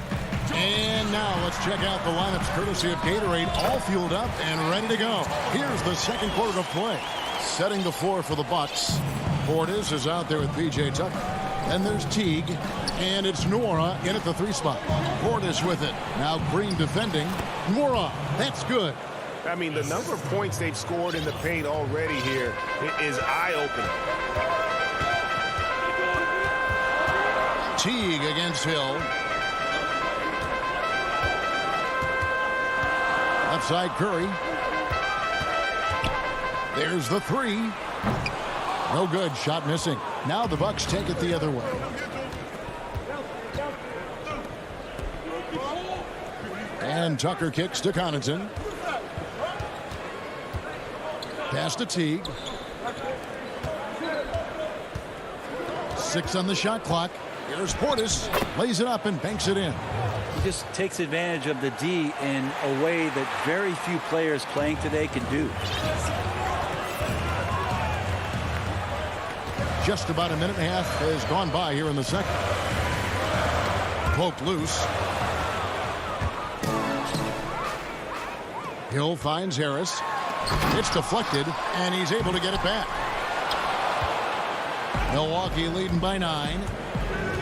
And now let's check out the lineups courtesy of Gatorade, all fueled up and ready to go. Here's the second quarter of play. Setting the floor for the Bucks. Portis is out there with P.J. Tucker. Then there's Teague, and it's Nora in at the 3 spot. Portis with it. Now Green defending. Nora, that's good. I mean, the number of points they've scored in the paint already here is eye-opening. Teague against Hill. Left side Curry. There's the 3. No good. Shot missing. Now the Bucks take it the other way. And Tucker kicks to Connaughton. Pass to Teague. 6 on the shot clock. Here's Portis. Lays it up and banks it in. He just takes advantage of the D in a way that very few players playing today can do. Just about a minute and a half has gone by here in the second. Poked loose. Hill finds Harris. It's deflected, and he's able to get it back. Milwaukee leading by 9.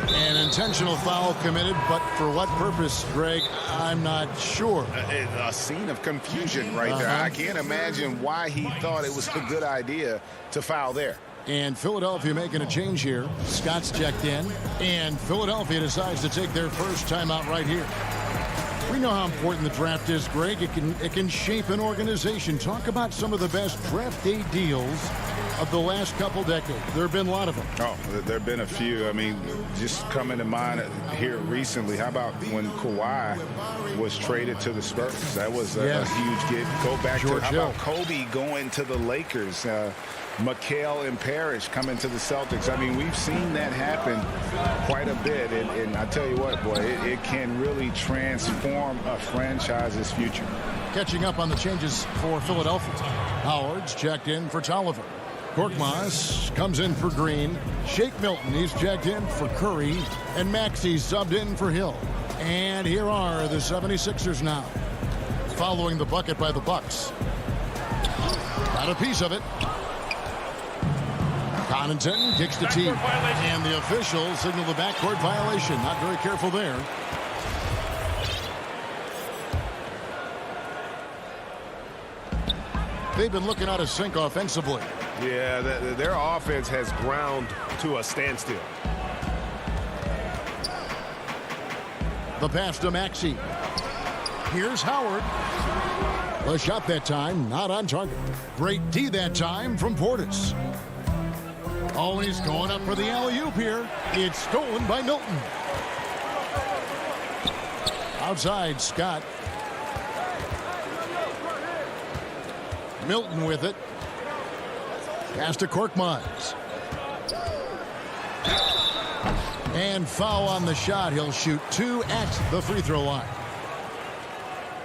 An intentional foul committed, but for what purpose, Greg, I'm not sure. A scene of confusion right there. I can't imagine why he thought it was a good idea to foul there. And Philadelphia making a change here. Scott's checked in, and Philadelphia decides to take their first timeout right here. We know how important the draft is, Greg. It can shape an organization. Talk about some of the best draft day deals of the last couple decades. There have been a lot of them. Oh, there have been a few. I mean, just coming to mind here recently. How about when Kawhi was traded to the Spurs? That was a huge get. Go back George to how Hill. about Kobe going to the Lakers? McHale and Parrish coming to the Celtics. I mean, we've seen that happen quite a bit. And I tell you what, boy, it can really transform a franchise's future. Catching up on the changes for Philadelphia. Howard's checked in for Tolliver. Korkmaz comes in for Green. Shake Milton, he's checked in for Curry. And Maxey's subbed in for Hill. And here are the 76ers now. Following the bucket by the Bucks. Got a piece of it. Connaughton kicks to Teague. And the officials signal the backcourt violation. Not very careful there. They've been looking out of sync offensively. Yeah, their offense has ground to a standstill. The pass to Maxey. Here's Howard. The shot that time, not on target. Great D that time from Portis. Oh, and he's going up for the alley-oop here. It's stolen by Milton. Outside, Scott. Milton with it. Pass to Korkmaz. And foul on the shot. He'll shoot 2 at the free throw line.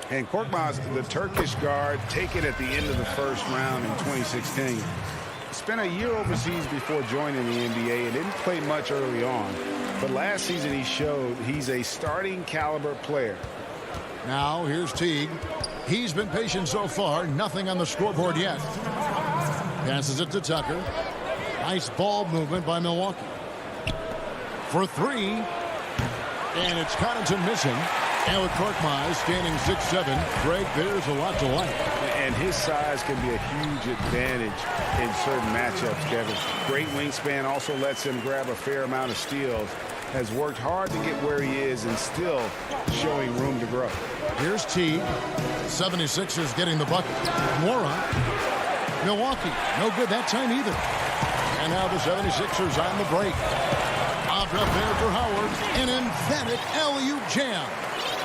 And Korkmaz, the Turkish guard, taken at the end of the first round in 2016. Spent a year overseas before joining the NBA and didn't play much early on. But last season he showed he's a starting caliber player. Now here's Teague. He's been patient so far. Nothing on the scoreboard yet. Passes it to Tucker. Nice ball movement by Milwaukee. For 3. And it's Connaughton missing. And with Korkmaz standing 6'7", Greg, there's a lot to like. And his size can be a huge advantage in certain matchups, Kevin. Great wingspan also lets him grab a fair amount of steals. Has worked hard to get where he is and still showing room to grow. Here's T. 76ers getting the bucket. Mora. Milwaukee. No good that time either. And now the 76ers on the break. Lobbed up there for Howard. An emphatic alley-oop jam.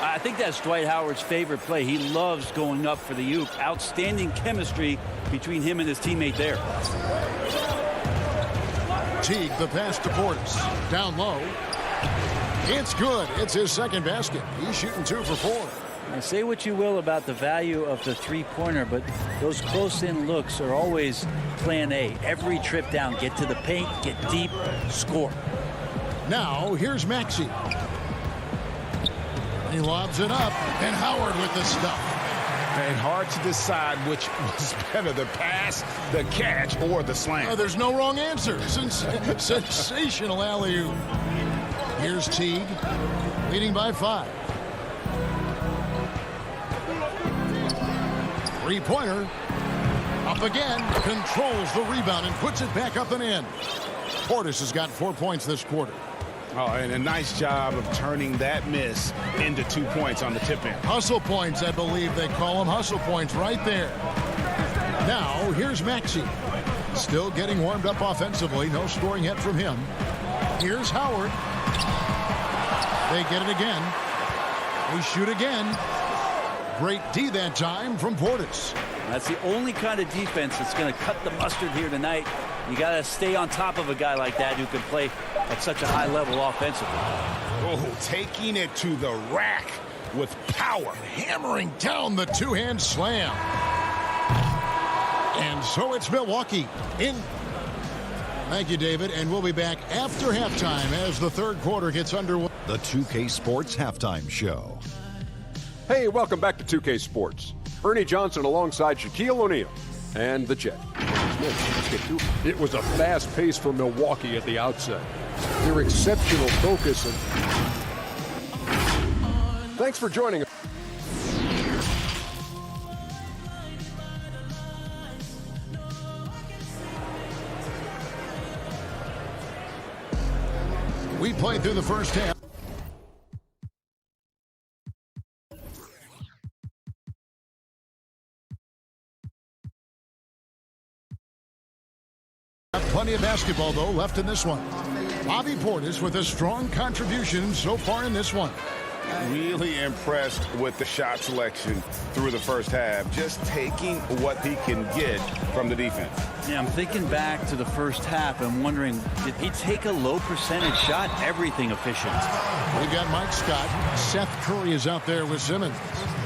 I think that's Dwight Howard's favorite play. He loves going up for the oop. Outstanding chemistry between him and his teammate there. Teague, the pass to Portis. Down low. It's good. It's his second basket. He's shooting 2 for 4. Now, say what you will about the value of the three-pointer, but those close-in looks are always plan A. Every trip down, get to the paint, get deep, score. Now, here's Maxey. He lobs it up, and Howard with the stuff. And hard to decide which was better, the pass, the catch, or the slam. There's no wrong answer. Sensational alley-oop. Here's Teague, leading by 5. Three-pointer. Up again. Controls the rebound and puts it back up and in. Portis has got 4 points this quarter. Oh, and a nice job of turning that miss into 2 points on the tip-in. Hustle points, I believe they call them. Hustle points right there. Now, here's Maxey. Still getting warmed up offensively. No scoring yet from him. Here's Howard. They get it again. They shoot again. Great D that time from Portis. That's the only kind of defense that's going to cut the mustard here tonight. You got to stay on top of a guy like that who can play at such a high level offensively. Oh, taking it to the rack with power. Hammering down the two-hand slam. And so it's Milwaukee in. Thank you, David. And we'll be back after halftime as the third quarter gets underway. The 2K Sports Halftime Show. Hey, welcome back to 2K Sports. Ernie Johnson alongside Shaquille O'Neal and the Jet. Let's get to it. It was a fast pace for Milwaukee at the outset. Their exceptional focus. And thanks for joining us. We played through the first half. Plenty of basketball, though, left in this one. Bobby Portis with a strong contribution so far in this one. Really impressed with the shot selection through the first half. Just taking what he can get from the defense. Yeah, I'm thinking back to the first half and wondering, did he take a low percentage shot? Everything efficient. We've got Mike Scott. Seth Curry is out there with Simmons.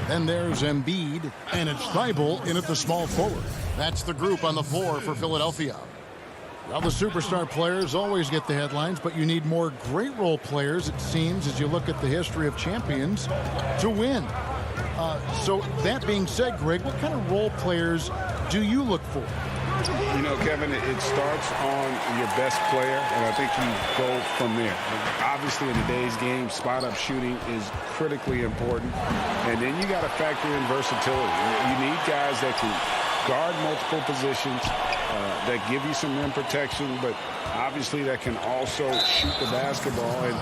Then there's Embiid, and it's Thibault in at the small forward. That's the group on the floor for Philadelphia. Well, the superstar players always get the headlines, but you need more great role players, it seems, as you look at the history of champions, to win. So that being said, Greg, what kind of role players do you look for? You know, Kevin, it starts on your best player, and I think you go from there. Obviously, in today's game, spot-up shooting is critically important, and then you got to factor in versatility. You need guys that can guard multiple positions, that give you some rim protection, but obviously that can also shoot the basketball. And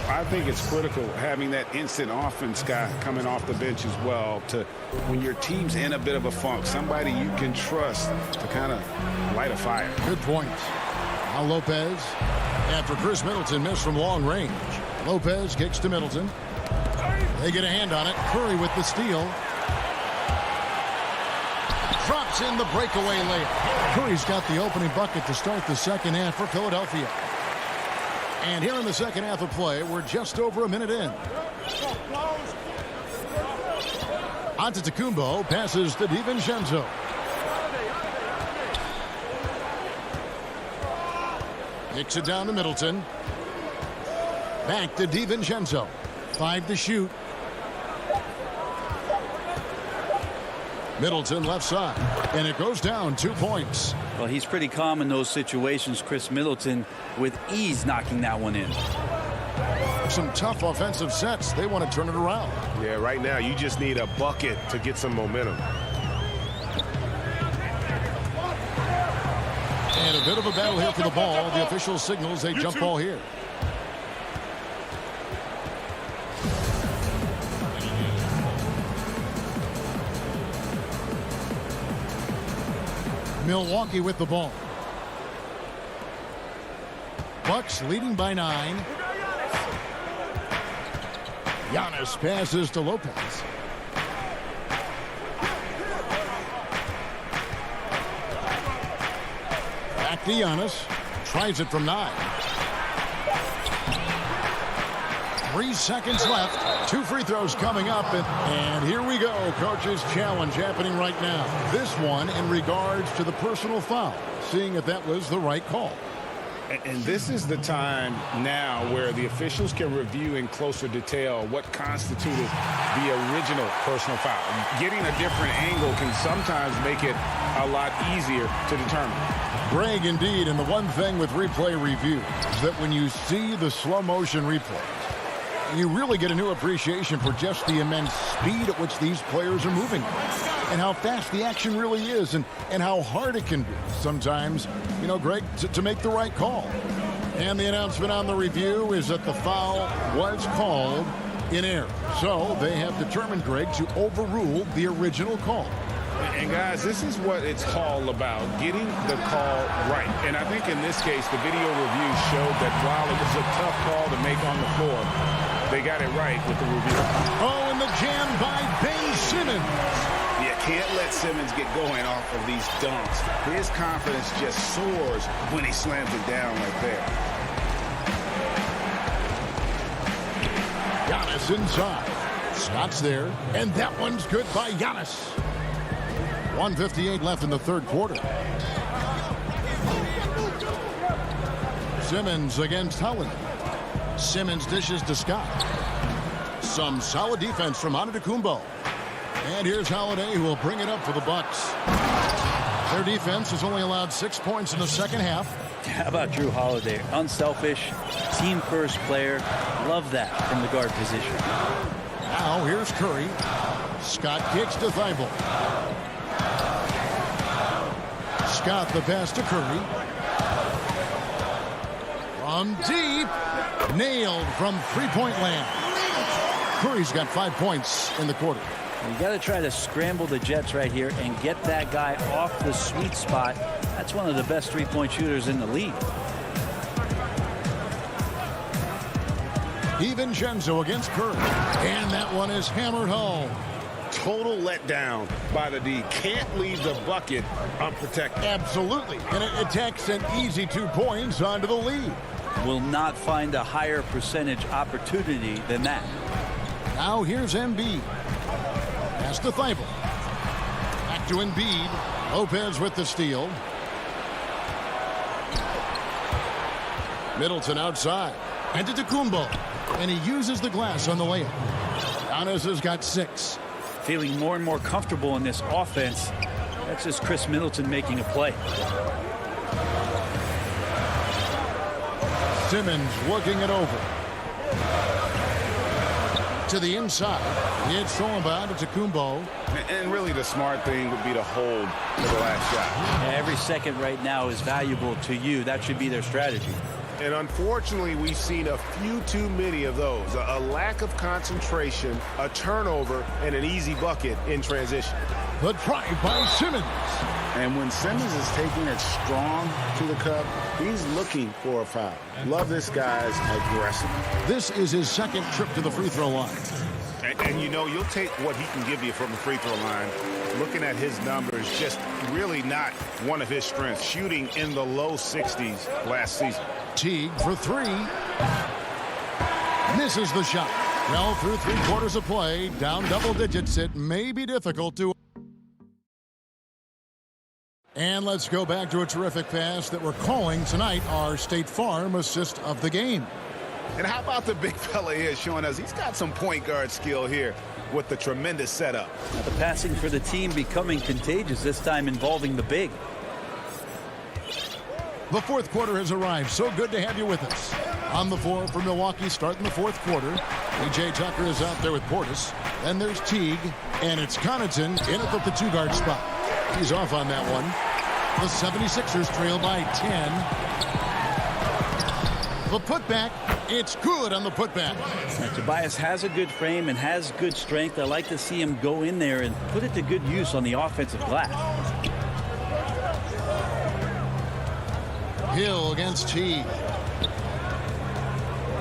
I think it's critical having that instant offense guy coming off the bench as well, to when your team's in a bit of a funk, somebody you can trust to kind of light a fire. Good point. Now Lopez, after Chris Middleton missed from long range. Lopez kicks to Middleton. They get a hand on it. Curry with the steal. Drops in the breakaway layup. Curry's got the opening bucket to start the second half for Philadelphia. And here in the second half of play, we're just over a minute in. Antetokounmpo passes to DiVincenzo. Kicks it down to Middleton. Back to DiVincenzo. 5 to shoot. Middleton left side, and it goes down 2 points. Well, he's pretty calm in those situations. Chris Middleton with ease knocking that one in. some tough offensive sets. They want to turn it around. Yeah, right now you just need a bucket to get some momentum. And a bit of a battle here for the ball. The official signals a jump ball here. Milwaukee with the ball. Bucks leading by 9. Giannis passes to Lopez. Back to Giannis. Tries it from 9. 3 seconds left. 2 free throws coming up. And here we go. Coach's challenge happening right now. This one in regards to the personal foul. Seeing if that was the right call. And this is the time now where the officials can review in closer detail what constituted the original personal foul. Getting a different angle can sometimes make it a lot easier to determine. Greg, indeed, and the one thing with replay review is that when you see the slow motion replays, you really get a new appreciation for just the immense speed at which these players are moving and how fast the action really is and how hard it can be sometimes, you know, Greg, to make the right call. And the announcement on the review is that the foul was called in error. So they have determined, Greg, to overrule the original call. And guys, this is what it's all about, getting the call right. And I think in this case, the video review showed that while it was a tough call to make on the floor, they got it right with the review. Oh, and the jam by Ben Simmons. You can't let Simmons get going off of these dunks. His confidence just soars when he slams it down like that. Giannis inside. Scott's there, and that one's good by Giannis. 1:58 left in the third quarter. Simmons against Howland. Simmons dishes to Scott. Some solid defense from Antetokounmpo. And here's Holiday, who will bring it up for the Bucks. Their defense has only allowed 6 points in the second half. How about Drew Holiday? Unselfish, team-first player. Love that from the guard position. Now here's Curry. Scott kicks to Thibault. Scott the pass to Curry. From deep. Nailed from three-point land. Curry's got 5 points in the quarter. You got to try to scramble the Jets right here and get that guy off the sweet spot. That's one of the best three-point shooters in the league. DiVincenzo against Curry. And that one is hammered home. Total letdown by the D. Can't leave the bucket unprotected. Absolutely. And it takes an easy 2 points onto the lead. Will not find a higher percentage opportunity than that. Now here's Embiid. Pass to Thibault. Back to Embiid. Lopez with the steal. Middleton outside. Antetokounmpo. And he uses the glass on the layup. Giannis has got 6. Feeling more and more comfortable in this offense. That's just Chris Middleton making a play. Simmons working it over. To the inside. It's thrown by Antetokounmpo. And really the smart thing would be to hold for the last shot. Every second right now is valuable to you. That should be their strategy. And unfortunately, we've seen a few too many of those. A lack of concentration, a turnover, and an easy bucket in transition. The drive by Simmons. And when Simmons is taking it strong to the cup, he's looking for a foul. Love this guy's aggressive. This is his second trip to the free throw line. And you know, you'll take what he can give you from the free throw line. Looking at his numbers, just really not one of his strengths. Shooting in the low 60s last season. Teague for 3. Misses the shot. Well, through 3 quarters of play, down double digits, it may be difficult to. And let's go back to a terrific pass that we're calling tonight our State Farm assist of the game. And how about the big fella here showing us he's got some point guard skill here with the tremendous setup. Now the passing for the team becoming contagious, this time involving the big. The fourth quarter has arrived. So good to have you with us. On the floor for Milwaukee starting the fourth quarter. P.J. Tucker is out there with Portis. Then there's Teague. And it's Connaughton in at the two-guard spot. He's off on that one. The 76ers trail by 10. The putback. It's good on the putback. Tobias has a good frame and has good strength. I like to see him go in there and put it to good use on the offensive glass. Hill against Teague.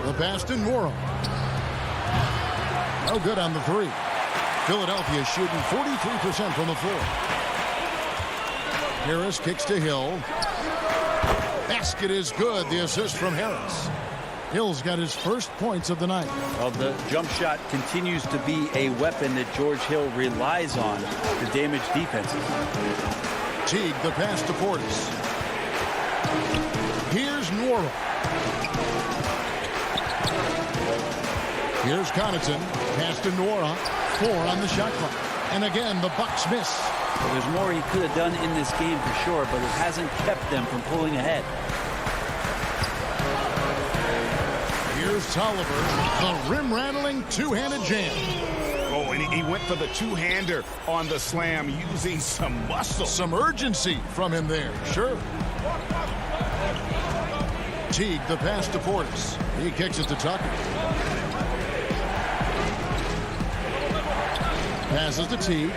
The pass to Nora. No good on the three. Philadelphia shooting 43% from the floor. Harris kicks to Hill. Basket is good. The assist from Harris. Hill's got his first points of the night. Well, the jump shot continues to be a weapon that George Hill relies on to damage defenses. Teague, the pass to Portis. Here's Nora. Here's Connaughton. Pass to Nora. 4 on the shot clock. And again, the Bucks miss. Well, there's more he could have done in this game for sure, but it hasn't kept them from pulling ahead. Here's Tolliver. The rim-rattling two-handed jam. Oh, and he went for the two-hander on the slam using some muscle. Some urgency from him there. Sure. Teague, the pass to Portis. He kicks it to Tucker. Passes to Teague.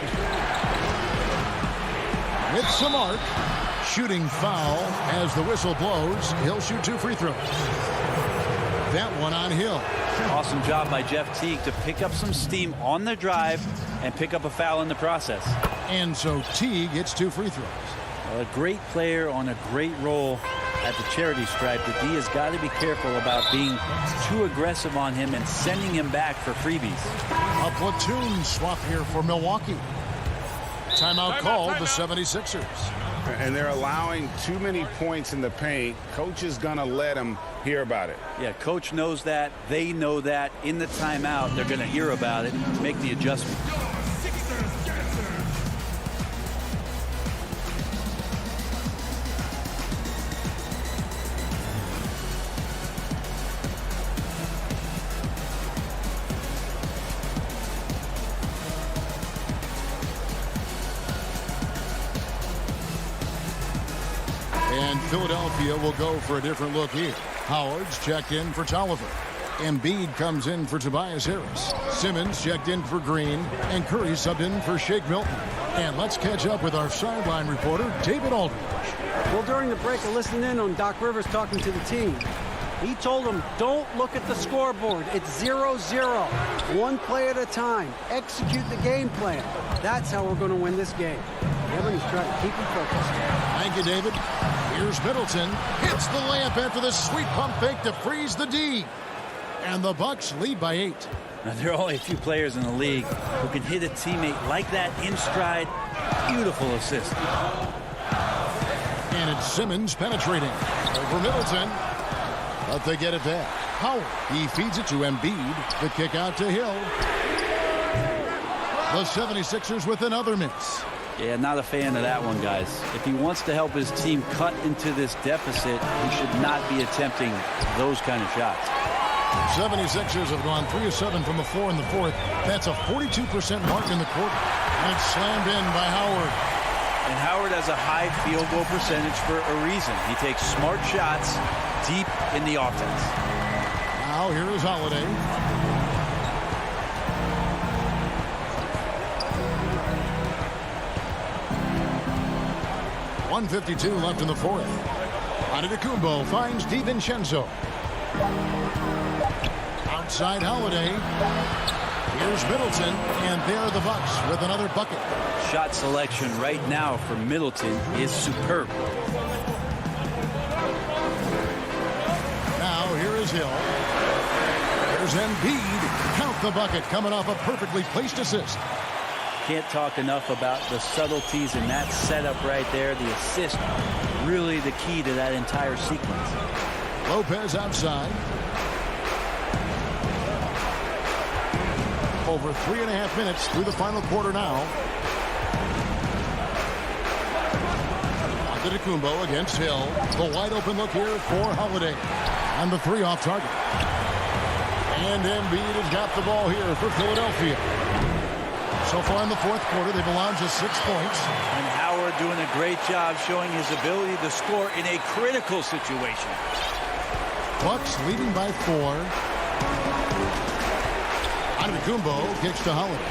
With some arc. Shooting foul as the whistle blows. He'll shoot 2 free throws. That one on Hill. Awesome job by Jeff Teague to pick up some steam on the drive and pick up a foul in the process. And so Teague hits 2 free throws. Well, a great player on a great role at the charity stripe. The D has got to be careful about being too aggressive on him and sending him back for freebies. A platoon swap here for Milwaukee. Timeout called the 76ers. And they're allowing too many points in the paint. Coach is going to let them hear about it. Yeah, coach knows that. They know that. In the timeout, they're going to hear about it, make the adjustment. And Philadelphia will go for a different look here. Howard's checked in for Tolliver. Embiid comes in for Tobias Harris. Simmons checked in for Green. And Curry subbed in for Shake Milton. And let's catch up with our sideline reporter, David Aldridge. Well, during the break, I listened in on Doc Rivers talking to the team. He told them, don't look at the scoreboard. It's 0-0. One play at a time. Execute the game plan. That's how we're going to win this game. Kevin is trying to keep them focused. Thank you, David. Here's Middleton. Hits the layup after the sweet pump fake to freeze the D. And the Bucks lead by 8. Now, there are only a few players in the league who can hit a teammate like that in stride. Beautiful assist. And it's Simmons penetrating. Over Middleton. But they get it back. Howard. He feeds it to Embiid. The kick out to Hill. The 76ers with another miss. Yeah, not a fan of that one, guys. If he wants to help his team cut into this deficit, he should not be attempting those kind of shots. 76ers have gone 3 of 7 from the floor in the fourth. That's a 42% mark in the quarter. And it's slammed in by Howard. And Howard has a high field goal percentage for a reason. He takes smart shots deep in the offense. Now here is Holiday. .152 left in the fourth. Antetokounmpo finds DiVincenzo. Outside Holiday. Here's Middleton, and there the Bucks with another bucket. Shot selection right now for Middleton is superb. Now here is Hill. There's Embiid. Count the bucket coming off a perfectly placed assist. Can't talk enough about the subtleties in that setup right there. The assist, really the key to that entire sequence. Lopez outside. Over 3.5 minutes through the final quarter now. Antetokounmpo against Hill. The wide open look here for Holiday. And the three off target. And Embiid has got the ball here for Philadelphia. So far in the fourth quarter, they've allowed just 6 points. And Howard doing a great job showing his ability to score in a critical situation. Bucks leading by 4. Antetokounmpo kicks to Holiday.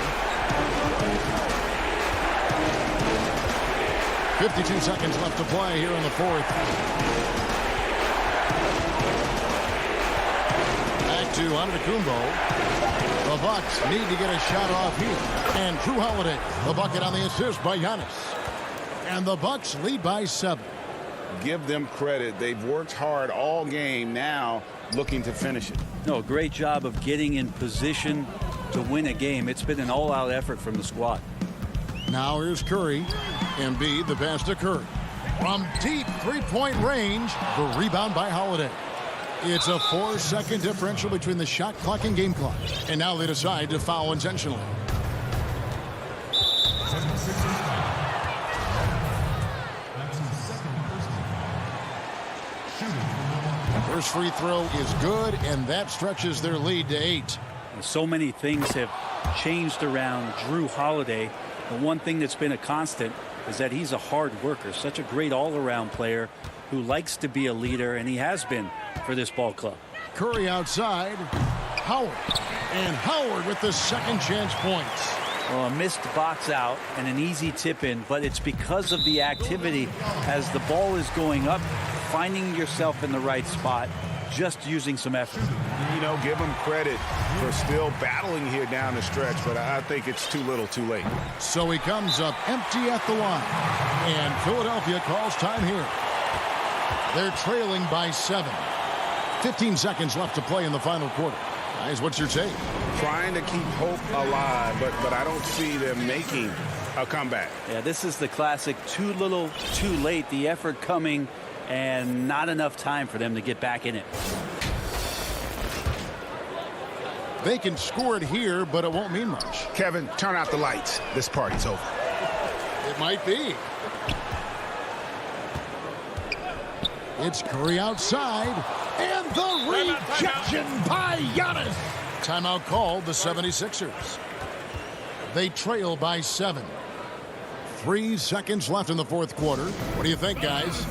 52 seconds left to play here in the fourth. Back to Antetokounmpo. The Bucks need to get a shot off here. And Drew Holiday, the bucket on the assist by Giannis. And the Bucks lead by 7. Give them credit. They've worked hard all game, now looking to finish it. No, great job of getting in position to win a game. It's been an all-out effort from the squad. Now here's Curry. Embiid, the pass to Curry. From deep three-point range, the rebound by Holiday. It's a 4-second differential between the shot clock and game clock. And now they decide to foul intentionally. First free throw is good, and that stretches their lead to 8. So many things have changed around Drew Holiday. The one thing that's been a constant is that he's a hard worker, such a great all-around player who likes to be a leader, and he has been for this ball club. Curry outside. Howard. And Howard with the second chance points. Well, a missed box out and an easy tip in, but it's because of the activity as the ball is going up, finding yourself in the right spot, just using some effort. You know, give them credit for still battling here down the stretch, but I think it's too little too late. So he comes up empty at the line. And Philadelphia calls time here. They're trailing by 7. 15 seconds left to play in the final quarter. Guys, what's your take? Trying to keep hope alive, but I don't see them making a comeback. Yeah, this is the classic too little, too late. The effort coming and not enough time for them to get back in it. They can score it here, but it won't mean much. Kevin, turn out the lights. This party's over. It might be. It's Curry outside. And the rejection by Giannis. Timeout called the 76ers. They trail by 7. 3 seconds left in the fourth quarter. What do you think, guys?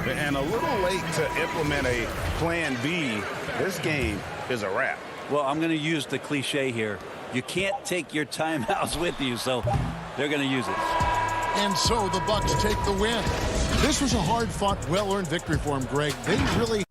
And a little late to implement a plan B. This game is a wrap. Well, I'm going to use the cliche here. You can't take your timeouts with you, so they're going to use it. And so the Bucks take the win. This was a hard-fought, well-earned victory for them, Greg. They really...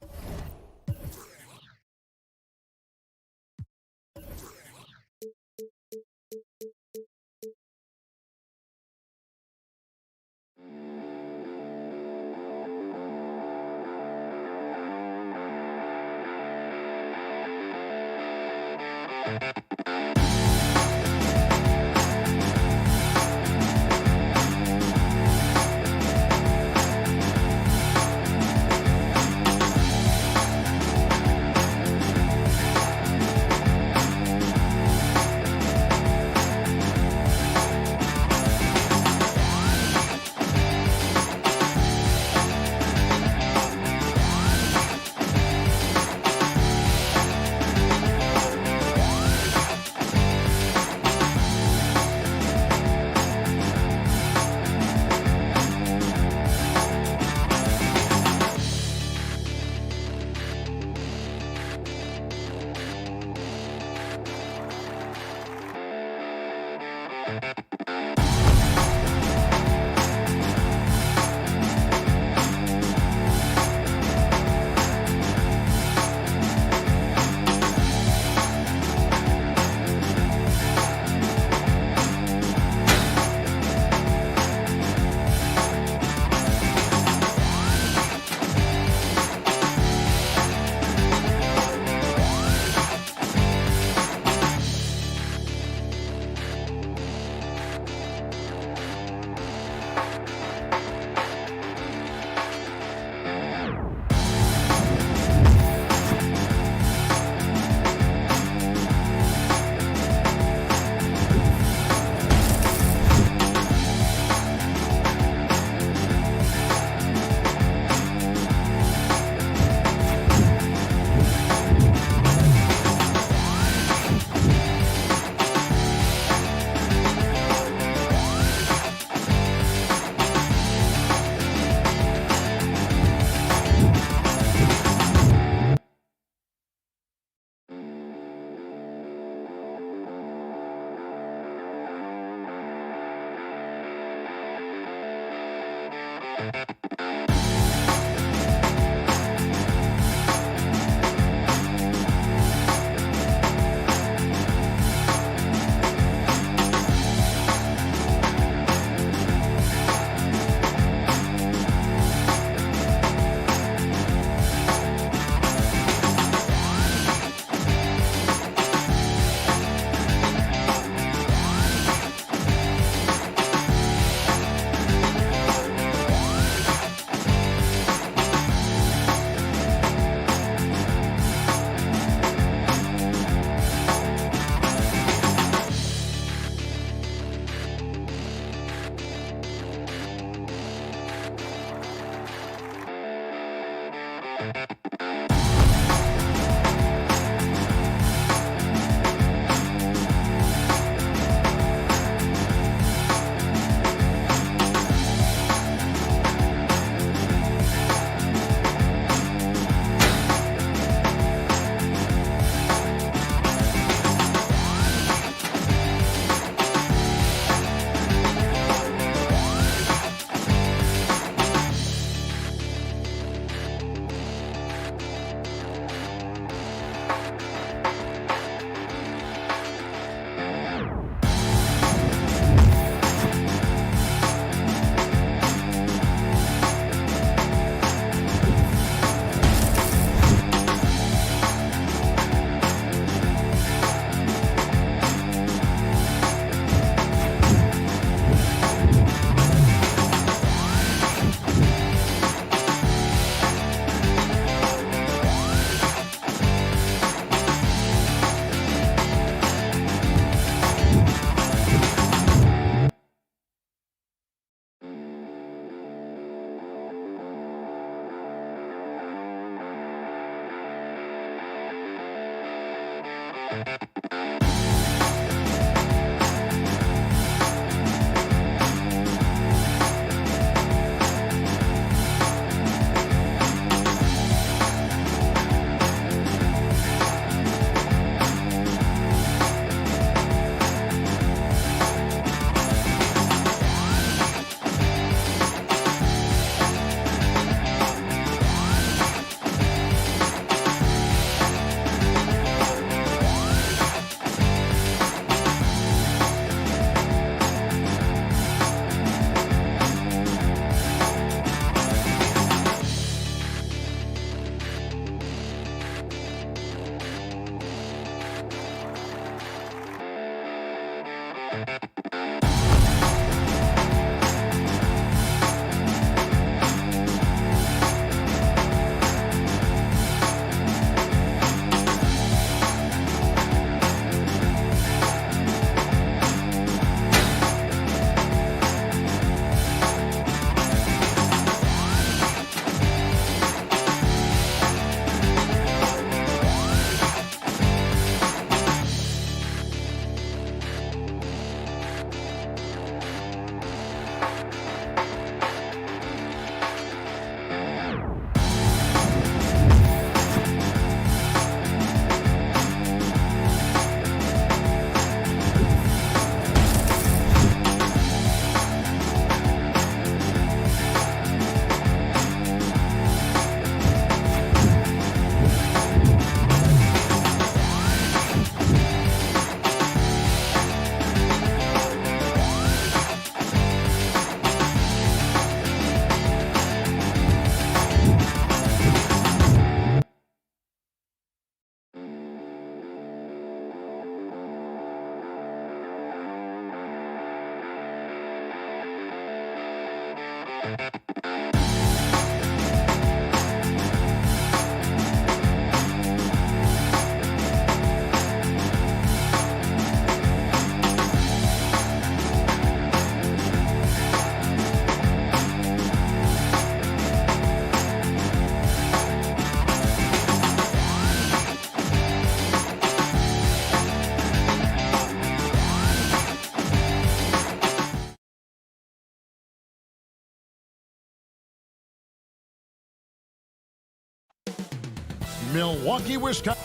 Milwaukee, Wisconsin.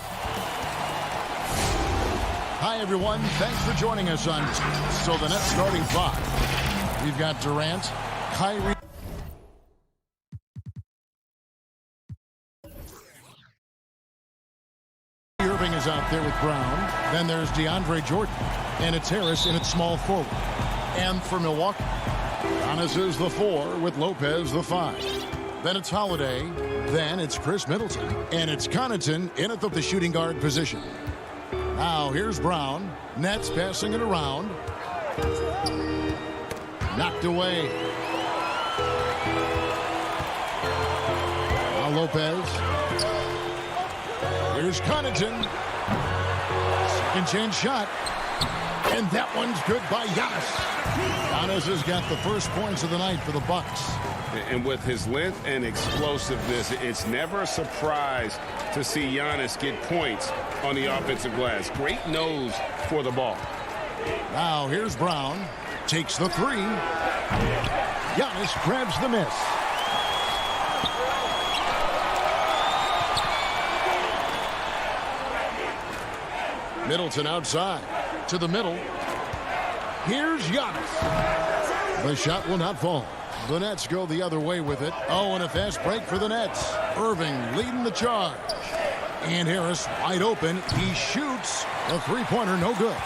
Hi, everyone. Thanks for joining us on. So the net starting five. We've got Durant, Kyrie. is out there with Brown. Then there's DeAndre Jordan. And it's Harris in its small forward. And for Milwaukee, Giannis is the 4 with Lopez the 5. Then it's Holiday. Then it's Chris Middleton. And it's Connaughton in at the shooting guard position. Now here's Brown. Nets passing it around. Knocked away. Now Lopez. Here's Connaughton. Second chance shot. And that one's good by Giannis. Giannis has got the first points of the night for the Bucks. And with his length and explosiveness, it's never a surprise to see Giannis get points on the offensive glass. Great nose for the ball. Now here's Brown. Takes the 3. Giannis grabs the miss. Middleton outside. To the middle. Here's Giannis. The shot will not fall. The Nets go the other way with it. Oh, and a fast break for the Nets. Irving leading the charge. And Harris wide open. He shoots. A three-pointer, no good.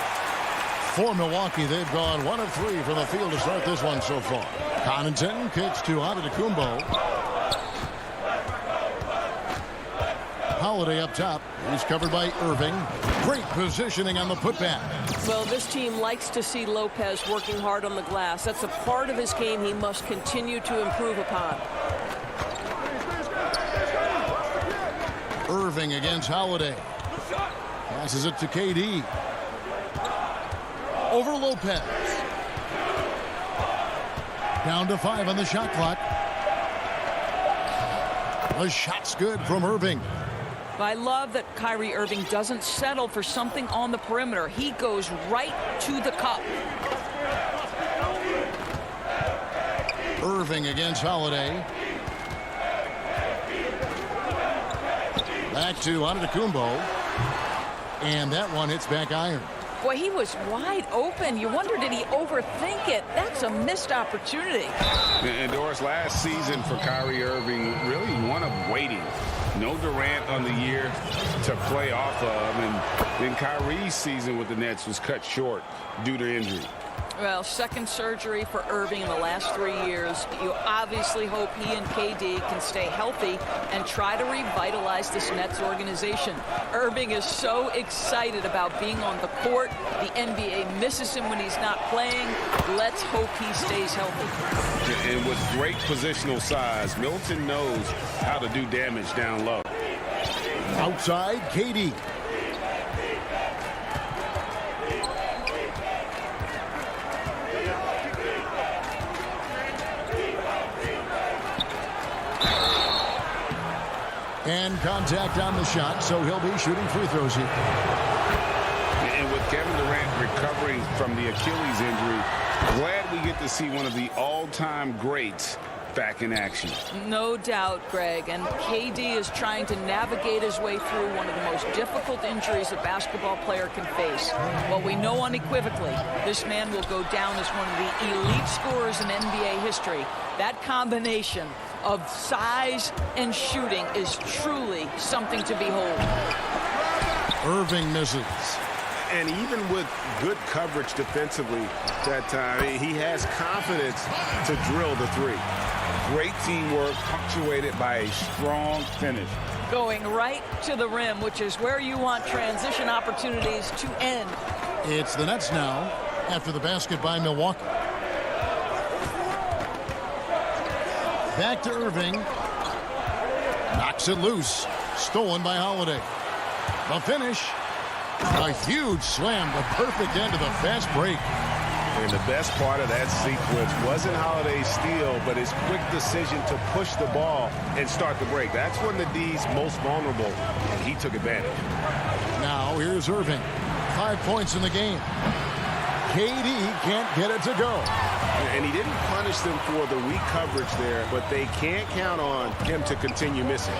For Milwaukee, they've gone 1 of 3 from the field to start this one so far. Connaughton kicks to Antetokounmpo. Holiday up top. He's covered by Irving. Great positioning on the putback. Well, this team likes to see Lopez working hard on the glass. That's a part of his game he must continue to improve upon. Irving against Holiday. Passes it to KD. Over Lopez. Down to 5 on the shot clock. The shot's good from Irving. I love that Kyrie Irving doesn't settle for something on the perimeter. He goes right to the cup. Irving against Holiday. Back to Antetokounmpo. And that one hits back iron. Boy, he was wide open. You wonder, did he overthink it? That's a missed opportunity. And Doris, last season for Kyrie Irving, really one of waiting. No Durant on the year to play off of. And then Kyrie's season with the Nets was cut short due to injury. Well, second surgery for Irving in the last 3 years. You obviously hope he and KD can stay healthy and try to revitalize this Nets organization. Irving is so excited about being on the court. The NBA misses him when he's not playing. Let's hope he stays healthy. And with great positional size, Middleton knows how to do damage down low. Outside, KD. And contact on the shot, so he'll be shooting free throws here. And with Kevin Durant recovering from the Achilles injury, glad we get to see one of the all-time greats back in action. No doubt, Greg. And KD is trying to navigate his way through one of the most difficult injuries a basketball player can face. Well, we know unequivocally this man will go down as one of the elite scorers in NBA history. That combination of size and shooting is truly something to behold. Irving misses. And even with good coverage defensively that time, he has confidence to drill the 3. Great teamwork punctuated by a strong finish. Going right to the rim, which is where you want transition opportunities to end. It's the Nets now after the basket by Milwaukee. Back to Irving. Knocks it loose. Stolen by Holiday. The finish. A huge slam. The perfect end of the fast break. And the best part of that sequence wasn't Holiday's steal, but his quick decision to push the ball and start the break. That's when the D's most vulnerable, and he took advantage. Now here's Irving. 5 points in the game. KD can't get it to go. And he didn't punish them for the weak coverage there, but they can't count on him to continue missing.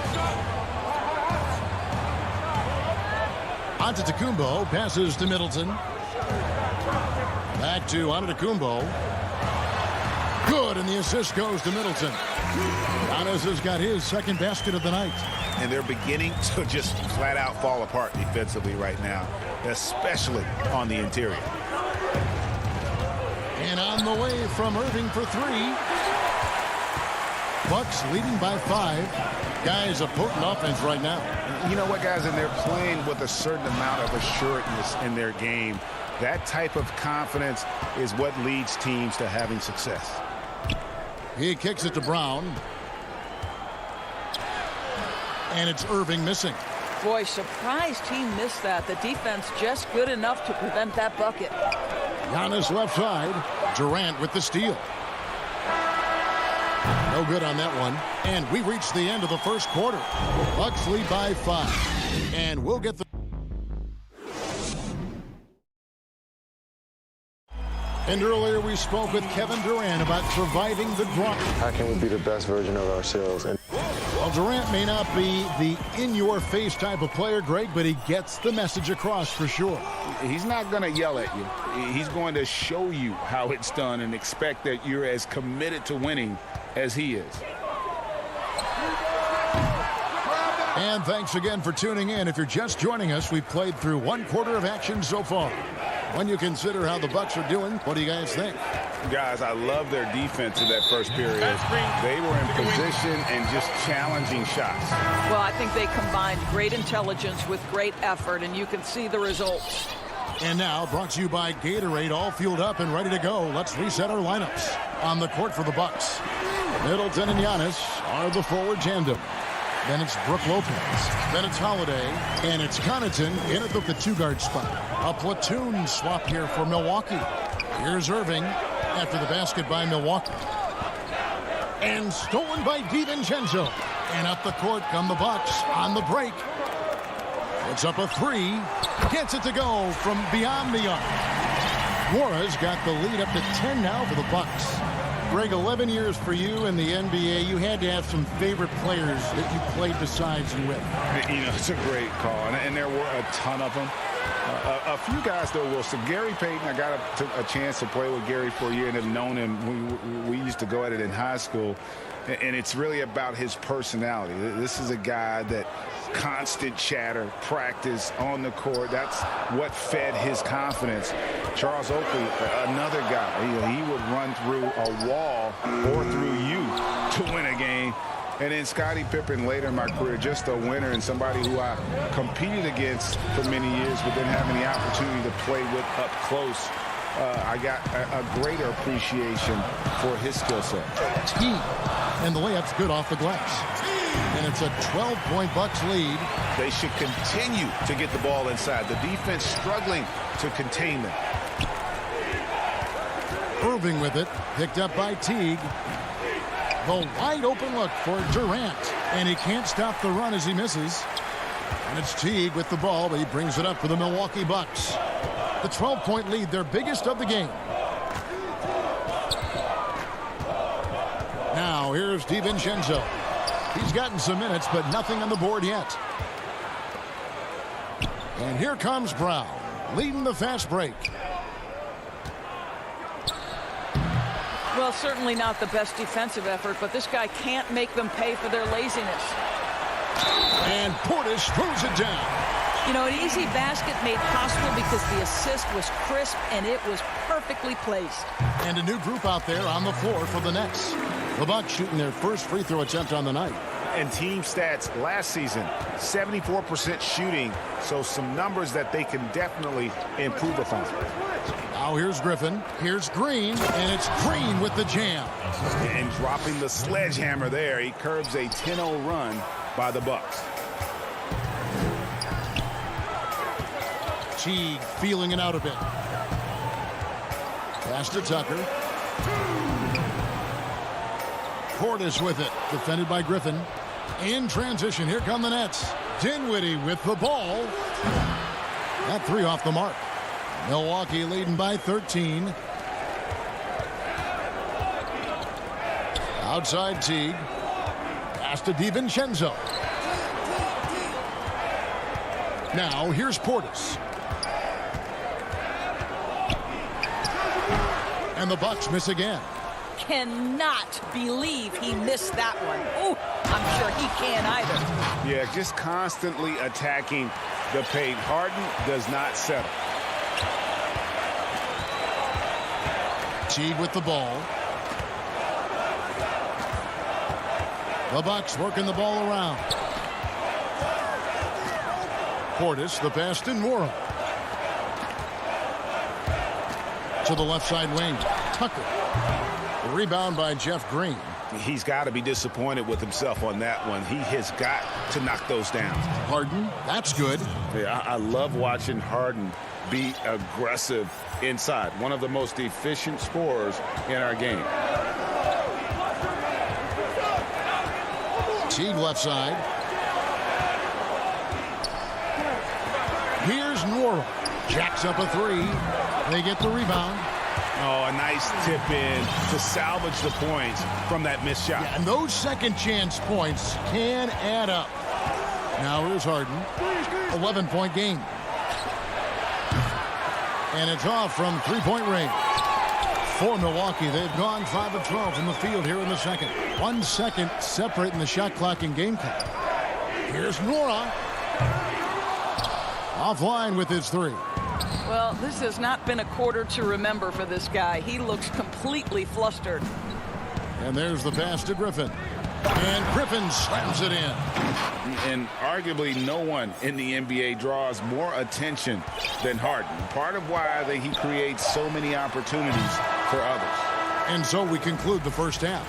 Antetokounmpo passes to Middleton. Back to Antetokounmpo. Good, and the assist goes to Middleton. Giannis has got his second basket of the night. and they're beginning to just flat out fall apart defensively right now, especially on the interior. And on the way from Irving for three. Bucks leading by 5. Guys, a potent offense right now. You know what, guys, and they're playing with a certain amount of assuredness in their game. That type of confidence is what leads teams to having success. He kicks it to Brown. And it's Irving missing. Boy, surprised he missed that. The defense just good enough to prevent that bucket. Giannis left side. Durant with the steal. No good on that one. And we reach the end of the first quarter. Bucks lead by 5. And we'll get the... And earlier we spoke with Kevin Durant about surviving the grind. How can we be the best version of ourselves? Well, Durant may not be the in-your-face type of player, Greg, but he gets the message across for sure. He's not going to yell at you. He's going to show you how it's done and expect that you're as committed to winning as he is. And thanks again for tuning in. If you're just joining us, we've played through 1 quarter of action so far. When you consider how the Bucks are doing, what do you guys think? Guys, I love their defense in that first period. They were in position and just challenging shots. Well, I think they combined great intelligence with great effort, and you can see the results. And now, brought to you by Gatorade, all fueled up and ready to go. Let's reset our lineups. On the court for the Bucks, Middleton and Giannis are the forward tandem. Then it's Brook Lopez. Then it's Holiday. And it's Connaughton in at the 2-guard spot. A platoon swap here for Milwaukee. Here's Irving after the basket by Milwaukee. And stolen by DiVincenzo. And up the court come the Bucks on the break. It's up a 3. Gets it to go from beyond the arc. Morris got the lead up to 10 now for the Bucks. Greg, 11 years for you in the NBA. You had to have some favorite players that you played besides and with. You know, it's a great call, and there were a ton of them. A few guys, though, Wilson. Gary Payton, I got a chance to play with Gary for a year and have known him. We used to go at it in high school, and it's really about his personality. This is a guy that constant chatter, practice on the court. That's what fed his confidence. Charles Oakley, another guy. He would run through a wall or through you to win a game. And then Scottie Pippen later in my career, just a winner and somebody who I competed against for many years, but then having the opportunity to play with up close. I got a greater appreciation for his skill set. And the layup's good off the glass. And it's a 12-point Bucks lead. They should continue to get the ball inside. The defense struggling to contain them. Irving with it, picked up by Teague. The wide open look for Durant. And he can't stop the run as he misses. And it's Teague with the ball, but he brings it up for the Milwaukee Bucks. The 12-point lead, their biggest of the game. Now here's DiVincenzo. He's gotten some minutes, but nothing on the board yet. And here comes Brown, leading the fast break. Well, certainly not the best defensive effort, but this guy can't make them pay for their laziness. And Portis throws it down. You know, an easy basket made possible because the assist was crisp and it was perfectly placed. And a new group out there on the floor for the Nets. The Bucks shooting their first free throw attempt on the night. And team stats last season, 74% shooting, so some numbers that they can definitely improve upon. Now here's Griffin, here's Green, and it's Green with the jam. And dropping the sledgehammer there, he curbs a 10-0 run by the Bucks. Teague feeling it out a bit. Pass to Tucker. Portis with it, defended by Griffin. In transition, here come the Nets. Dinwiddie with the ball. That 3 off the mark. Milwaukee leading by 13. Outside Teague. Pass to DiVincenzo. Now here's Portis. And the Bucks miss again. Cannot believe he missed that one. Oh, I'm sure he can't either. Yeah, just constantly attacking the paint. Harden does not settle. Teague with the ball. The Bucks working the ball around. Portis, the pass to Nora. To the left side wing. Tucker. The rebound by Jeff Green. He's got to be disappointed with himself on that one. He has got to knock those down. Harden, that's good. Yeah, I love watching Harden be aggressive inside. One of the most efficient scorers in our game. Teague left side. Here's Nora. Jacks up a three. They get the rebound. Oh, a nice tip in to salvage the points from that missed shot. Yeah, and those second chance points can add up. Now here's Harden. 11-point game. And it's off from three-point range. For Milwaukee, they've gone 5 of 12 from the field here in the second. 1 second separating the shot clock and game clock. Here's Nora. Offline with his three. Well, this has not been a quarter to remember for this guy. He looks completely flustered. And there's the pass to Griffin. And Griffin slams it in. And arguably no one in the NBA draws more attention than Harden. Part of why he creates so many opportunities for others. And so we conclude the first half.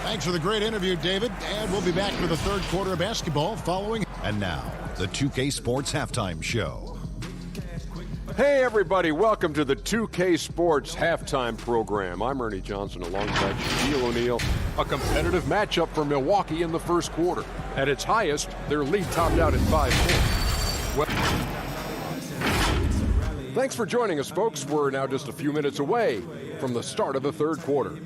Thanks for the great interview, David. And we'll be back for the third quarter of basketball following. And now, the 2K Sports Halftime Show. Hey, everybody. Welcome to the 2K Sports Halftime Program. I'm Ernie Johnson alongside Shaquille O'Neal. A competitive matchup for Milwaukee in the first quarter. At its highest, their lead topped out at 5 points. Well, thanks for joining us, folks. We're now just a few minutes away from the start of the third quarter.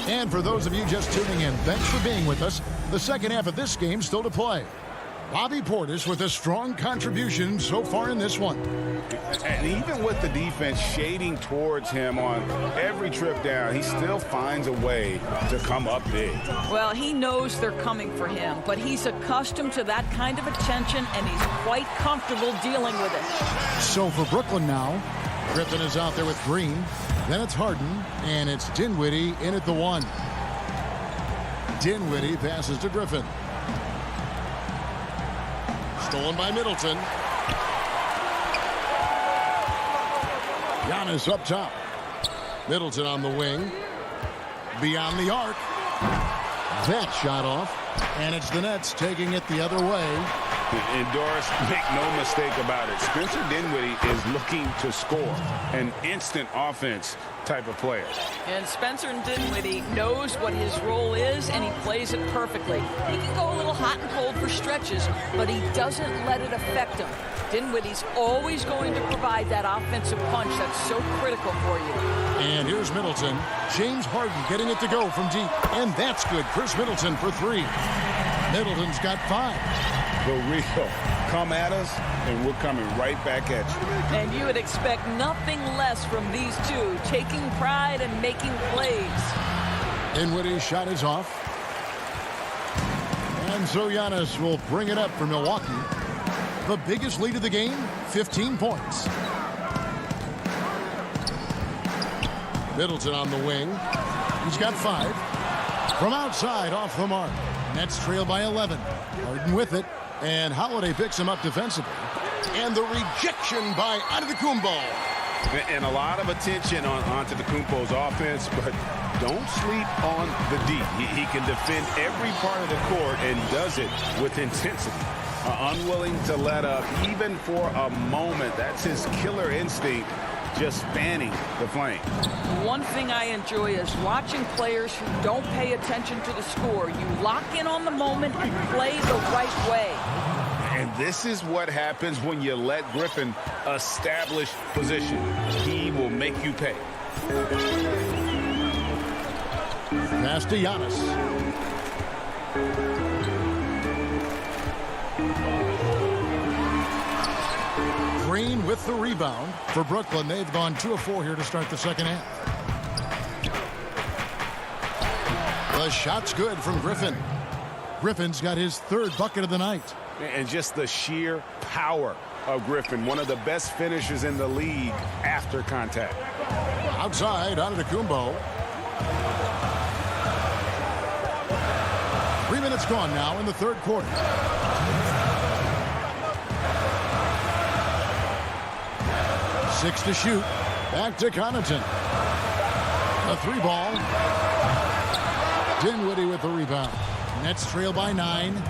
And for those of you just tuning in, thanks for being with us. The second half of this game still to play. Bobby Portis with a strong contribution so far in this one. And even with the defense shading towards him on every trip down, he still finds a way to come up big. Well, he knows they're coming for him, but he's accustomed to that kind of attention, and he's quite comfortable dealing with it. So for Brooklyn now, Griffin is out there with Green. Then it's Harden, and it's Dinwiddie in at the one. Dinwiddie passes to Griffin. Stolen by Middleton. Giannis up top. Middleton on the wing. Beyond the arc. That shot off. And it's the Nets taking it the other way. And Doris, make no mistake about it. Spencer Dinwiddie is looking to score. An instant offense type of player. And Spencer Dinwiddie knows what his role is, and he plays it perfectly. He can go a little hot and cold for stretches, but he doesn't let it affect him. Dinwiddie's always going to provide that offensive punch that's so critical for you. And here's Middleton. James Harden getting it to go from deep. And that's good. Chris Middleton for three. Middleton's got 5. For real. Come at us, and we're coming right back at you. And you would expect nothing less from these two, taking pride and making plays. Dinwiddie's shot is off. And so Giannis will bring it up for Milwaukee. The biggest lead of the game, 15 points. Middleton on the wing. He's got 5. From outside, off the mark. Nets trail by 11. Harden with it. And Holiday picks him up defensively. And the rejection by Antetokounmpo. And a lot of attention on Antetokounmpo's offense, but don't sleep on the D. He can defend every part of the court and does it with intensity. Unwilling to let up even for a moment. That's his killer instinct, just fanning the flame. One thing I enjoy is watching players who don't pay attention to the score. You lock in on the moment and play the right way. And this is what happens when you let Griffin establish position. He will make you pay. Pass to Giannis. with the rebound. For Brooklyn, they've gone 2 of 4 here to start the second half. The shot's good from Griffin. Griffin's got his 3rd bucket of the night. And just the sheer power of Griffin, one of the best finishers in the league after contact. Outside, Antetokounmpo. 3 minutes gone now in the 3rd quarter. Six to shoot. Back to Connaughton. A 3-ball. Dinwiddie with the rebound. Nets trail by 9.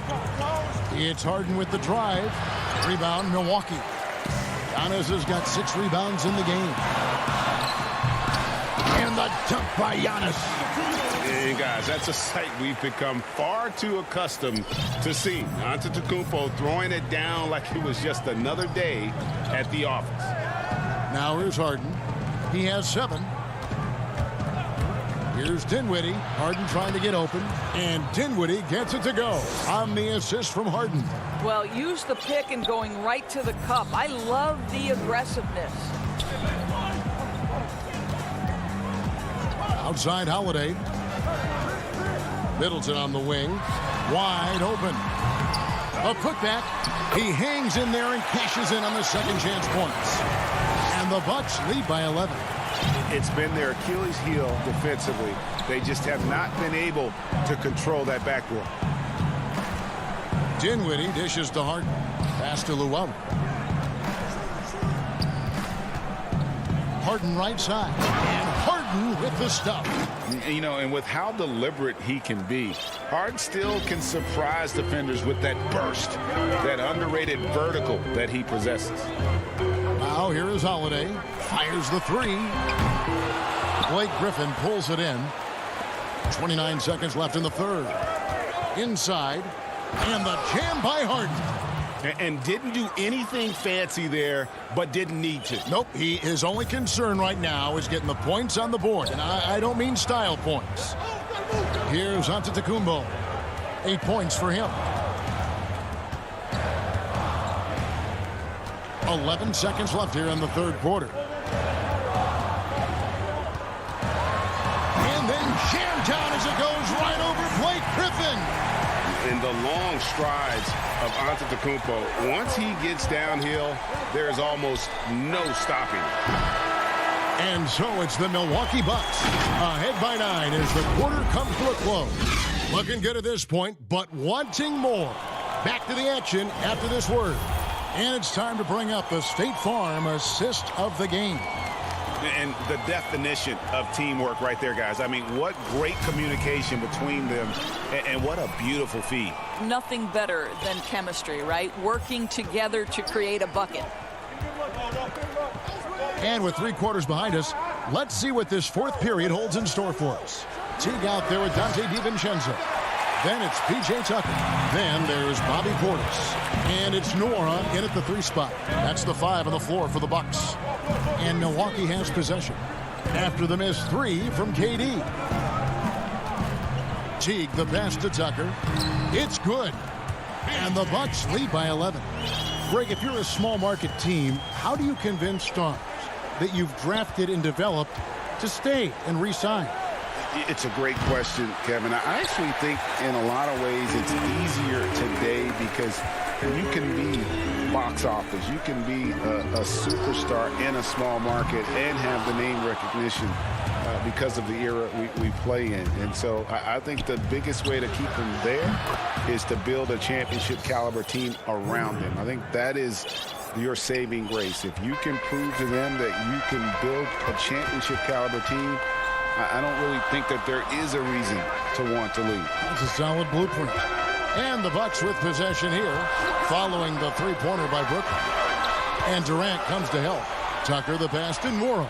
It's Harden with the drive. Rebound, Milwaukee. Giannis has got 6 rebounds in the game. And the dunk by Giannis. And guys, that's a sight we've become far too accustomed to seeing. Antetokounmpo throwing it down like it was just another day at the office. Now here's Harden. He has 7. Here's Dinwiddie. Harden trying to get open. And Dinwiddie gets it to go on the assist from Harden. Well, use the pick and going right to the cup. I love the aggressiveness. Outside Holiday. Middleton on the wing. Wide open. A putback. He hangs in there and cashes in on the second chance points. And the Bucks lead by 11. It's been their Achilles heel defensively. They just have not been able to control that backcourt. Dinwiddie dishes to Harden. Pass to Luau. Harden right side. And Harden with the stuff. You know, and with how deliberate he can be, Harden still can surprise defenders with that burst, that underrated vertical that he possesses. Now here is Holiday. Fires the 3. Blake Griffin pulls it in. 29 seconds left in the 3rd. Inside. And the jam by Harden. And didn't do anything fancy there, but didn't need to. Nope. His only concern right now is getting the points on the board. And I don't mean style points. Here's Antetokounmpo. 8 points for him. 11 seconds left here in the 3rd quarter. And then jammed down as it goes right over Blake Griffin. In the long strides of Antetokounmpo, once he gets downhill, there's almost no stopping. And so it's the Milwaukee Bucks ahead by 9 as the quarter comes to a close. Looking good at this point, but wanting more. Back to the action after this word. And it's time to bring up the State Farm assist of the game. And the definition of teamwork right there, guys. I mean, what great communication between them, and what a beautiful feed. Nothing better than chemistry, right? Working together to create a bucket. And with 3 quarters behind us, let's see what this 4th period holds in store for us. Teague out there with Dante DiVincenzo. Then it's P.J. Tucker. Then there's Bobby Portis. And it's Nora in at the 3 spot. That's the 5 on the floor for the Bucks. And Milwaukee has possession after the missed 3 from KD. Teague, the pass to Tucker. It's good. And the Bucks lead by 11. Greg, if you're a small market team, how do you convince stars that you've drafted and developed to stay and re-sign? It's a great question, Kevin. I actually think in a lot of ways it's easier today because you can be box office. You can be a superstar in a small market and have the name recognition because of the era we play in. And so I think the biggest way to keep them there is to build a championship caliber team around them. I think that is your saving grace. If you can prove to them that you can build a championship caliber team, I don't really think that there is a reason to want to leave. That's a solid blueprint. And the Bucks with possession here, following the 3-pointer by Brooklyn. And Durant comes to help. Tucker the pass to Nora.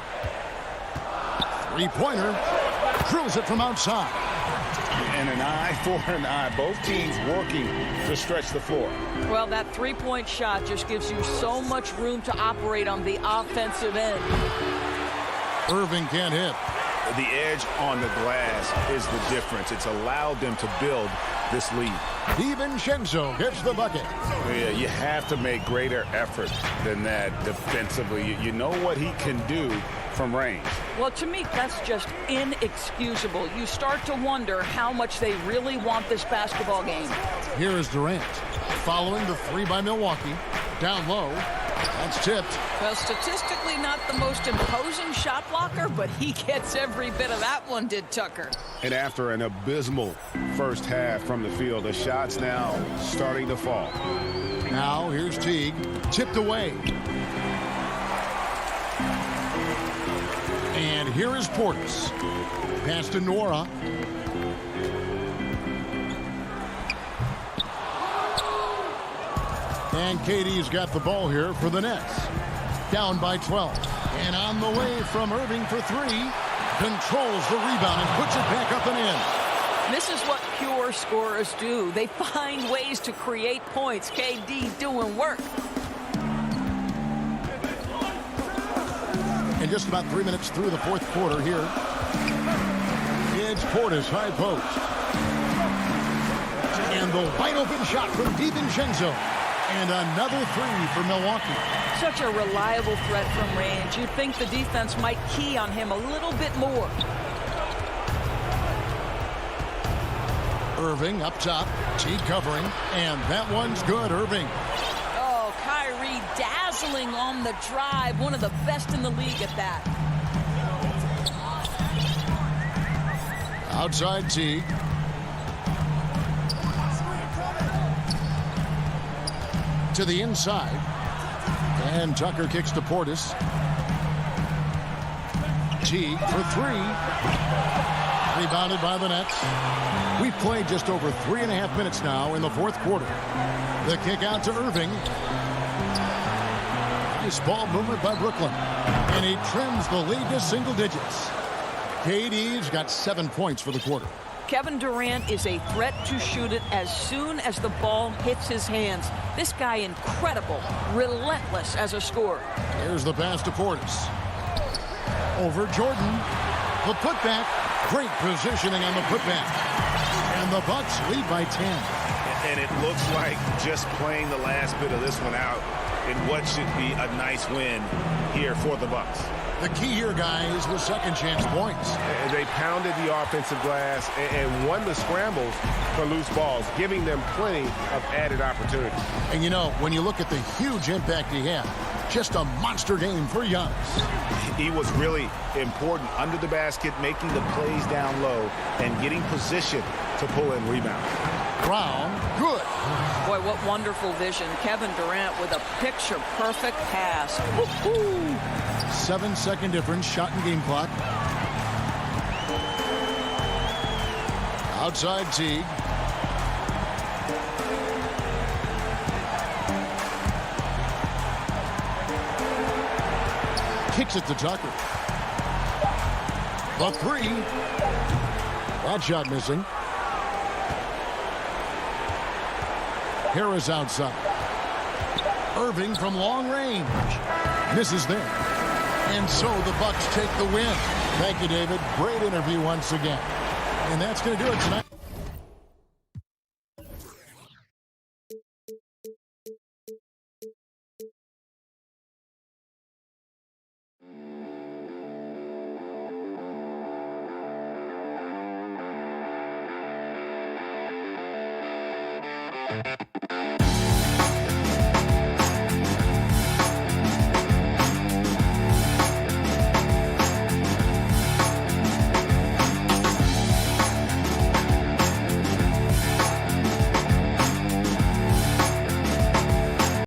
3-pointer, drills it from outside. And an eye for an eye. Both teams working to stretch the floor. Well, that 3-point shot just gives you so much room to operate on the offensive end. Irving can't hit. The edge on the glass is the difference. It's allowed them to build this lead. DiVincenzo gets the bucket. Yeah, you have to make greater effort than that defensively. You know what he can do from range. Well, to me, that's just inexcusable. You start to wonder how much they really want this basketball game. Here is Durant following the three by Milwaukee. Down low. That's tipped. Well, statistically not the most imposing shot blocker, but he gets every bit of that one, did Tucker. And after an abysmal first half from the field, the shots now starting to fall. Now here's Teague. Tipped away. And here is Portis. Pass to Nora. And KD's got the ball here for the Nets. Down by 12. And on the way from Irving for three. Controls the rebound and puts it back up and in. This is what pure scorers do. They find ways to create points. KD doing work. And just about 3 minutes through the fourth quarter here. It's Portis, high post. And the wide open shot from DiVincenzo. And another three for Milwaukee. Such a reliable threat from range. You'd think the defense might key on him a little bit more. Irving up top. Teague covering. And that one's good, Irving. Oh, Kyrie dazzling on the drive. One of the best in the league at that. Outside Teague. To the inside. And Tucker kicks to Portis. Teague for three. Rebounded by the Nets. We've played just over 3.5 minutes now in the fourth quarter. The kick out to Irving. Nice ball movement by Brooklyn. And he trims the lead to single digits. KD's got 7 points for the quarter. Kevin Durant is a threat to shoot it as soon as the ball hits his hands. This guy incredible, relentless as a scorer. Here's the pass to Portis. Over Jordan. The putback. Great positioning on the putback. And the Bucks lead by 10. And it looks like just playing the last bit of this one out in what should be a nice win here for the Bucks. The key here, guys, was second chance points. They pounded the offensive glass and won the scrambles for loose balls, giving them plenty of added opportunity. And, you know, when you look at the huge impact he had, just a monster game for Giannis. He was really important under the basket, making the plays down low and getting position to pull in rebounds. Brown, good. Boy, what wonderful vision. Kevin Durant with a picture-perfect pass. Woo-hoo. 7-second difference, shot and game clock. Outside Teague. Kicks it to Tucker. The three. That shot missing. Harris outside. Irving from long range. Misses there. And so the Bucks take the win. Thank you, David. Great interview once again. And that's going to do it tonight.